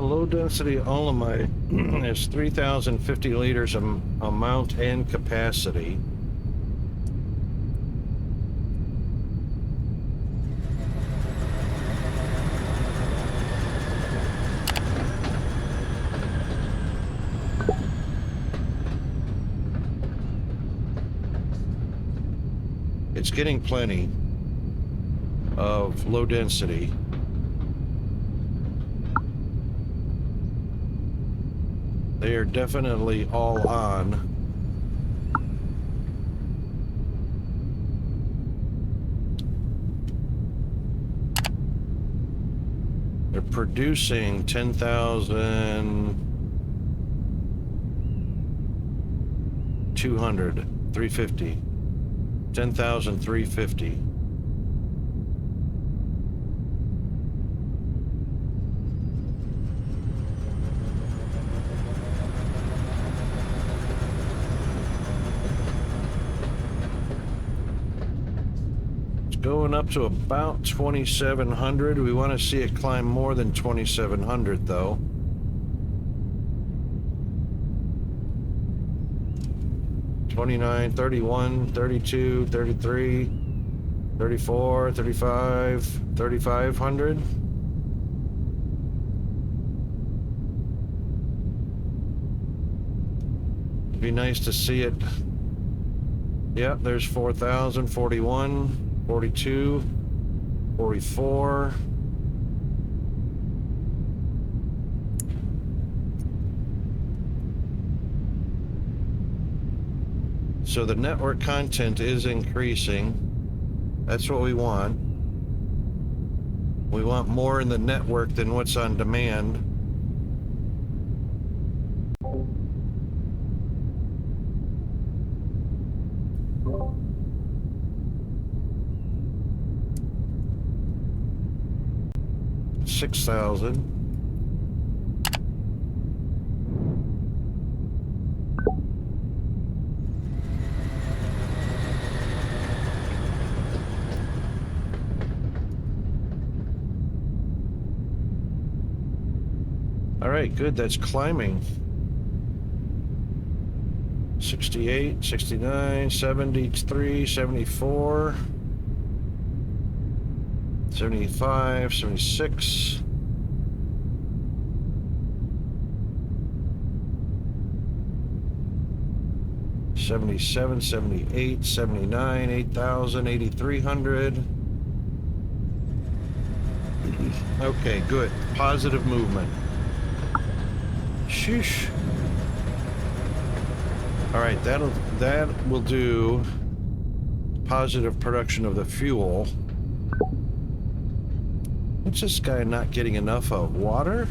Well, low density Olamite is 3,050 liters amount and capacity. It's getting plenty of low density. They are definitely all on. They're producing 10,200, 350. 10,350. It's going up to about 2,700. We want to see it climb more than 2,700 though. 29, 31, 32, 33, 34, 35, 3,500. It'd be nice to see it. Yep, there's 4,000, 41, 42, 44. So the network content is increasing. That's what we want. We want more in the network than what's on demand. $6,000. All right, good, that's climbing. 68, 69, 73, 74, 75, 76. $77, $78, $79, 8,000, 8,300. Okay, good. Positive movement. Sheesh. All right, that will do positive production of the fuel. What's this guy not getting enough of? Water?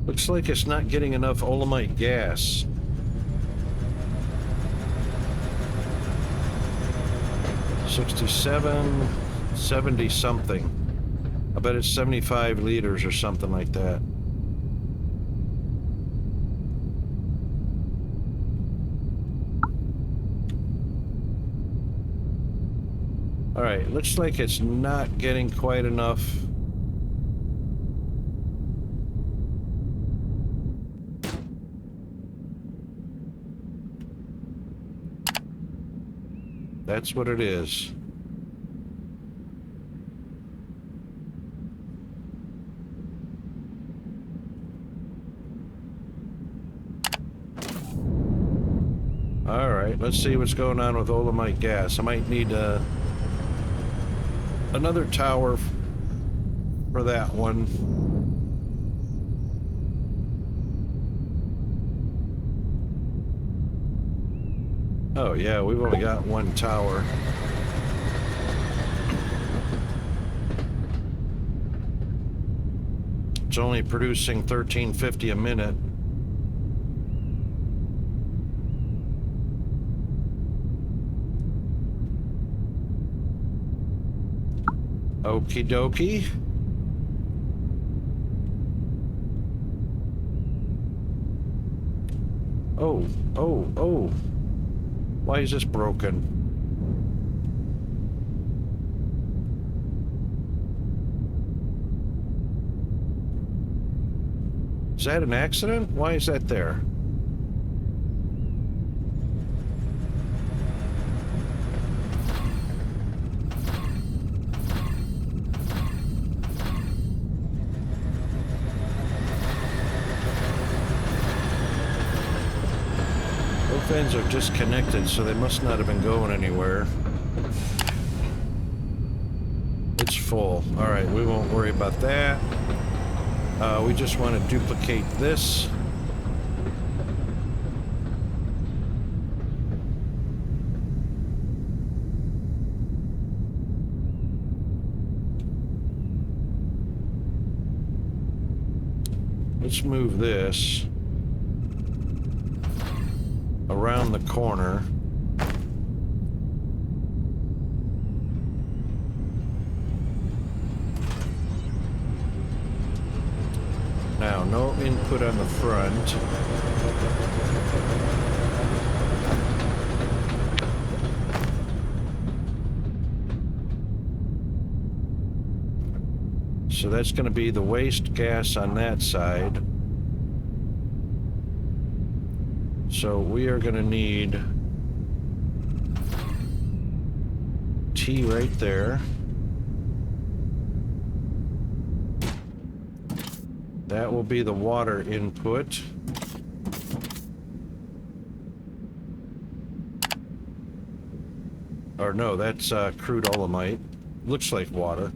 Looks like it's not getting enough Olamite gas. $67, 70 something. I bet it's 75 liters or something like that. All right, looks like it's not getting quite enough. That's what it is. All right, let's see what's going on with Olamite gas. I might need another tower for that one. Oh yeah, we've only got one tower. It's only producing 1350 a minute. Okie dokie. Oh, oh, oh. Why is this broken? Is that an accident? Why is that there? Both ends are disconnected, so they must not have been going anywhere. It's full. All right, we won't worry about that. We just want to duplicate this. Let's move this around the corner. Now, no input on the front. So that's going to be the waste gas on that side. So we are going to need T right there. That will be the water input. Or no, that's crude olemite. Looks like water.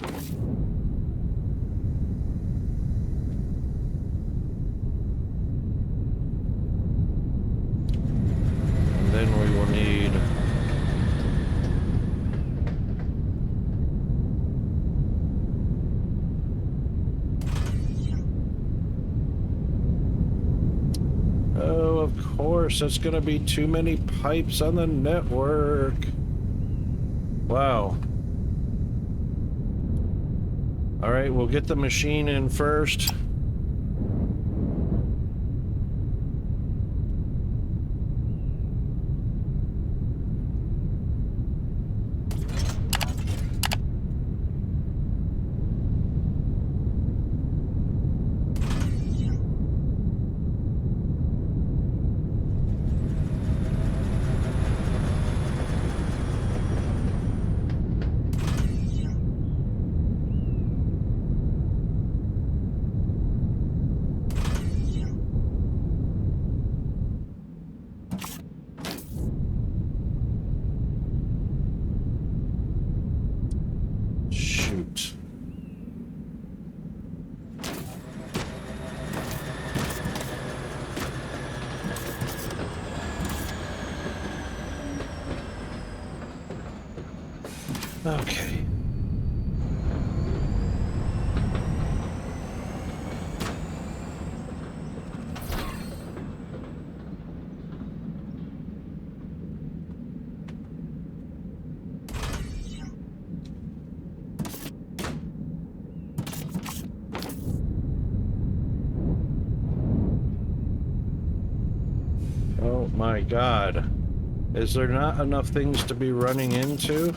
And then we will need of course, that's gonna be too many pipes on the network. Wow. All right, we'll get the machine in first. Shoot. Okay. Oh my God. Is there not enough things to be running into?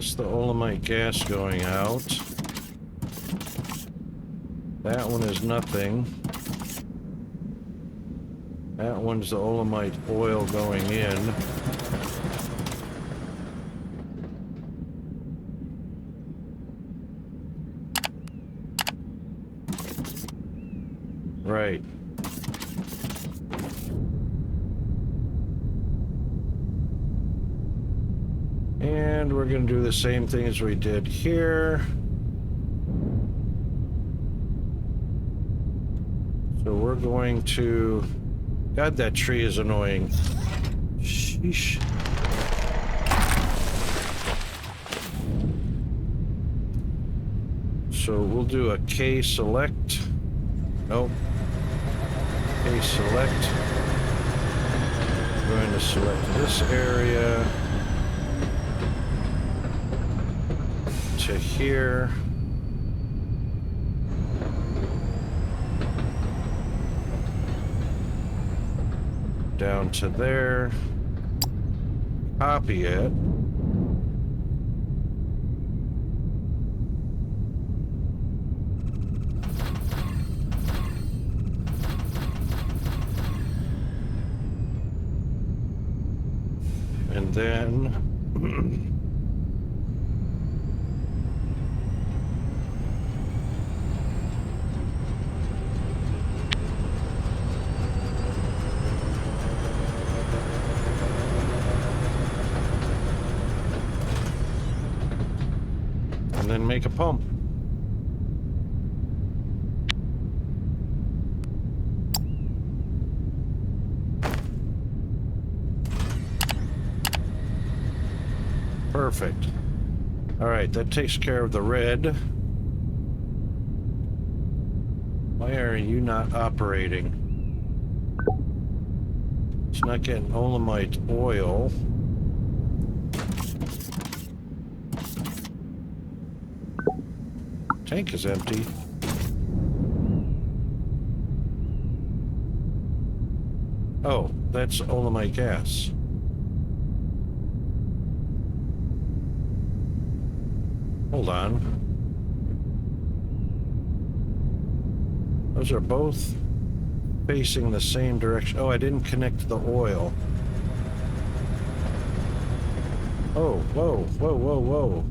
That's the Olamite gas going out. That one is nothing. That one's the Olamite oil going in. Right. And we're going to do the same thing as we did here. So we're going to... God, that tree is annoying. Sheesh. So we'll do a K select. Nope. K select. I'm going to select this area to here. Down to there. Copy it. And then make a pump. Perfect. All right, that takes care of the red. Why are you not operating? It's not getting Olamite oil. Tank is empty. Oh, that's Olamite gas. Hold on. Those are both facing the same direction. Oh, I didn't connect the oil. Oh, whoa, whoa, whoa, whoa.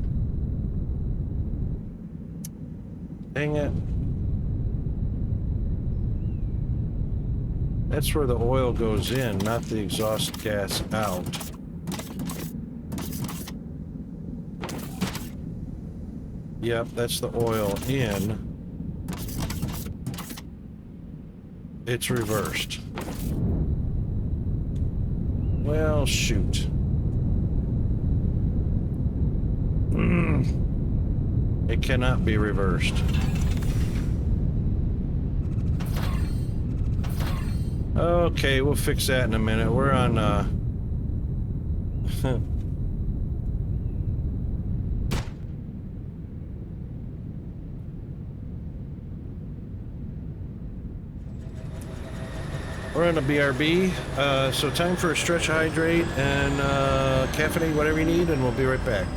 Dang it. That's where the oil goes in, not the exhaust gas out. Yep, that's the oil in. It's reversed. Well, shoot. It cannot be reversed. Okay, we'll fix that in a minute. We're on, we're on a BRB, so time for a stretch hydrate and caffeinate, whatever you need, and we'll be right back.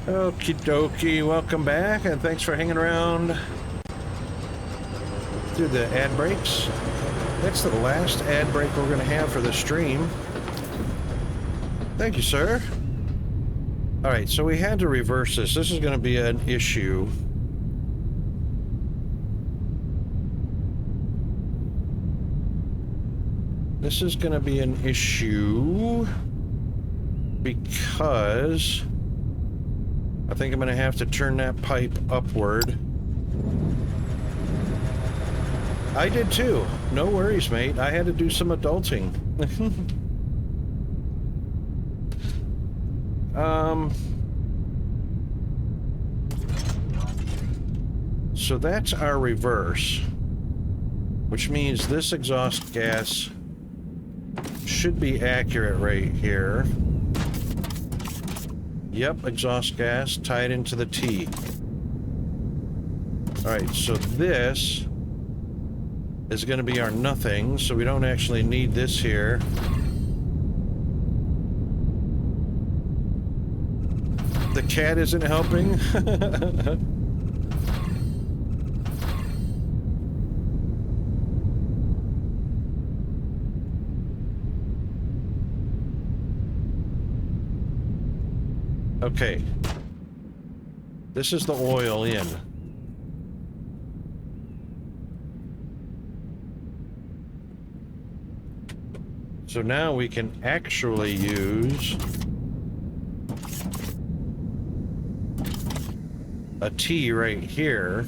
Okie dokie, welcome back, and thanks for hanging around through the ad breaks. That's the last ad break we're going to have for the stream. Thank you, sir. All right, so we had to reverse this. This is going to be an issue. This is going to be an issue because I think I'm going to have to turn that pipe upward. I did too. No worries, mate. I had to do some adulting. So that's our reverse, which means this exhaust gas should be accurate right here. Yep, exhaust gas tied into the T. Alright, so this is going to be our nothing, so we don't actually need this here. The cat isn't helping. Okay. This is the oil in. So now we can actually use a T right here.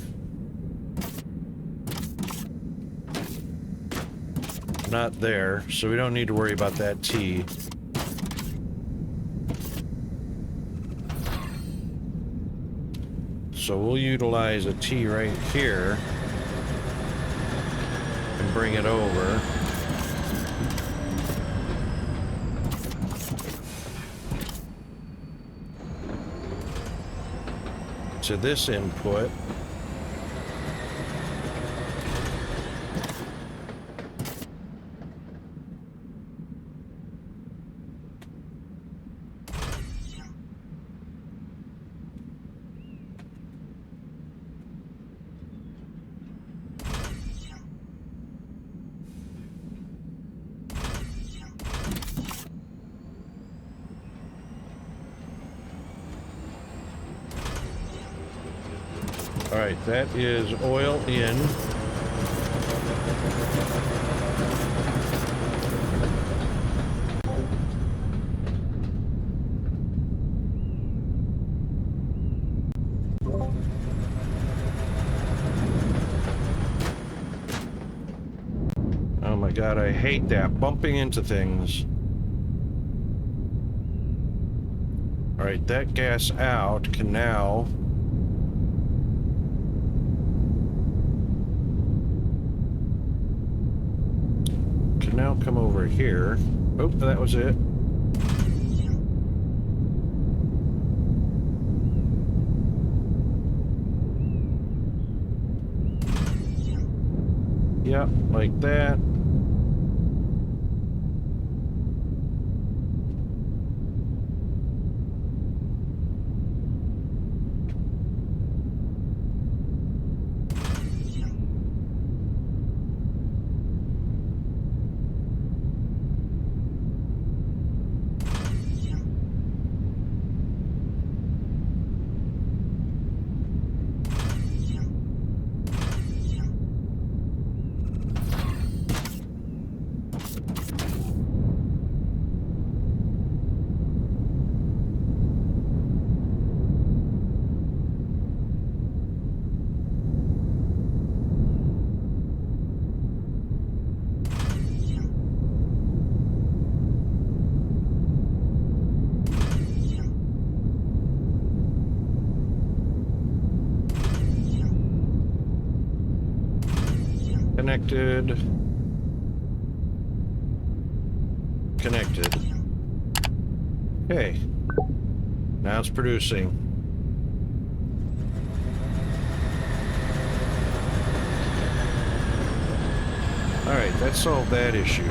Not there, so we don't need to worry about that T. So we'll utilize a T right here and bring it over. To this input. All right, that is oil in. Oh my God, I hate that, bumping into things. All right, that gas out can now come over here. Oh, that was it. Yep, like that. Connected. Connected. Okay. Now it's producing. All right, that solved that issue.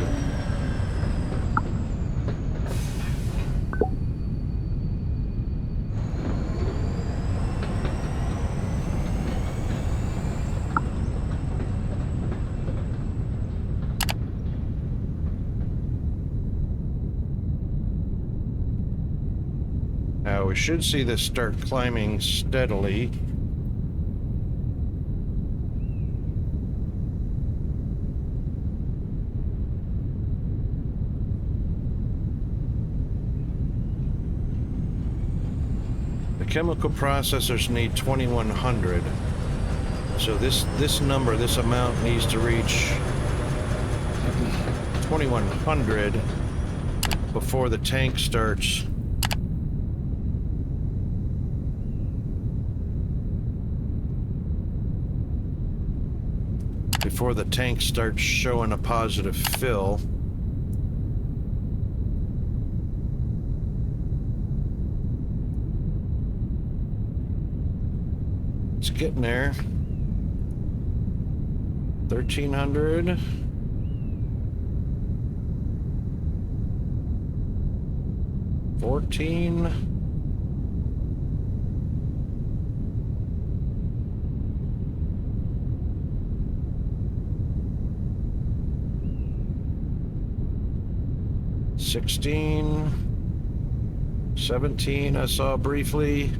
we should see this start climbing steadily. The chemical processors need 2100. So this number, this amount needs to reach 2100 before the tank starts showing a positive fill. It's getting there. 1300. $14. $16. $17 I saw briefly.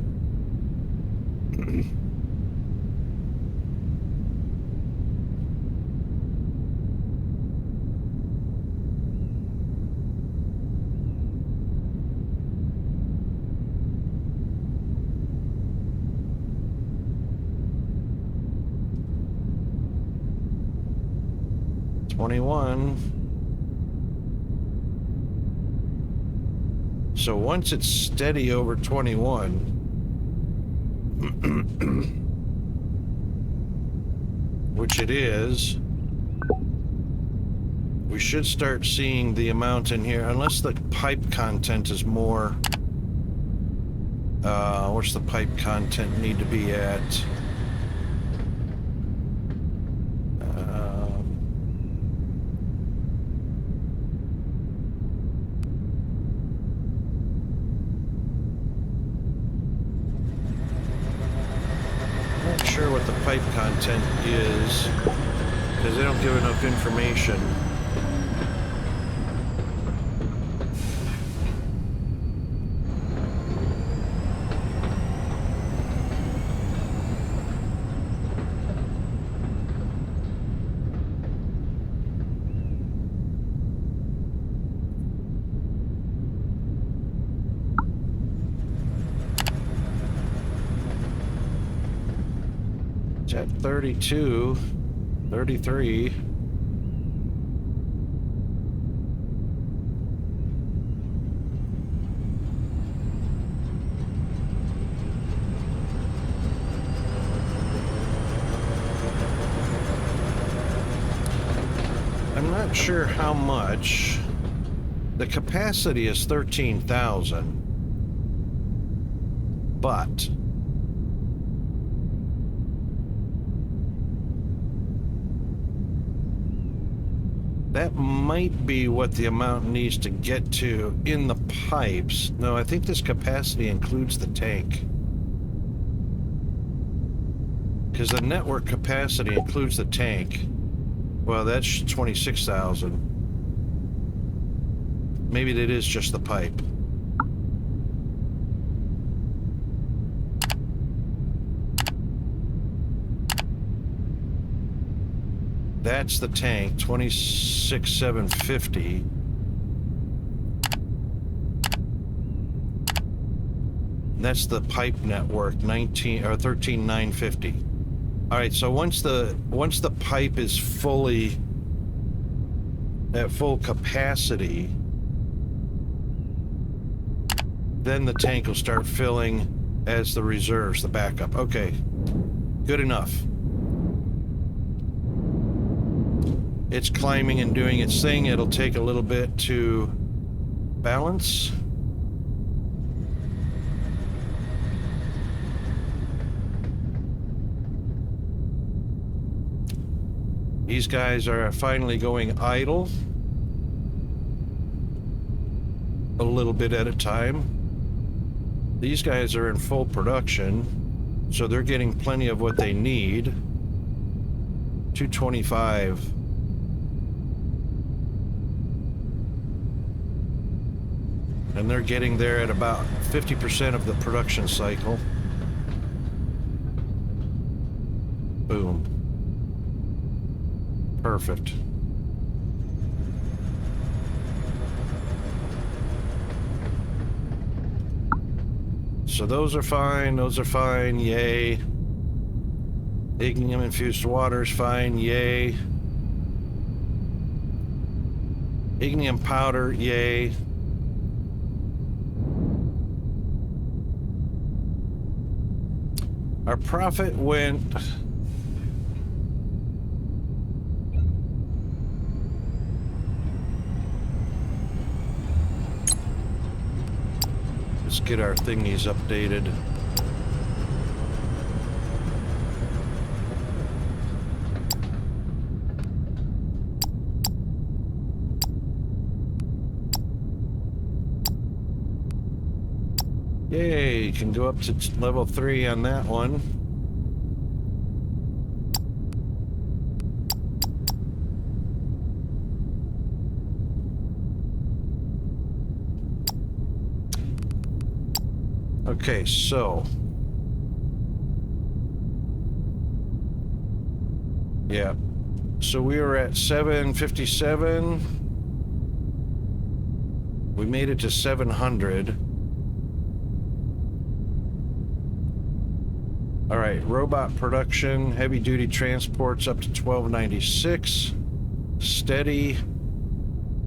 So once it's steady over 21, which it is, we should start seeing the amount in here, unless the pipe content is more. What's the pipe content need to be at? Sure what the pipe content is, because they don't give enough information. It's at 32, 33. I'm not sure how much. The capacity is 13,000, but that might be what the amount needs to get to in the pipes. No, I think this capacity includes the tank. Because the network capacity includes the tank. Well, that's 26,000. Maybe that is just the pipe. That's the tank, 26,750. That's the pipe network, 13,950. All right, so once the pipe is fully at full capacity, then the tank will start filling as the reserves, the backup. Okay, good enough. It's climbing and doing its thing. It'll take a little bit to balance. These guys are finally going idle. A little bit at a time. These guys are in full production, so they're getting plenty of what they need. 225. And they're getting there at about 50% of the production cycle. Boom. Perfect. So those are fine, yay. Ignium infused water is fine, yay. Ignium powder, yay. Our profit went... Let's get our thingies updated. Yay, you can go up to level 3 on that one. Okay, so... Yeah. So we were at 757. We made it to 700. All right, robot production, heavy duty transports up to 1296. Steady.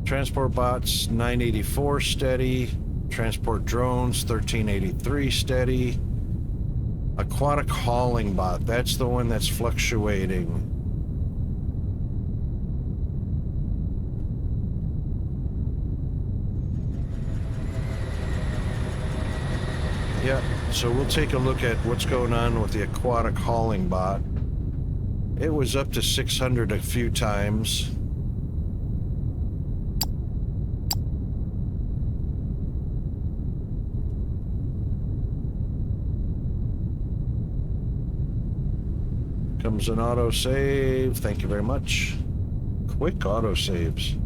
Transport bots 984 steady. Transport drones 1383 steady. Aquatic hauling bot, that's the one that's fluctuating. Yeah, so we'll take a look at what's going on with the aquatic hauling bot. It was up to 600 a few times. Comes an autosave. Thank you very much. Quick autosaves.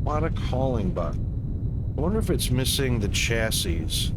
Aquatic hauling bot. I wonder if it's missing the chassis.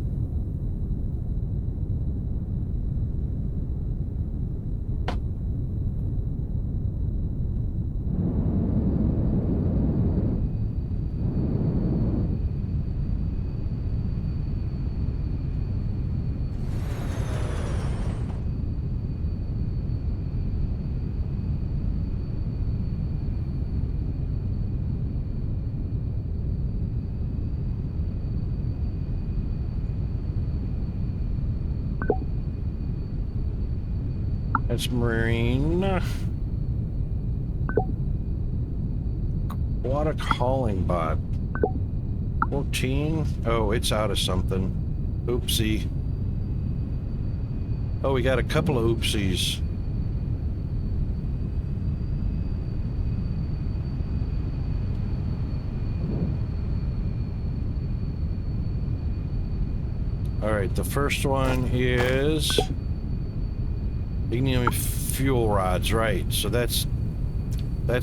That's marine. Aquatic hauling bot. 14. Oh, it's out of something. Oopsie. Oh, we got a couple of oopsies. All right, the first one is ignium fuel rods, right? So that's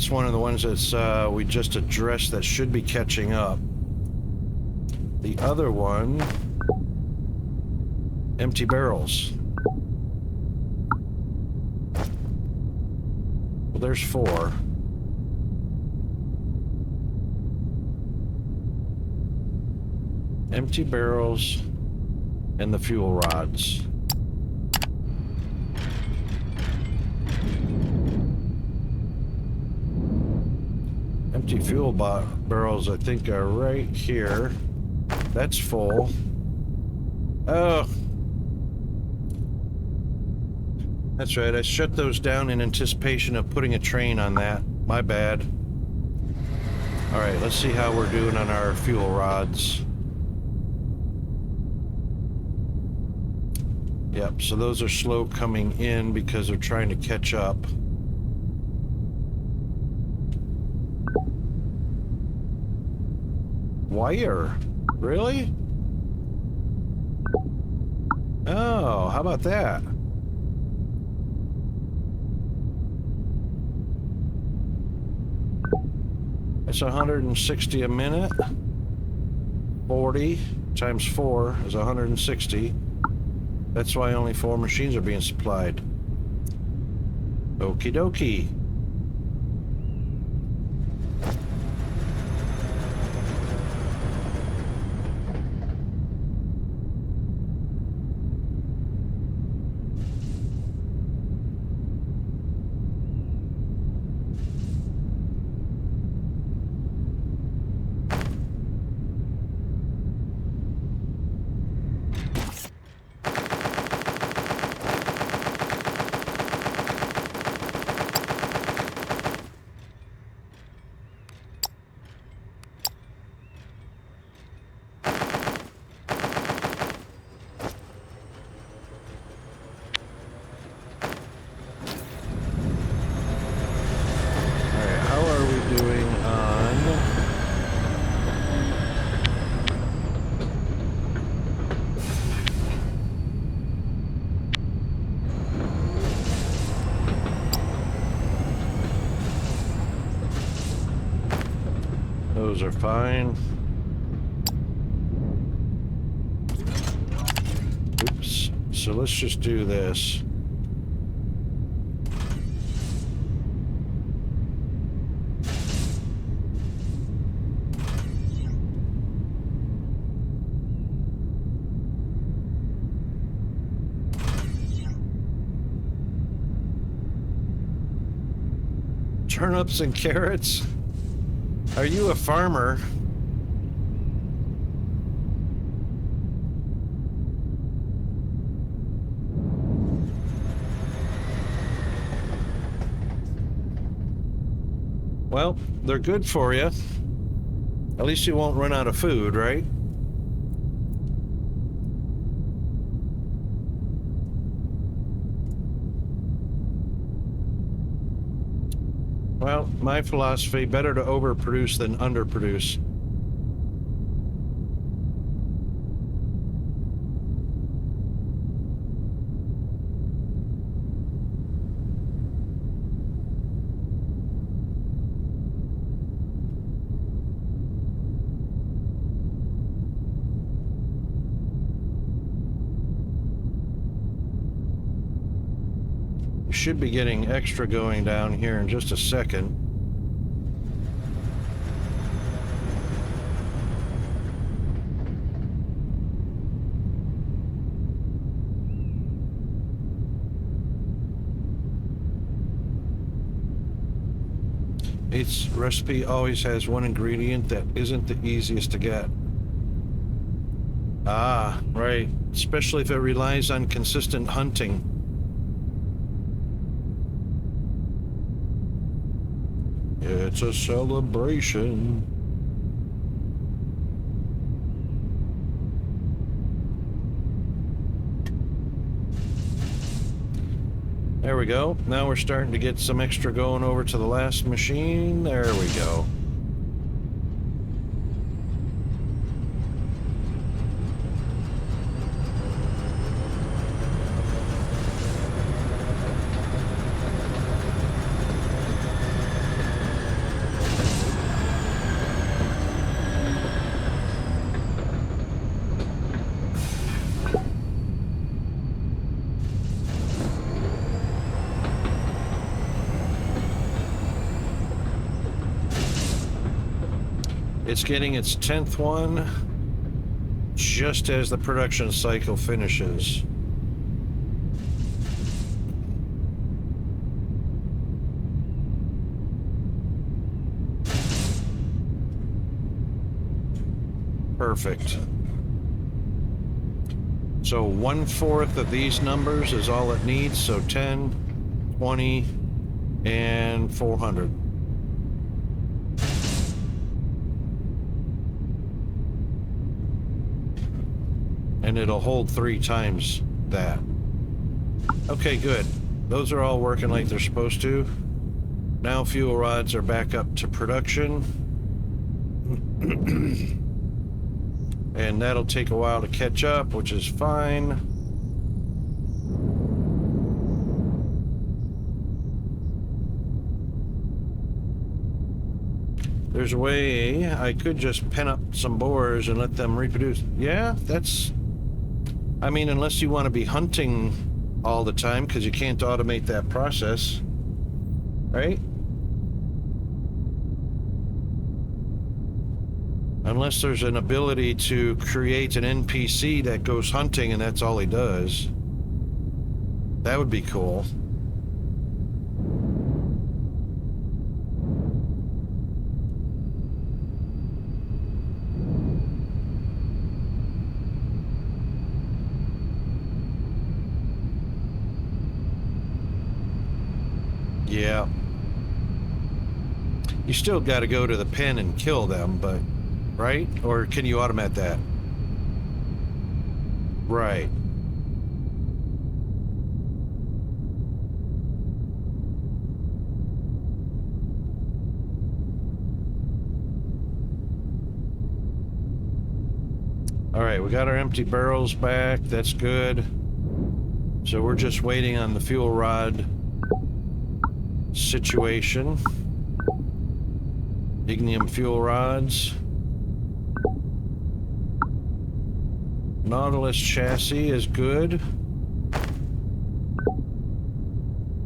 one of the ones that's we just addressed that should be catching up. The other one, empty barrels. Well, there's 4. Empty barrels and the fuel rods. Empty fuel barrels, I think, are right here. That's full. Oh. That's right, I shut those down in anticipation of putting a train on that. My bad. Alright, let's see how we're doing on our fuel rods. Yep, so those are slow coming in because they're trying to catch up. Wire? Really? Oh, how about that? That's 160 a minute. 40 times 4 is 160. That's why only 4 machines are being supplied. Okie dokie. Those are fine. Oops. So let's just do this. Turnips and carrots? Are you a farmer? Well, they're good for you. At least you won't run out of food, right? Well, my philosophy, better to overproduce than underproduce. You should be getting extra going down here in just a second. Its recipe always has one ingredient that isn't the easiest to get. Ah, right. Especially if it relies on consistent hunting. It's a celebration. There we go. Now we're starting to get some extra going over to the last machine. There we go. It's getting its 10th one just as the production cycle finishes. Perfect. So 1/4 of these numbers is all it needs. So 10, 20, and 400. And it'll hold 3 times that. Okay, good. Those are all working like they're supposed to. Now fuel rods are back up to production. And that'll take a while to catch up, which is fine. There's a way I could just pen up some boars and let them reproduce. Yeah, that's... I mean, unless you want to be hunting all the time, because you can't automate that process, right? Unless there's an ability to create an NPC that goes hunting and that's all he does. That would be cool. Yeah. You still got to go to the pen and kill them, but... Right? Or can you automate that? Right. All right, we got our empty barrels back. That's good. So we're just waiting on the fuel rod situation. Ignium fuel rods. Nautilus chassis is good.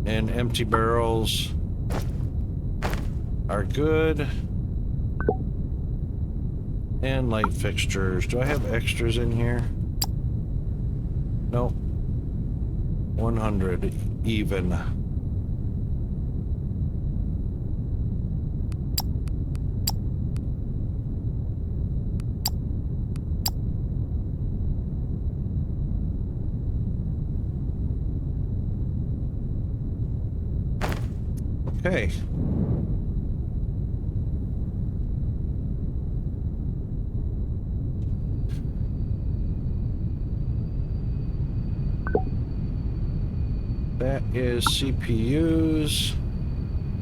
And empty barrels are good. And light fixtures. Do I have extras in here? Nope. 100 even. Okay. That is CPUs.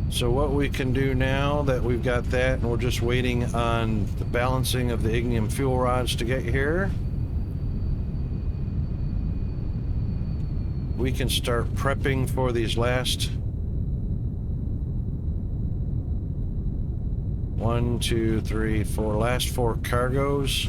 So what we can do now that we've got that and we're just waiting on the balancing of the ignium fuel rods to get here, we can start prepping for these last 1, 2, 3, 4, last 4 cargoes.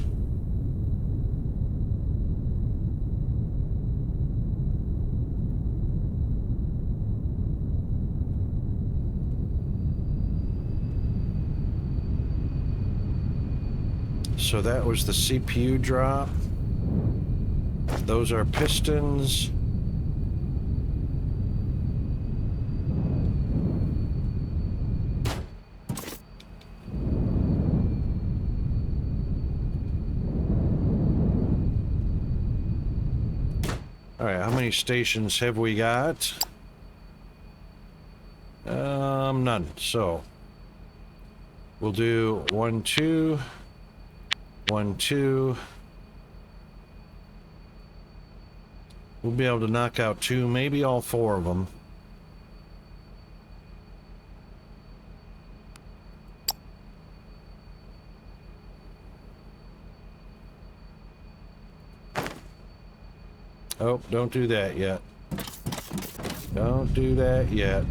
So that was the CPU drop. Those are pistons. All right, how many stations have we got? None. So we'll do 1, 2, 1, 2. We'll be able to knock out 2, maybe all 4 of them. Oh, don't do that yet. Don't do that yet.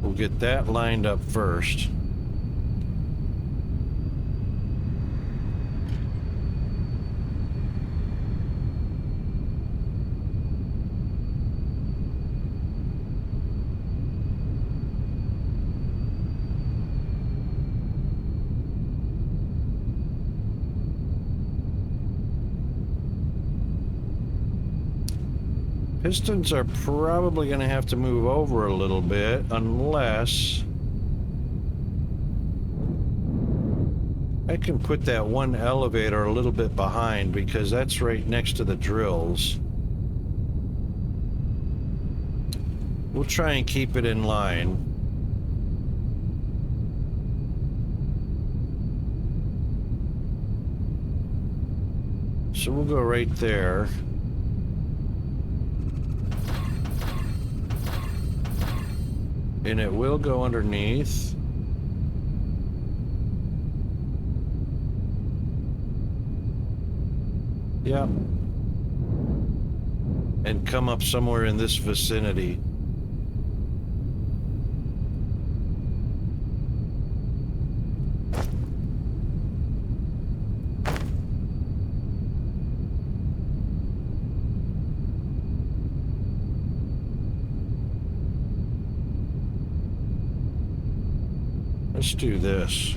We'll get that lined up first. Pistons are probably going to have to move over a little bit, unless I can put that one elevator a little bit behind, because that's right next to the drills. We'll try and keep it in line. So we'll go right there. And it will go underneath. Yep. And come up somewhere in this vicinity. Let's do this.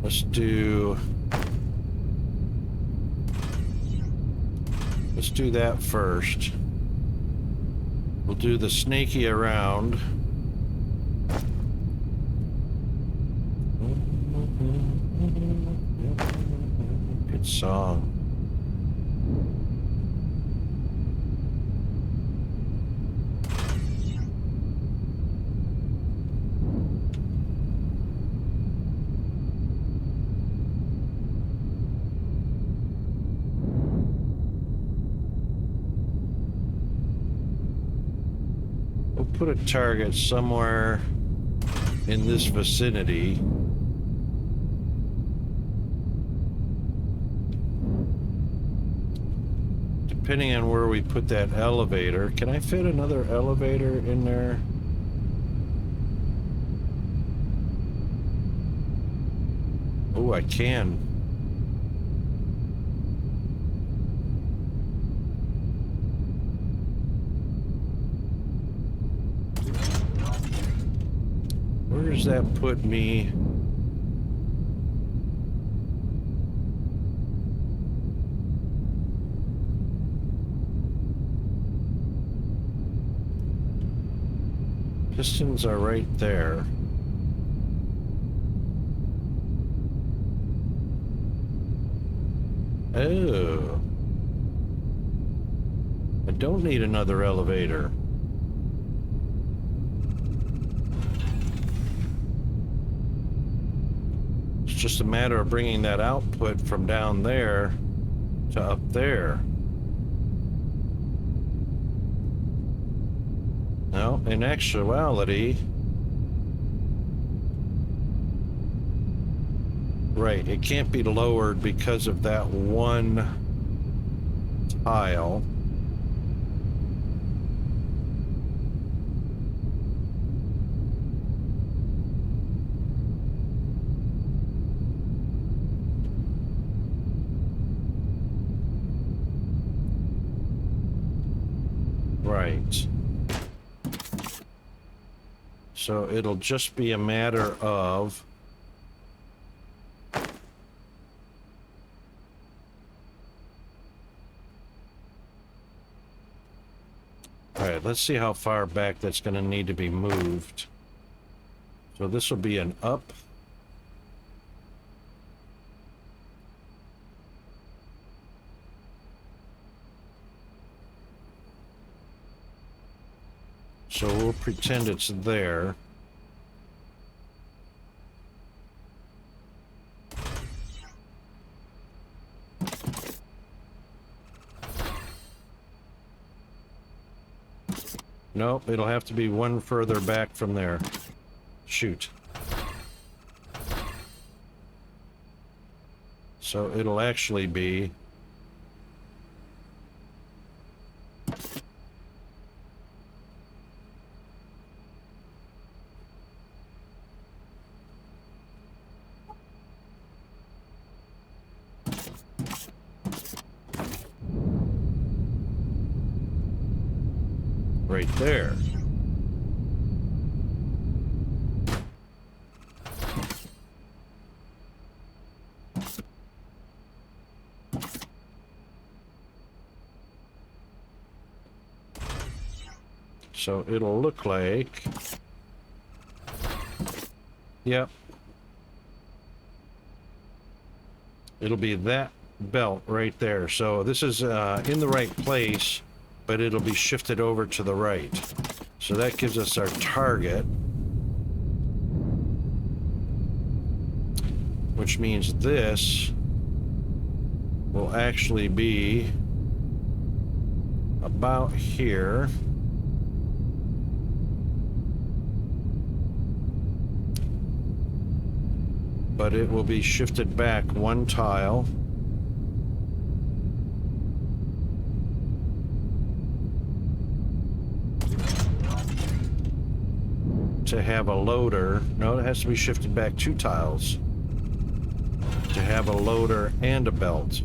Let's do that first. We'll do the snaky around. Good song. Put a target somewhere in this vicinity. Depending on where we put that elevator. Can I fit another elevator in there? Oh, I can. Where does that put me? Pistons are right there. Oh. I don't need another elevator. It's just a matter of bringing that output from down there to up there. No, in actuality, right, it can't be lowered because of that one tile. Right. So it'll just be a matter of Alright, let's see how far back that's going to need to be moved. So this will be an up. So we'll pretend it's there. Nope, it'll have to be one further back from there. Shoot. So it'll actually be right there. So it'll look like, yep, it'll be that belt right there. So this is in the right place, but it'll be shifted over to the right. So that gives us our target, which means this will actually be about here. But it will be shifted back one tile. to have a loader. No, it has to be shifted back 2 tiles to have a loader and a belt.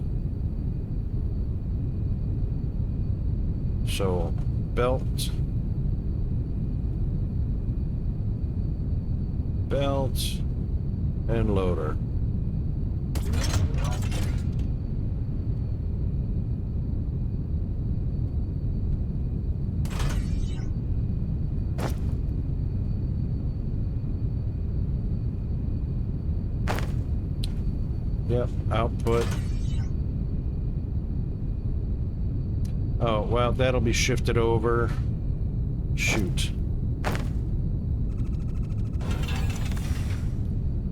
So, belt, and loader. Yep, output. Oh, well, that'll be shifted over. Shoot.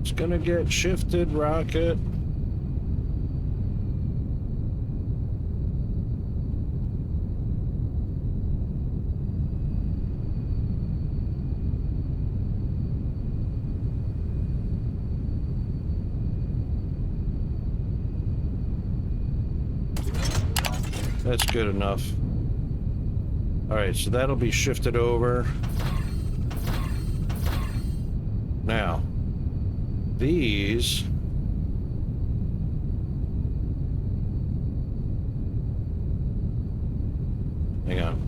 It's gonna get shifted, Rocket. That's good enough. All right, so that'll be shifted over. Now, these hang on.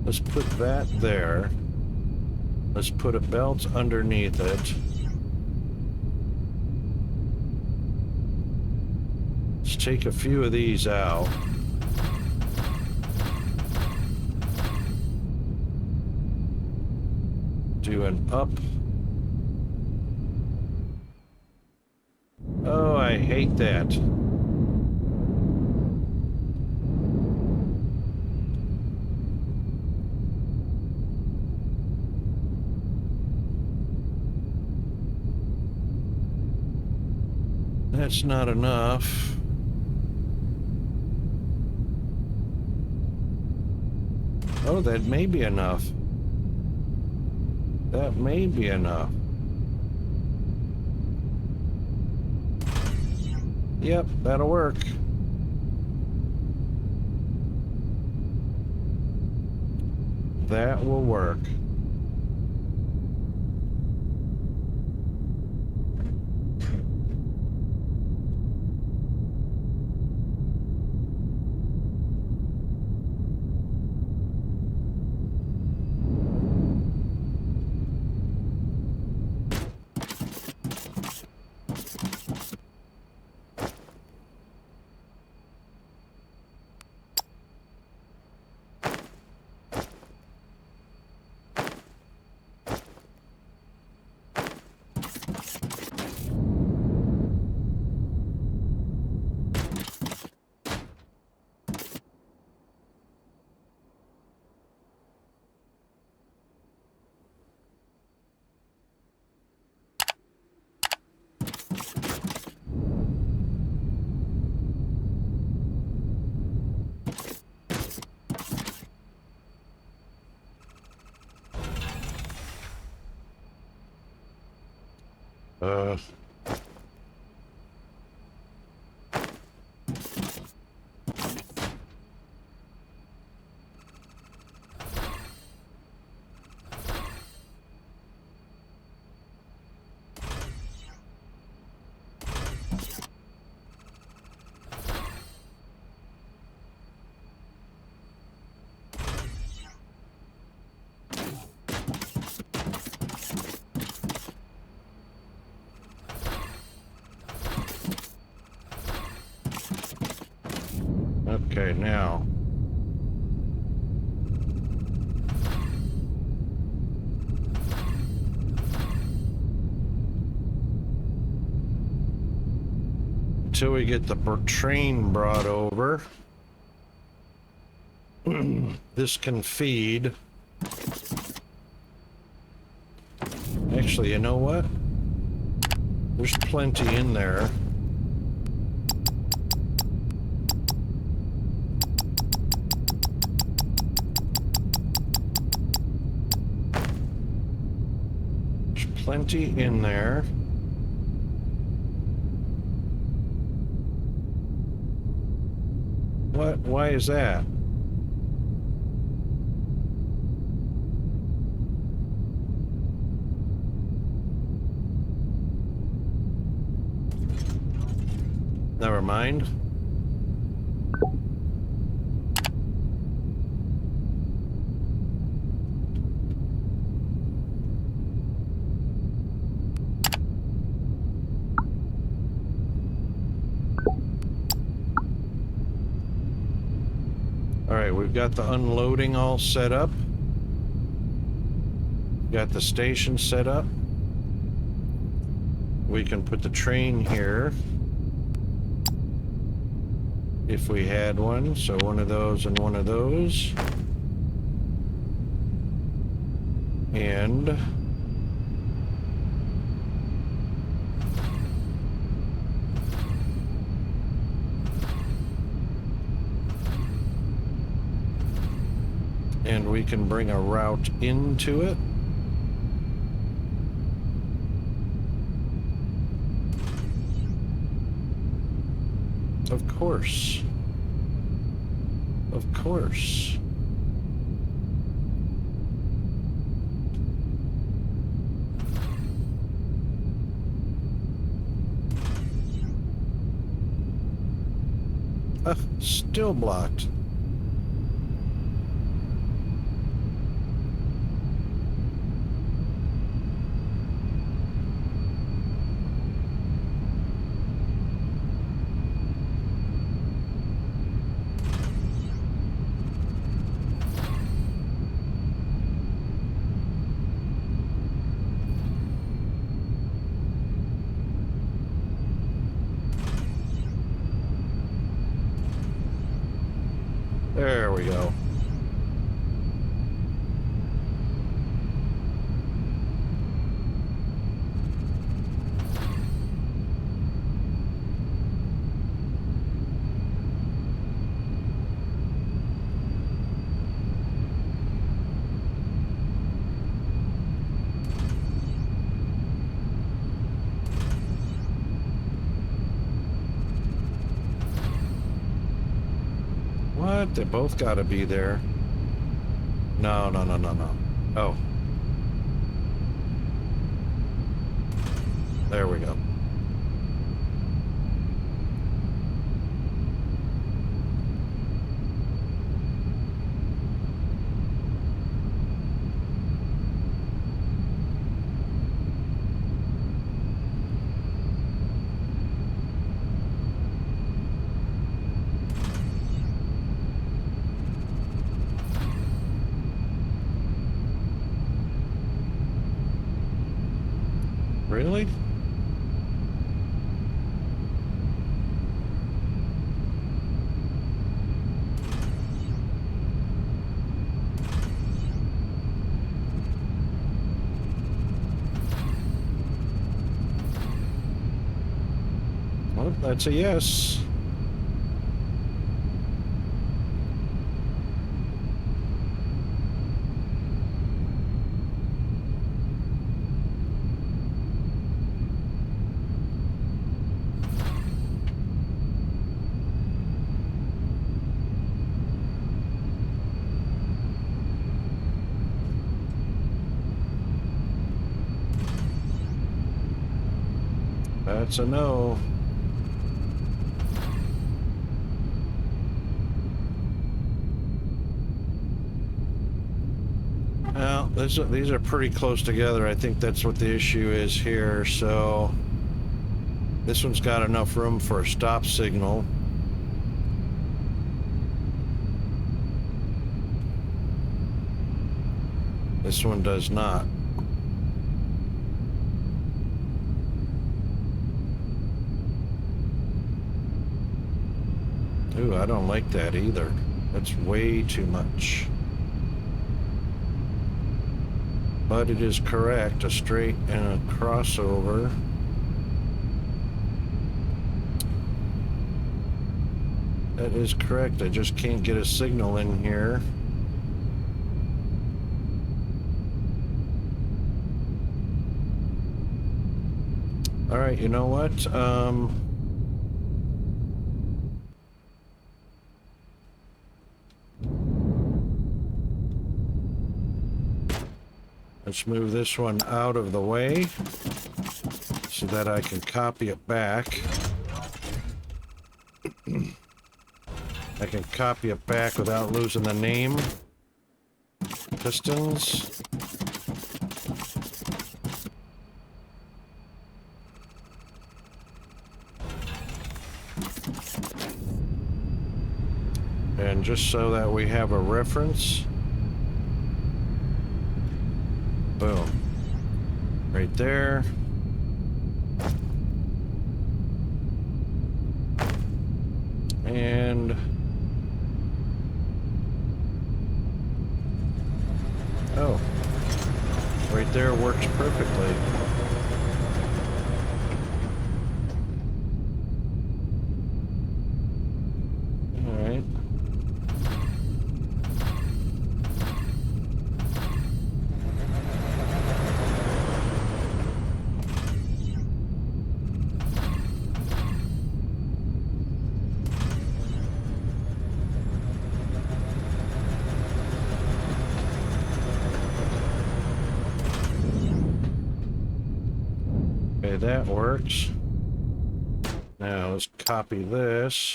Let's put that there. Let's put a belt underneath it. Let's take a few of these out. Do an up. Oh, I hate that. That's not enough. Oh, that may be enough. That may be enough. Yep, that'll work. That will work. Uh, okay, now. Until we get the train brought over, this can feed. Actually, you know what? There's plenty in there. Plenty in there. What? Why is that? Never mind. All right, we've got the unloading all set up. Got the station set up. We can put the train here if we had one. So one of those and one of those. And we can bring a route into it. Of course. Of course. Still blocked. There we go. What? They both gotta be there. No, no, no, no, no. Oh. There we go. Really? Well, that's a yes. That's a no. Well, these are pretty close together. I think that's what the issue is here. So this one's got enough room for a stop signal. This one does not. Ooh, I don't like that either. That's way too much. But it is correct, a straight and a crossover. That is correct, I just can't get a signal in here. All right, you know what? Let's move this one out of the way so that I can copy it back. I can copy it back without losing the name. Pistons. And just so that we have a reference. Boom. Right there. And oh, right there works perfectly. All right. Okay, that works. Now let's copy this.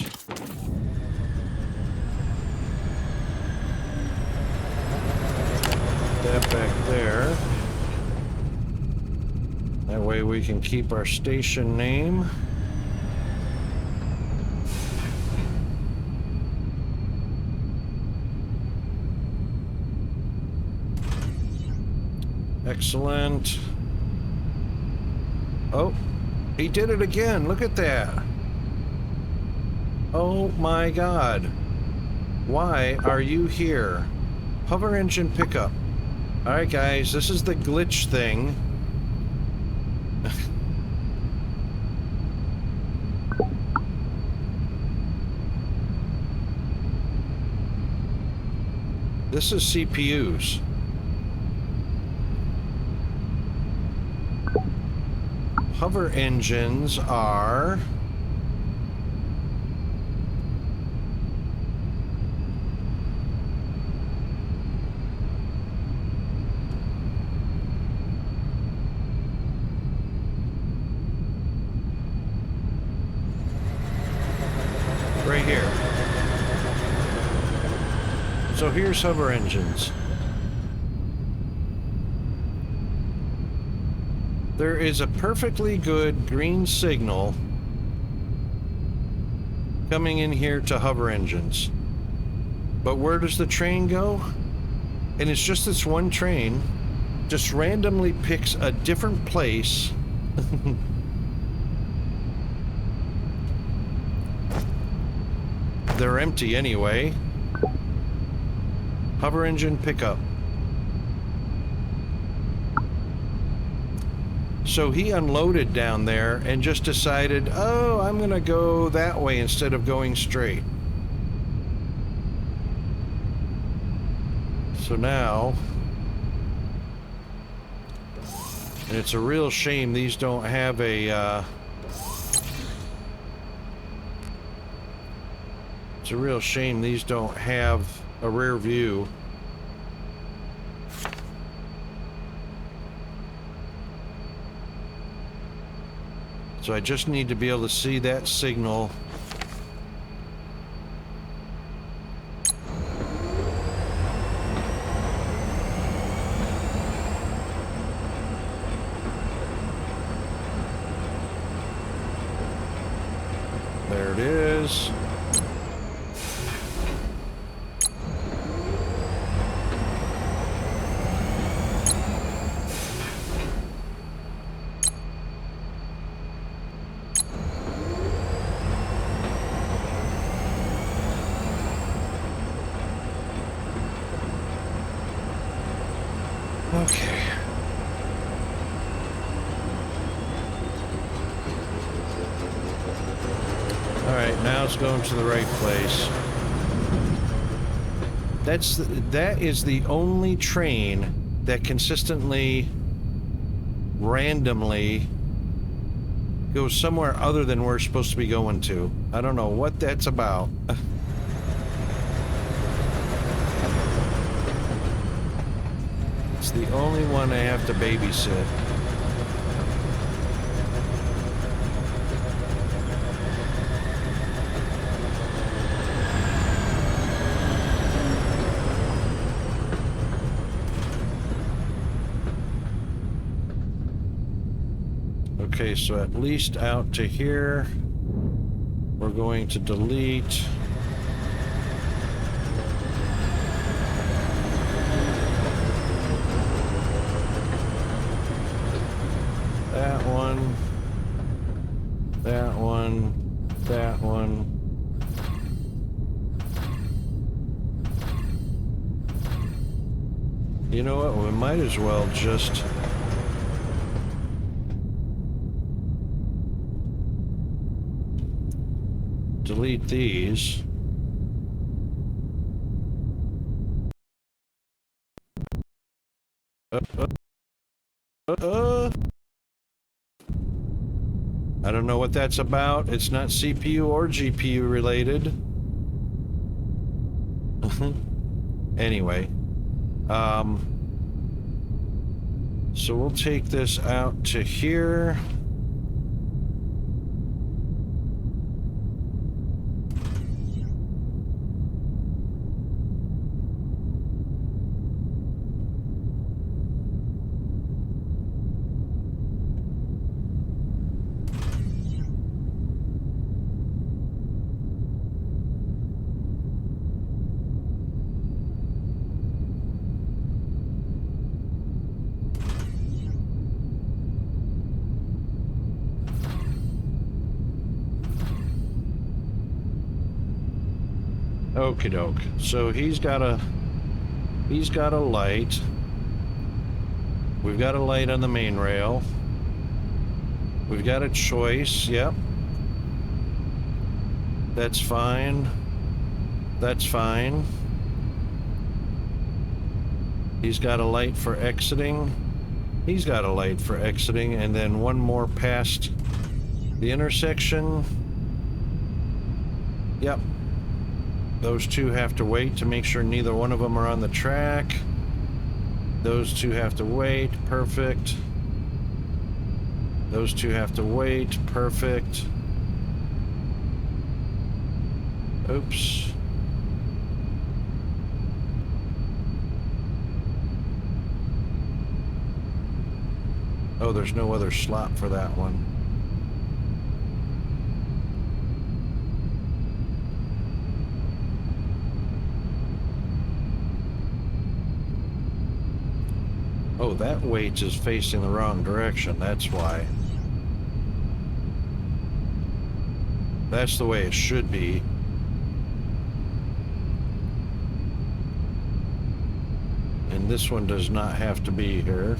That back there. That way we can keep our station name. Excellent. Oh, he did it again. Look at that. Oh my God. Why are you here? Hover engine pickup. All right, guys, this is the glitch thing. This is CPUs. Hover engines are... right here. So here's hover engines. There is a perfectly good green signal coming in here to hover engines. But where does the train go? And it's just this one train just randomly picks a different place. They're empty anyway. Hover engine pickup. So he unloaded down there and just decided, oh, I'm gonna go that way instead of going straight. So now, and it's a real shame these don't have a, it's a real shame these don't have a rear view. So I just need to be able to see that signal. There it is. Okay. All right, now it's going to the right place. That is the only train that consistently, randomly goes somewhere other than we're supposed to be going to. I don't know what that's about. It's the only one I have to babysit. Okay, so at least out to here, we're going to delete. That one, that one, that one. You know what, we might as well just delete these. I don't know what that's about. It's not CPU or GPU related. Anyway, so we'll take this out to here. Okie doke. So he's got a light. We've got a light on the main rail. We've got a choice. Yep. That's fine. That's fine. He's got a light for exiting. He's got a light for exiting, and then one more past the intersection. Yep. Those two have to wait to make sure neither one of them are on the track. Those two have to wait. Perfect. Those two have to wait. Perfect. Oops. Oh, there's no other slot for that one. Oh, that weight is facing the wrong direction. That's why. That's the way it should be. And this one does not have to be here.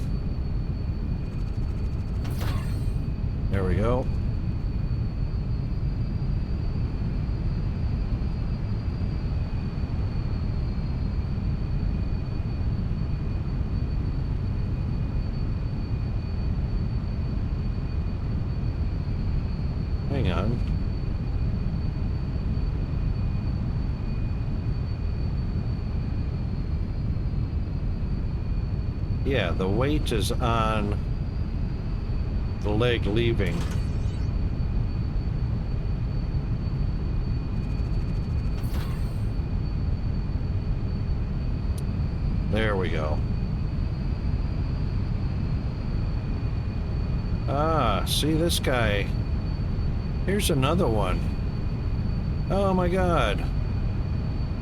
There we go. Hang on. Yeah, the weight is on the leg leaving. There we go. Ah, see this guy. Here's another one. Oh my God.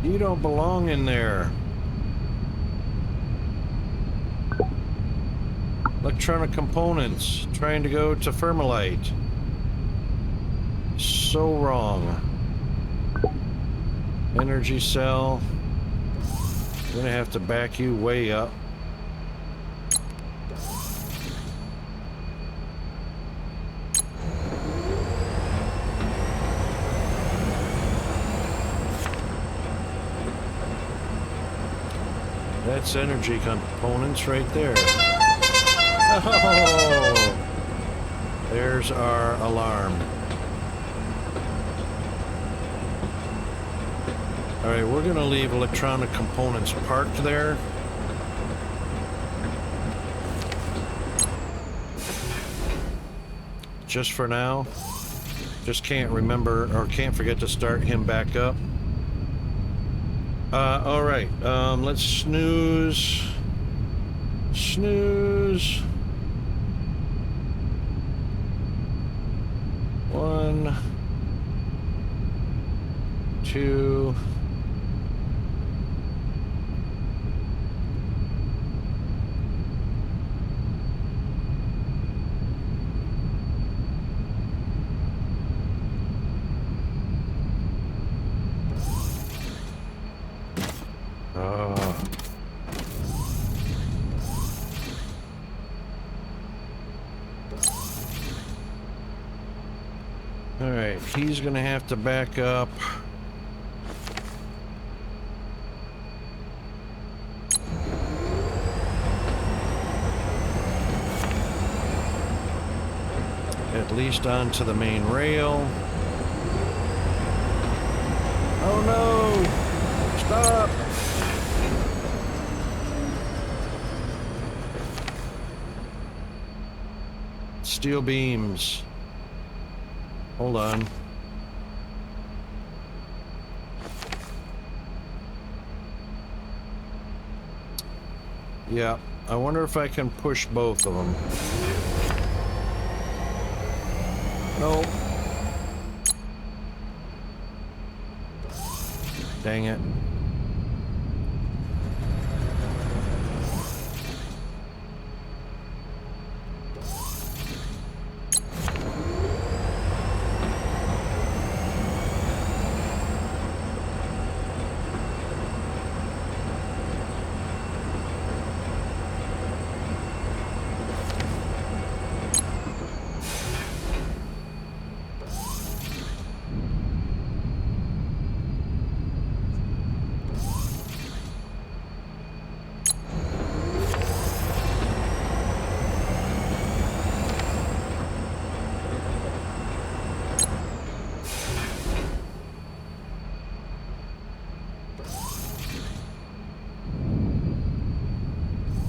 You don't belong in there. Electronic components, trying to go to Thermalite. So wrong. Energy cell. I'm gonna have to back you way up. That's energy components right there. Oh, there's our alarm. All right, we're gonna leave electronic components parked there. just for now. Just can't remember or can't forget to start him back up. All right, let's snooze. Snooze. 1, 2. All right, he's gonna have to back up. At least onto the main rail. Oh no! Stop! Steel beams. Hold on. Yeah, I wonder if I can push both of them. Nope. Dang it.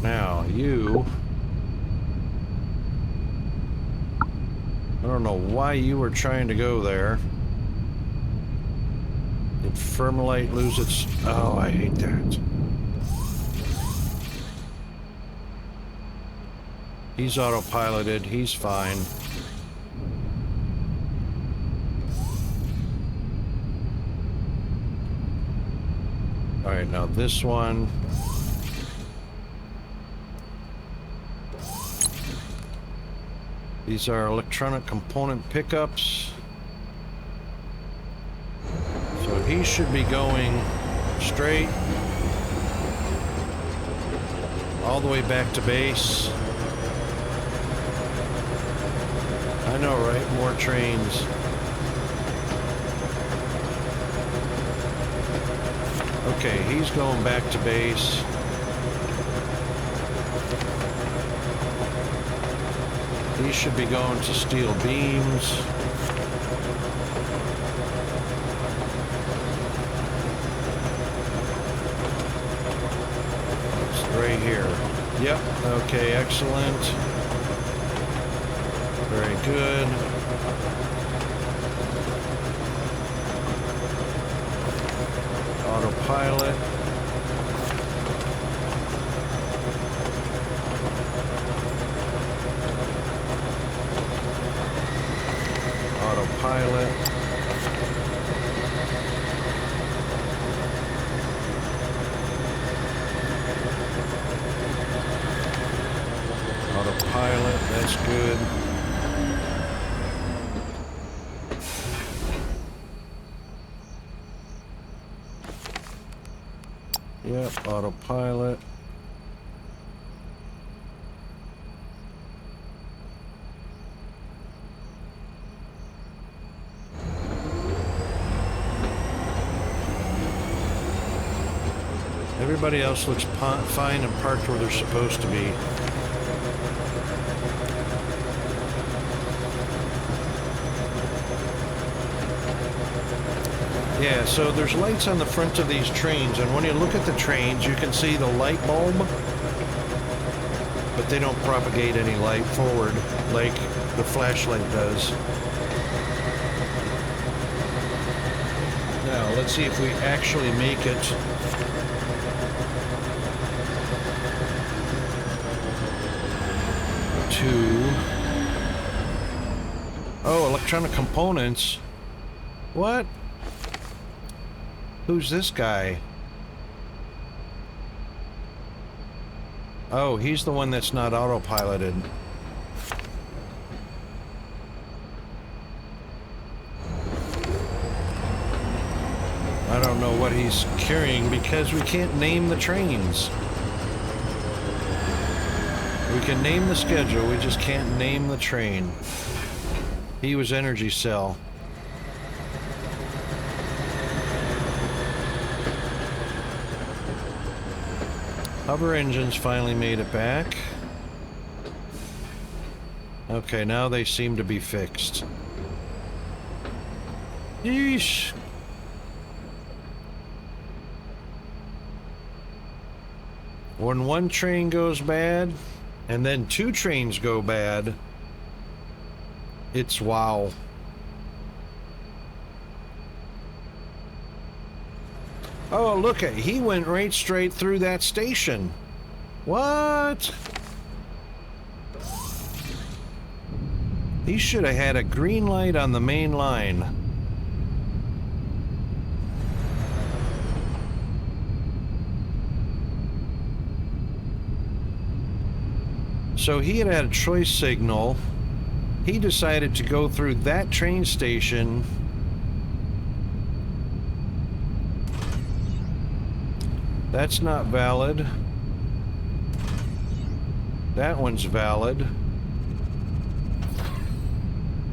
Now, you... I don't know why you were trying to go there. Did Firmalite lose its... Oh, I hate that. He's autopiloted. He's fine. All right, now this one... These are electronic component pickups. So he should be going straight all the way back to base. I know, right? More trains. Okay, he's going back to base. He should be going to steel beams. It's right here. Yep, okay, excellent. Very good. Autopilot. Autopilot. Autopilot, that's good. Yep, autopilot. Everybody else looks fine and parked where they're supposed to be. Yeah, so there's lights on the front of these trains, and when you look at the trains, you can see the light bulb. but they don't propagate any light forward like the flashlight does. Now, let's see if we actually make it. To... Oh, electronic components. What? Who's this guy? Oh, he's the one that's not autopiloted. I don't know what he's carrying because we can't name the trains. We can name the schedule, we just can't name the train. He was energy cell. Hover engines finally made it back. Okay, now they seem to be fixed. Yeesh. When one train goes bad, and then two trains go bad, it's wow. Oh, look at, he went right straight through that station. What? He should have had a green light on the main line. So he had a choice signal. He decided to go through that train station. That's not valid. That one's valid.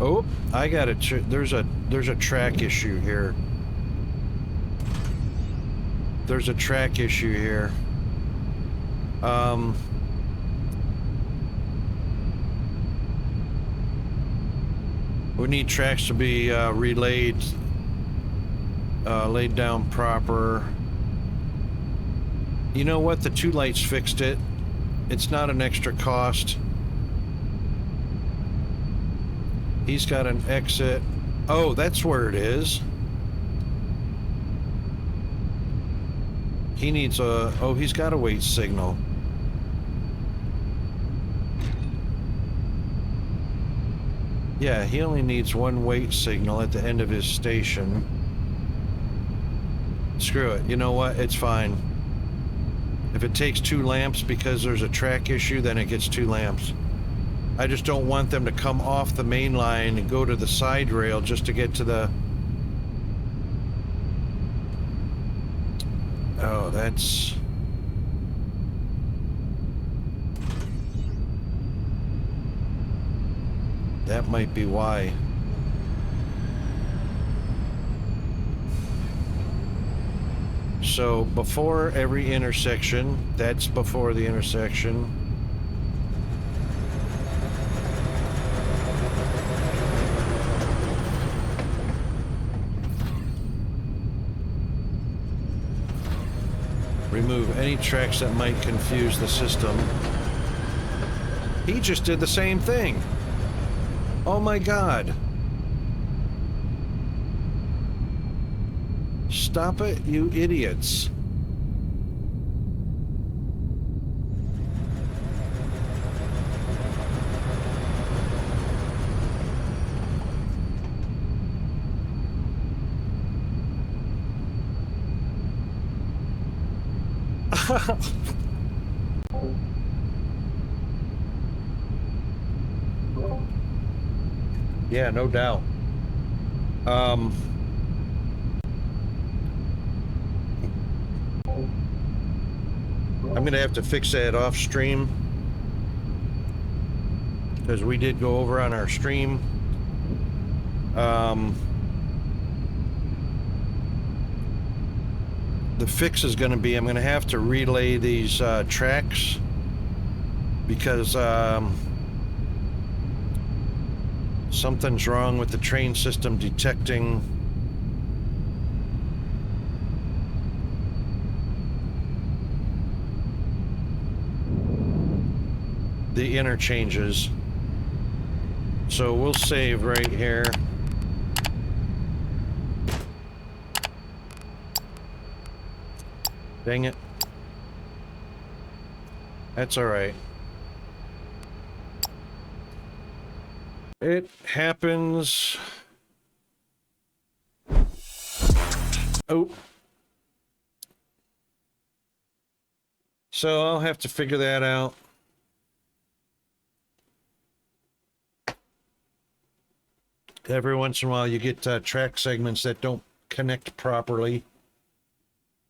Oh, I got a there's a track issue here. There's a track issue here. We need tracks to be relayed, laid down proper. You know what? The two lights fixed it. It's not an extra cost. He's got an exit. Oh, that's where it is. He needs a... Oh, he's got a wait signal. Yeah, he only needs one wait signal at the end of his station. Screw it. You know what? It's fine. If it takes two lamps because there's a track issue, then it gets two lamps. I just don't want them to come off the main line and go to the side rail just to get to the... Oh, that's... That might be why. So before every intersection, that's before the intersection. Remove any tracks that might confuse the system. He just did the same thing. Oh my God. Stop it, you idiots. Yeah, no doubt. I'm gonna have to fix that off stream because we did go over on our stream. The fix is gonna be I'm gonna have to relay these tracks because something's wrong with the train system detecting the interchanges. So we'll save right here. Dang it. That's all right. It happens. Oh. So I'll have to figure that out. Every once in a while you get track segments that don't connect properly.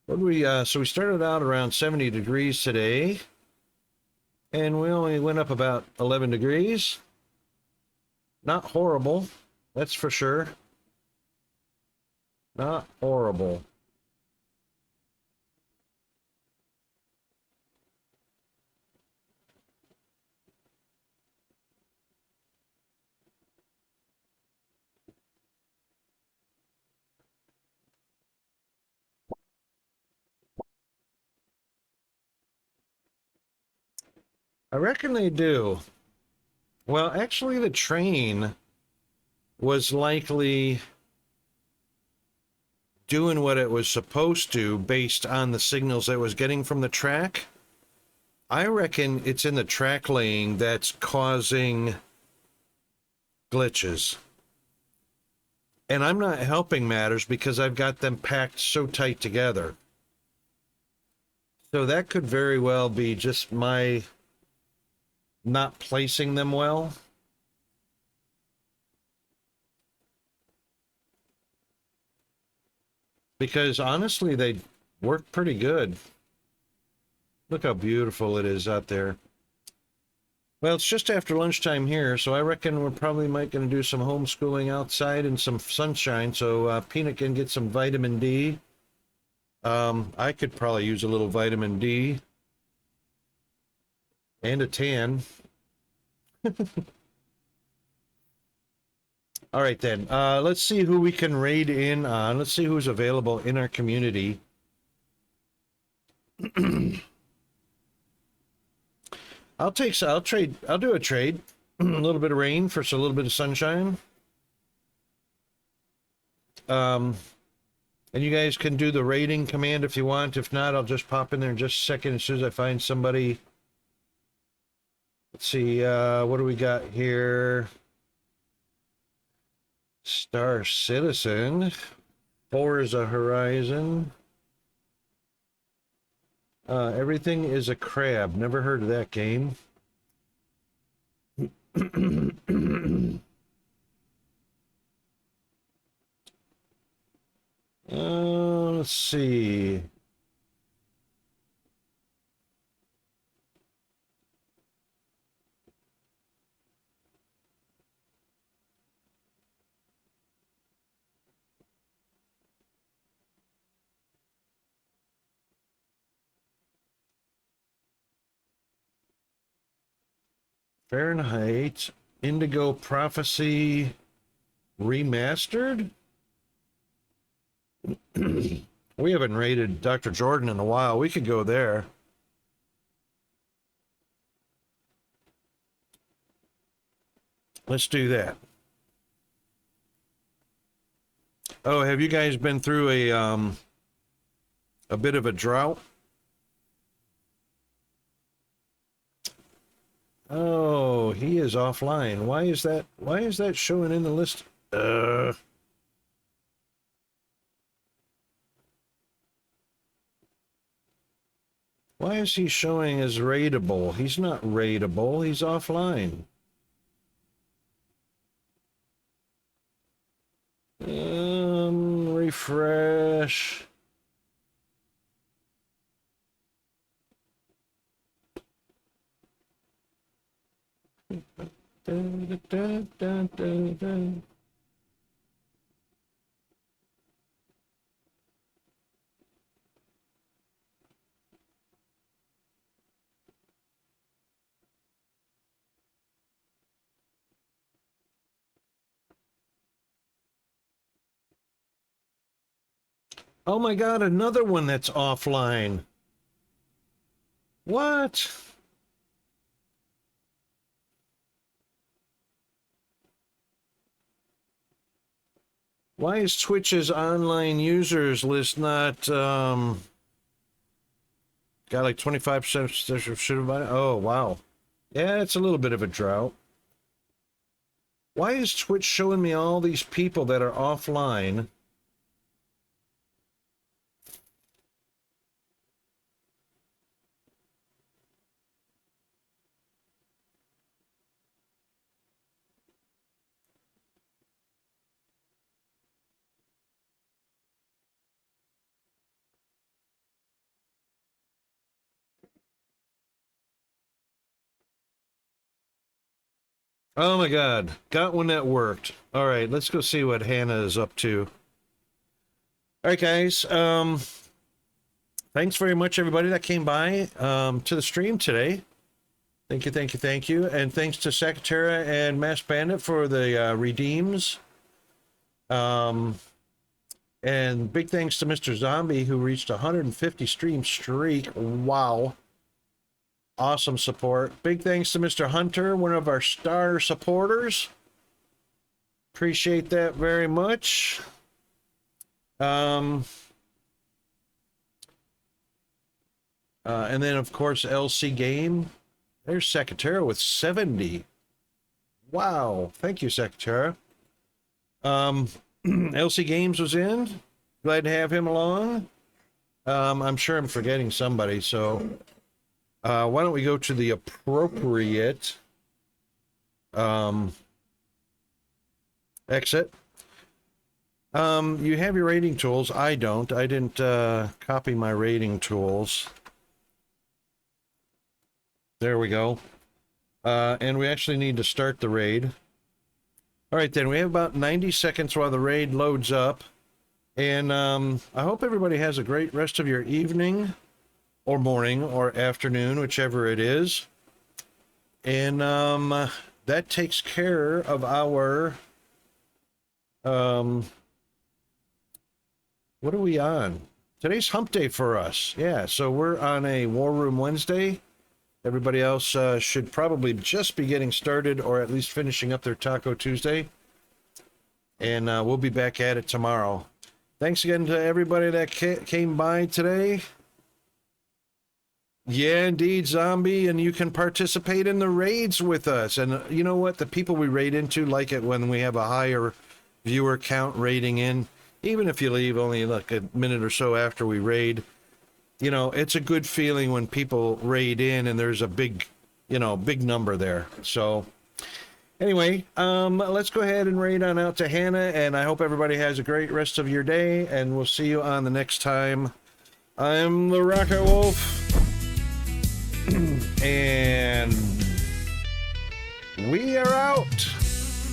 What do we, so we started out around 70 degrees today, and we only went up about 11 degrees. Not horrible, that's for sure. Not horrible. I reckon they do. Well, actually, the train was likely doing what it was supposed to based on the signals it was getting from the track. I reckon it's in the track laying that's causing glitches. And I'm not helping matters because I've got them packed so tight together. So that could very well be just my not placing them well. Because honestly, they work pretty good. Look how beautiful it is out there. Well, it's just after lunchtime here, so I reckon we're probably might going to do some homeschooling outside in some sunshine, so Peanut can get some vitamin D. I could probably use a little vitamin D. And a tan. All right, then. Let's see who we can raid in on. Let's see who's available in our community. I'll do a trade. A little bit of rain for a little bit of sunshine. And you guys can do the raiding command if you want. If not, I'll just pop in there in just a second as soon as I find somebody. Let's see, what do we got here? Star Citizen. Forza Horizon. Everything is a crab. Never heard of that game. Let's see. Fahrenheit, Indigo Prophecy Remastered? We haven't rated Dr. Jordan in a while. We could go there. Let's do that. Oh, have you guys been through a bit of a drought? Oh, he is offline. Why is that? Why is that showing in the list? Why is he showing as raidable? He's not raidable. He's offline. Refresh. Oh my God, another one that's offline. What? Why is Twitch's online users list not, got like 25% should have bought it? Oh, wow. Yeah, it's a little bit of a drought. Why is Twitch showing me all these people that are offline? Oh my God, got one that worked. All right, let's go see what Hannah is up to. All right, guys. Thanks very much, everybody that came by to the stream today. Thank you, thank you, thank you. And thanks to Secretara and Masked Bandit for the redeems. And big thanks to Mr. Zombie, who reached 150 stream streak. Wow. Awesome support. Big thanks to Mr. Hunter, one of our star supporters. Appreciate that very much. And then, of course, LC Game. There's Secretara with 70. Wow. Thank you, Secretara. LC Games was in. Glad to have him along. I'm sure I'm forgetting somebody, so why don't we go to the appropriate exit. You have your rating tools. I don't. I didn't copy my rating tools. There we go. And we actually need to start the raid. All right, then. We have about 90 seconds while the raid loads up. And I hope everybody has a great rest of your evening or morning or afternoon, whichever it is. And that takes care of our... what are we on? Today's hump day for us. Yeah, so we're on a War Room Wednesday. Everybody else should probably just be getting started or at least finishing up their Taco Tuesday. And we'll be back at it tomorrow. Thanks again to everybody that came by today. Yeah, indeed, Zombie, and you can participate in the raids with us. And you know what? The people we raid into like it when we have a higher viewer count raiding in. Even if you leave only like a minute or so after we raid, you know, it's a good feeling when people raid in and there's a big, you know, big number there. So anyway, let's go ahead and raid on out to Hannah, and I hope everybody has a great rest of your day, and we'll see you on the next time. I'm the Rocket Wolf, and we are out.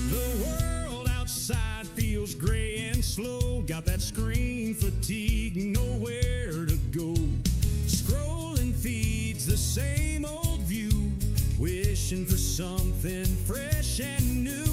The world outside feels gray and slow. Got that screen fatigue, nowhere to go. Scrolling feeds the same old view, wishing for something fresh and new.